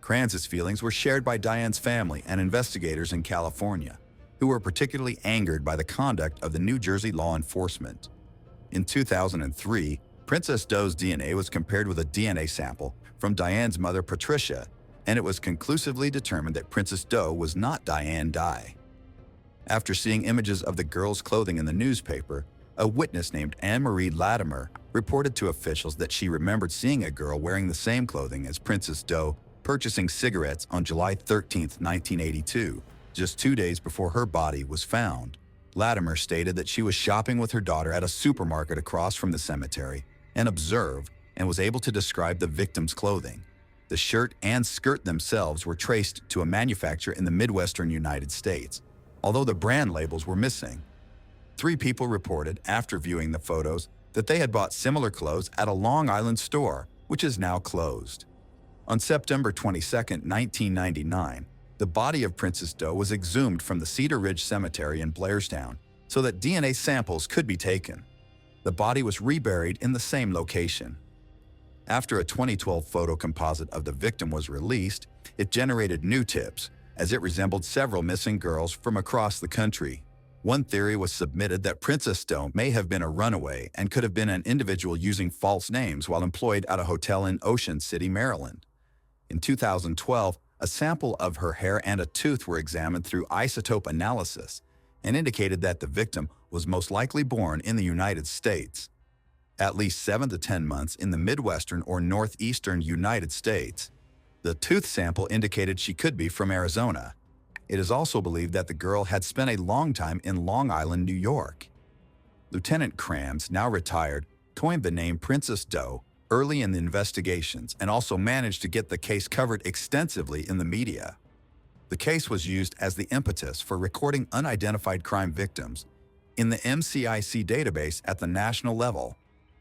Kranz's feelings were shared by Diane's family and investigators in California, who were particularly angered by the conduct of the New Jersey law enforcement. In 2003, Princess Doe's DNA was compared with a DNA sample from Diane's mother, Patricia, and it was conclusively determined that Princess Doe was not Diane Dye. After seeing images of the girl's clothing in the newspaper, a witness named Anne-Marie Latimer reported to officials that she remembered seeing a girl wearing the same clothing as Princess Doe purchasing cigarettes on July 13, 1982, just 2 days before her body was found. Latimer stated that she was shopping with her daughter at a supermarket across from the cemetery and observed and was able to describe the victim's clothing. The shirt and skirt themselves were traced to a manufacturer in the Midwestern United States, although the brand labels were missing. 3 people reported, after viewing the photos, that they had bought similar clothes at a Long Island store, which is now closed. On September 22, 1999, the body of Princess Doe was exhumed from the Cedar Ridge Cemetery in Blairstown so that DNA samples could be taken. The body was reburied in the same location. After a 2012 photo composite of the victim was released, it generated new tips, as it resembled several missing girls from across the country. One theory was submitted that Princess Doe may have been a runaway and could have been an individual using false names while employed at a hotel in Ocean City, Maryland. In 2012, a sample of her hair and a tooth were examined through isotope analysis and indicated that the victim was most likely born in the United States. At least 7 to 10 months in the Midwestern or Northeastern United States. The tooth sample indicated she could be from Arizona. It is also believed that the girl had spent a long time in Long Island, New York. Lieutenant Kranz, now retired, coined the name Princess Doe early in the investigations and also managed to get the case covered extensively in the media. The case was used as the impetus for recording unidentified crime victims in the MCIC database at the national level.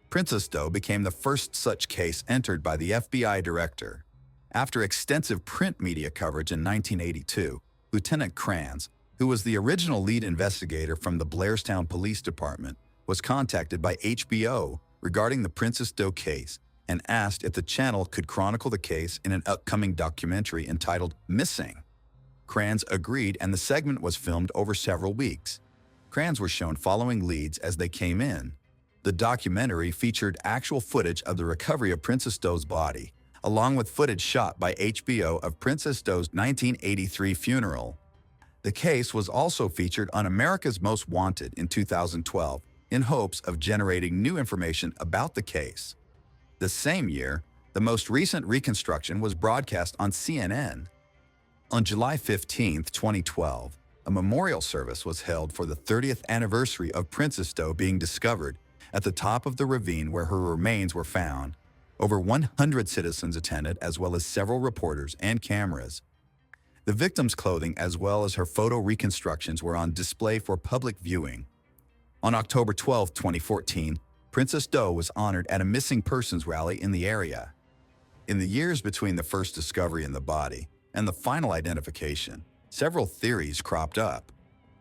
Princess Doe became the first such case entered by the FBI director. After extensive print media coverage in 1982, Lieutenant Kranz, who was the original lead investigator from the Blairstown Police Department, was contacted by HBO regarding the Princess Doe case and asked if the channel could chronicle the case in an upcoming documentary entitled Missing. Kranz agreed, and the segment was filmed over several weeks. Kranz was shown following leads as they came in. The documentary featured actual footage of the recovery of Princess Doe's body, along with footage shot by HBO of Princess Doe's 1983 funeral. The case was also featured on America's Most Wanted in 2012 in hopes of generating new information about the case. The same year, the most recent reconstruction was broadcast on CNN. On July 15, 2012, a memorial service was held for the 30th anniversary of Princess Doe being discovered at the top of the ravine where her remains were found. Over 100 citizens attended, as well as several reporters and cameras. The victim's clothing as well as her photo reconstructions were on display for public viewing. On October 12, 2014, Princess Doe was honored at a missing persons rally in the area. In the years between the first discovery in the body and the final identification, several theories cropped up.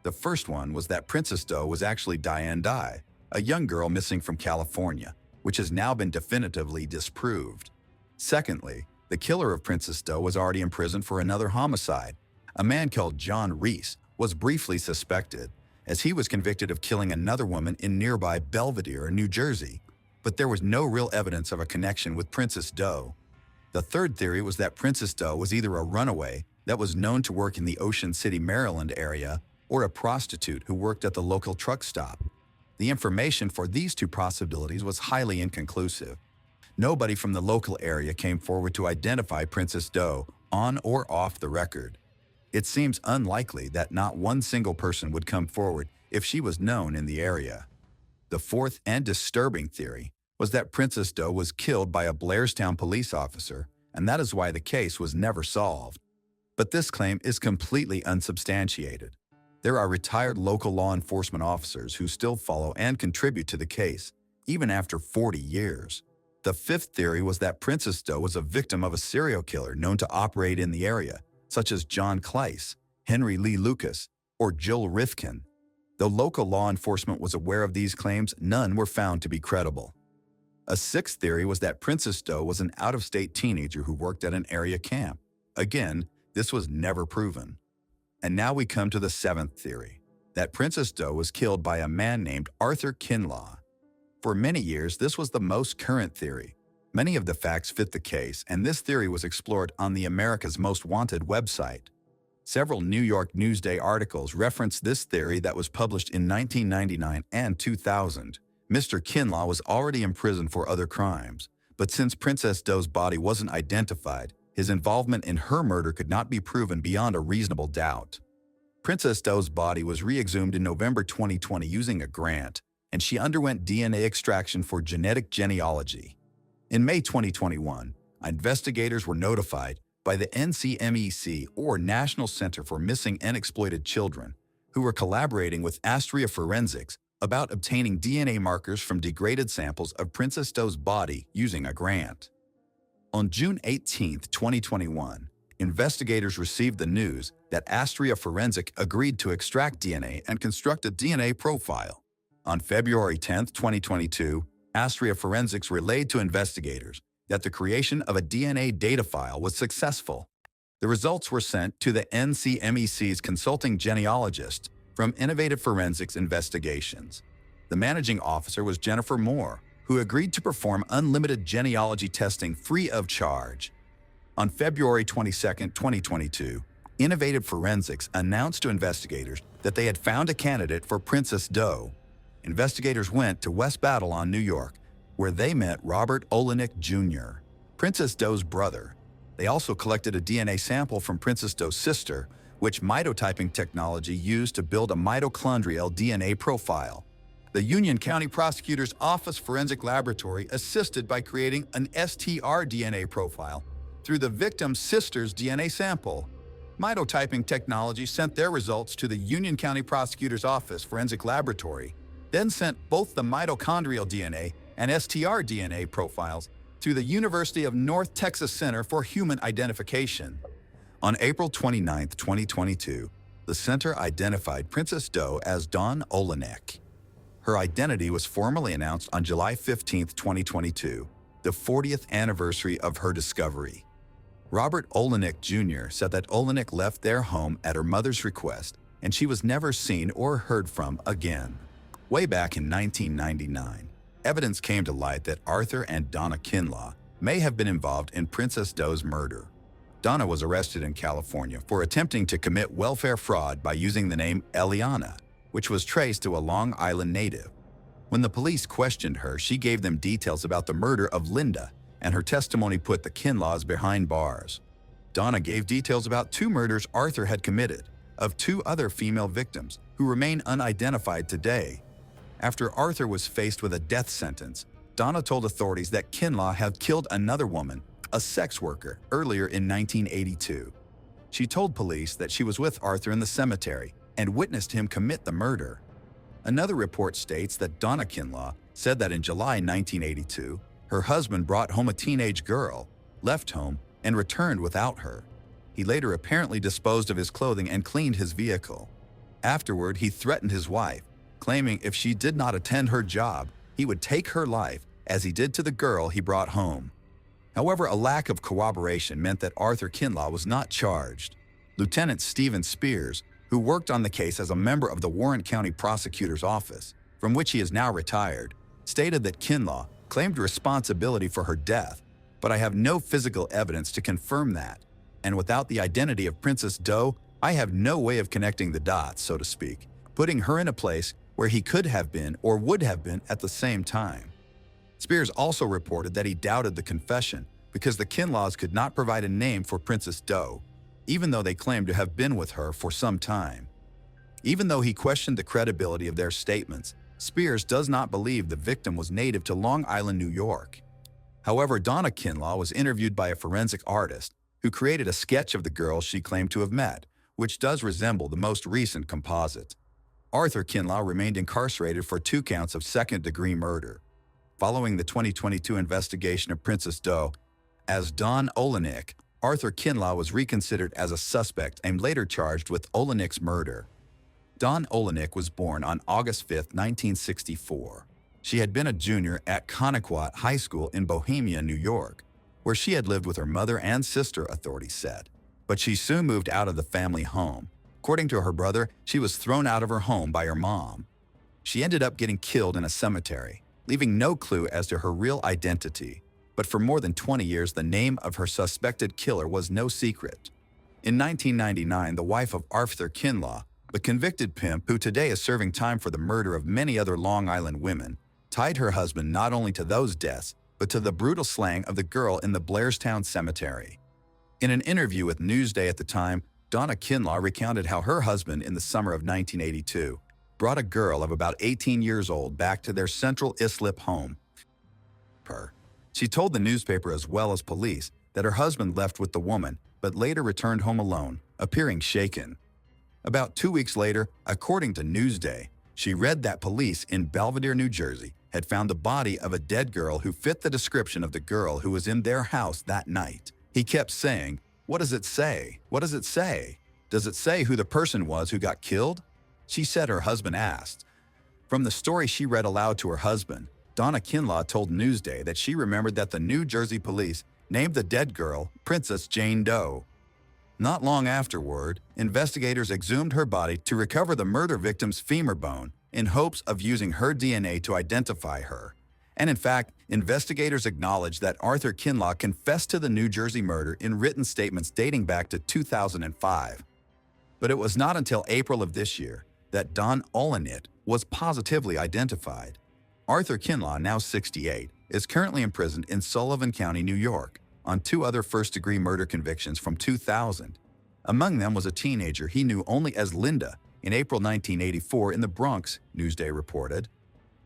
The first one was that Princess Doe was actually Diane Dye, a young girl missing from California, which has now been definitively disproved. Secondly, The killer of Princess Doe was already in prison for another homicide. A man called John Reese was briefly suspected, as he was convicted of killing another woman in nearby Belvedere, New Jersey. But there was no real evidence of a connection with Princess Doe. The third theory was that Princess Doe was either a runaway that was known to work in the Ocean City, Maryland area, or a prostitute who worked at the local truck stop. The information for these two possibilities was highly inconclusive. Nobody from the local area came forward to identify Princess Doe on or off the record. It seems unlikely that not one single person would come forward if she was known in the area. The fourth and disturbing theory was that Princess Doe was killed by a Blairstown police officer, and that is why the case was never solved. But this claim is completely unsubstantiated. There are retired local law enforcement officers who still follow and contribute to the case, even after 40 years. The fifth theory was that Princess Doe was a victim of a serial killer known to operate in the area, such as John Kleiss, Henry Lee Lucas, or Joel Rifkin. Though local law enforcement was aware of these claims, none were found to be credible. A sixth theory was that Princess Doe was an out-of-state teenager who worked at an area camp. Again, this was never proven. And now we come to the seventh theory, that Princess Doe was killed by a man named Arthur Kinlaw. For many years, this was the most current theory. Many of the facts fit the case, and this theory was explored on the America's Most Wanted website. Several New York Newsday articles referenced this theory that was published in 1999 and 2000. Mr. Kinlaw was already in prison for other crimes, but since Princess Doe's body wasn't identified, his involvement in her murder could not be proven beyond a reasonable doubt. Princess Doe's body was re-exhumed in November 2020 using a grant, and she underwent DNA extraction for genetic genealogy. In May 2021, investigators were notified by the NCMEC, or National Center for Missing and Exploited Children, who were collaborating with Astria Forensics about obtaining DNA markers from degraded samples of Princess Doe's body using a grant. On June 18, 2021, investigators received the news that Astria Forensic agreed to extract DNA and construct a DNA profile. On February 10, 2022, Astria Forensics relayed to investigators that the creation of a DNA data file was successful. The results were sent to the NCMEC's consulting genealogist from Innovative Forensics Investigations. The managing officer was Jennifer Moore, who agreed to perform unlimited genealogy testing free of charge. On February 22, 2022, Innovative Forensics announced to investigators that they had found a candidate for Princess Doe. Investigators went to West Babylon, New York, where they met Robert Olenek Jr., Princess Doe's brother. They also collected a DNA sample from Princess Doe's sister, which mitotyping technology used to build a mitochondrial DNA profile. The Union County Prosecutor's Office Forensic Laboratory assisted by creating an STR-DNA profile through the victim's sister's DNA sample. Mitotyping technology sent their results to the Union County Prosecutor's Office Forensic Laboratory, then sent both the mitochondrial DNA and STR-DNA profiles to the University of North Texas Center for Human Identification. On April 29, 2022, the center identified Princess Doe as Dawn Olenek. Her identity was formally announced on July 15, 2022, the 40th anniversary of her discovery. Robert Olenek Jr. said that Olenek left their home at her mother's request, and she was never seen or heard from again. Way back in 1999, evidence came to light that Arthur and Donna Kinlaw may have been involved in Princess Doe's murder. Donna was arrested in California for attempting to commit welfare fraud by using the name Eliana, which was traced to a Long Island native. When the police questioned her, she gave them details about the murder of Linda, and her testimony put the Kinlaws behind bars. Donna gave details about 2 murders Arthur had committed, of 2 other female victims who remain unidentified today. After Arthur was faced with a death sentence, Donna told authorities that Kinlaw had killed another woman, a sex worker, earlier in 1982. She told police that she was with Arthur in the cemetery and witnessed him commit the murder. Another report states that Donna Kinlaw said that in July 1982, her husband brought home a teenage girl, left home, and returned without her. He later apparently disposed of his clothing and cleaned his vehicle. Afterward, he threatened his wife, claiming if she did not attend her job, he would take her life, as he did to the girl he brought home. However, a lack of corroboration meant that Arthur Kinlaw was not charged. Lieutenant Stephen Spears, who worked on the case as a member of the Warren County Prosecutor's Office, from which he is now retired, stated that Kinlaw claimed responsibility for her death, but I have no physical evidence to confirm that, and without the identity of Princess Doe, I have no way of connecting the dots, so to speak, putting her in a place where he could have been or would have been at the same time. Spears also reported that he doubted the confession because the Kinlaws could not provide a name for Princess Doe, even though they claimed to have been with her for some time. Even though he questioned the credibility of their statements, Spears does not believe the victim was native to Long Island, New York. However, Donna Kinlaw was interviewed by a forensic artist who created a sketch of the girl she claimed to have met, which does resemble the most recent composite. Arthur Kinlaw remained incarcerated for 2 counts of second-degree murder. Following the 2022 investigation of Princess Doe as Don Olenek, Arthur Kinlaw was reconsidered as a suspect and later charged with Olenik's murder. Don Olenek was born on August 5, 1964. She had been a junior at Connequot High School in Bohemia, New York, where she had lived with her mother and sister, authorities said. But she soon moved out of the family home. According to her brother, she was thrown out of her home by her mom. She ended up getting killed in a cemetery, leaving no clue as to her real identity. But for more than 20 years, the name of her suspected killer was no secret. In 1999, the wife of Arthur Kinlaw, the convicted pimp who today is serving time for the murder of many other Long Island women, tied her husband not only to those deaths, but to the brutal slaying of the girl in the Blairstown Cemetery. In an interview with Newsday at the time, Donna Kinlaw recounted how her husband in the summer of 1982 brought a girl of about 18 years old back to their Central Islip home. She told the newspaper as well as police that her husband left with the woman, but later returned home alone, appearing shaken. About 2 weeks later, according to Newsday, she read that police in Belvedere, New Jersey, had found the body of a dead girl who fit the description of the girl who was in their house that night. He kept saying, "What does it say? What does it say? Does it say who the person was who got killed?" She said her husband asked. From the story she read aloud to her husband, Donna Kinlaw told Newsday that she remembered that the New Jersey police named the dead girl Princess Jane Doe. Not long afterward, investigators exhumed her body to recover the murder victim's femur bone in hopes of using her DNA to identify her. And in fact, investigators acknowledged that Arthur Kinlaw confessed to the New Jersey murder in written statements dating back to 2005. But it was not until April of this year that Don Olenek was positively identified. Arthur Kinlaw, now 68, is currently imprisoned in Sullivan County, New York, on 2 other first-degree murder convictions from 2000. Among them was a teenager he knew only as Linda in April 1984 in the Bronx, Newsday reported.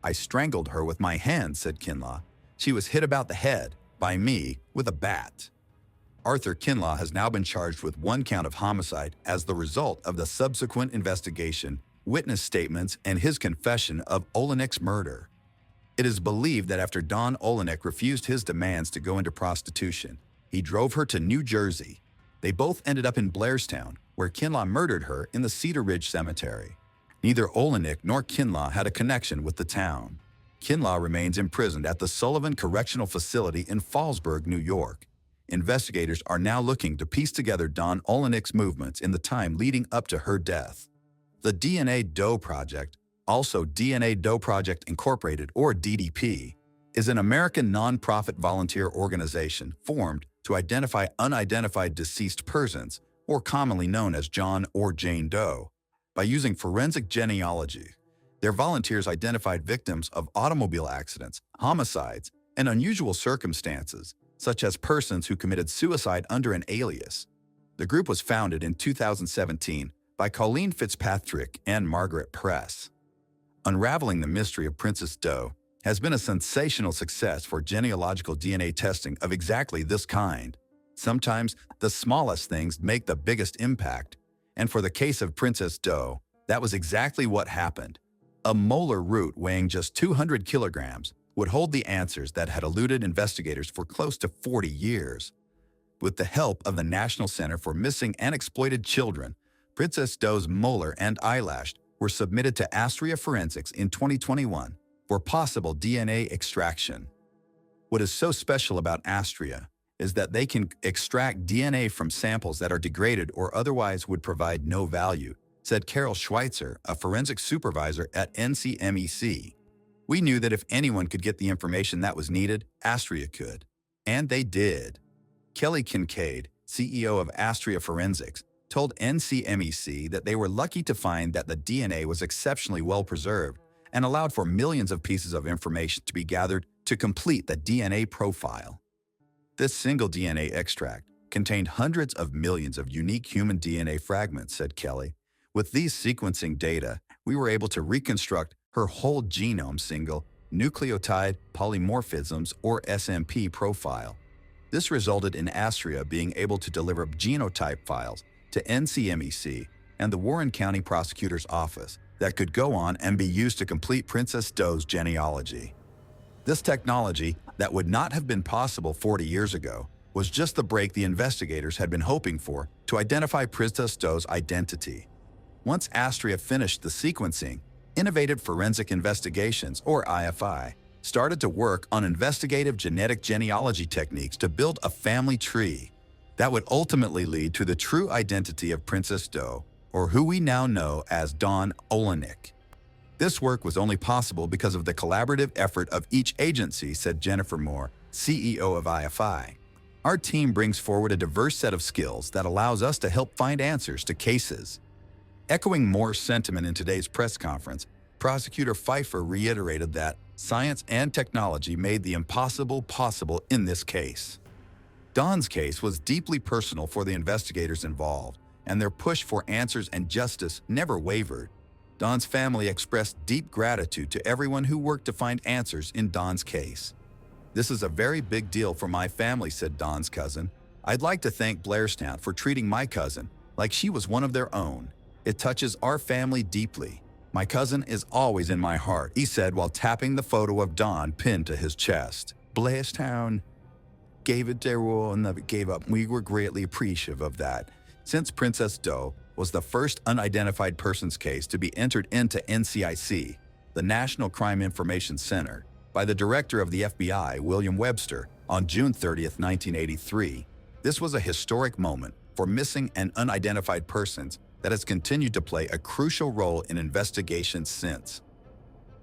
"I strangled her with my hands," said Kinlaw. "She was hit about the head, by me, with a bat." Arthur Kinlaw has now been charged with 1 count of homicide as the result of the subsequent investigation, witness statements, and his confession of Olenek's murder. It is believed that after Don Olenek refused his demands to go into prostitution, he drove her to New Jersey. They both ended up in Blairstown, where Kinlaw murdered her in the Cedar Ridge Cemetery. Neither Olenek nor Kinlaw had a connection with the town. Kinlaw remains imprisoned at the Sullivan Correctional Facility in Fallsburg, New York. Investigators are now looking to piece together Don Olenek's movements in the time leading up to her death. The DNA Doe Project, also DNA Doe Project Incorporated, or DDP, is an American nonprofit volunteer organization formed to identify unidentified deceased persons, or commonly known as John or Jane Doe, by using forensic genealogy. Their volunteers identified victims of automobile accidents, homicides, and unusual circumstances, such as persons who committed suicide under an alias. The group was founded in 2017 by Colleen Fitzpatrick and Margaret Press. Unraveling the mystery of Princess Doe has been a sensational success for genealogical DNA testing of exactly this kind. Sometimes the smallest things make the biggest impact, and for the case of Princess Doe, that was exactly what happened. A molar root weighing just 200 kilograms would hold the answers that had eluded investigators for close to 40 years. With the help of the National Center for Missing and Exploited Children, Princess Doe's molar and eyelash were submitted to Astria Forensics in 2021 for possible DNA extraction. What is so special about Astria is that they can extract DNA from samples that are degraded or otherwise would provide no value, said Carol Schweitzer, a forensic supervisor at NCMEC. We knew that if anyone could get the information that was needed, Astria could. And they did. Kelly Kincaid, CEO of Astria Forensics, told NCMEC that they were lucky to find that the DNA was exceptionally well preserved and allowed for millions of pieces of information to be gathered to complete the DNA profile. This single DNA extract contained hundreds of millions of unique human DNA fragments, said Kelly. With these sequencing data, we were able to reconstruct her whole genome single nucleotide polymorphisms or SMP profile. This resulted in Astria being able to deliver genotype files to NCMEC and the Warren County Prosecutor's Office that could go on and be used to complete Princess Doe's genealogy. This technology, that would not have been possible 40 years ago, was just the break the investigators had been hoping for to identify Princess Doe's identity. Once Astria finished the sequencing, Innovative Forensic Investigations, or IFI, started to work on investigative genetic genealogy techniques to build a family tree that would ultimately lead to the true identity of Princess Doe, or who we now know as Dawn Olenek. This work was only possible because of the collaborative effort of each agency, said Jennifer Moore, CEO of IFI. Our team brings forward a diverse set of skills that allows us to help find answers to cases. Echoing Moore's sentiment in today's press conference, Prosecutor Pfeiffer reiterated that science and technology made the impossible possible in this case. Dawn's case was deeply personal for the investigators involved, and their push for answers and justice never wavered. Dawn's family expressed deep gratitude to everyone who worked to find answers in Dawn's case. "This is a very big deal for my family," said Dawn's cousin. "I'd like to thank Blairstown for treating my cousin like she was one of their own. It touches our family deeply. My cousin is always in my heart," he said while tapping the photo of Dawn pinned to his chest. Blairstown gave it their all and never gave up. We were greatly appreciative of that. Since Princess Doe was the first unidentified persons case to be entered into NCIC, the National Crime Information Center, by the director of the FBI, William Webster, on June 30, 1983, this was a historic moment for missing and unidentified persons that has continued to play a crucial role in investigations since.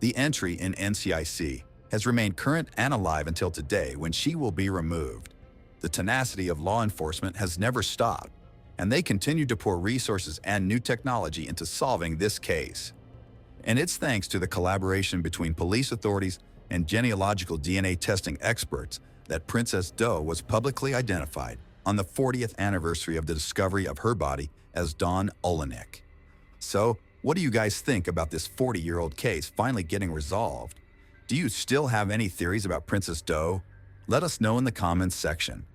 The entry in NCIC has remained current and alive until today, when she will be removed. The tenacity of law enforcement has never stopped, and they continue to pour resources and new technology into solving this case. And it's thanks to the collaboration between police authorities and genealogical DNA testing experts that Princess Doe was publicly identified on the 40th anniversary of the discovery of her body as Dawn Olenek. So, what do you guys think about this 40-year-old case finally getting resolved? Do you still have any theories about Princess Doe? Let us know in the comments section.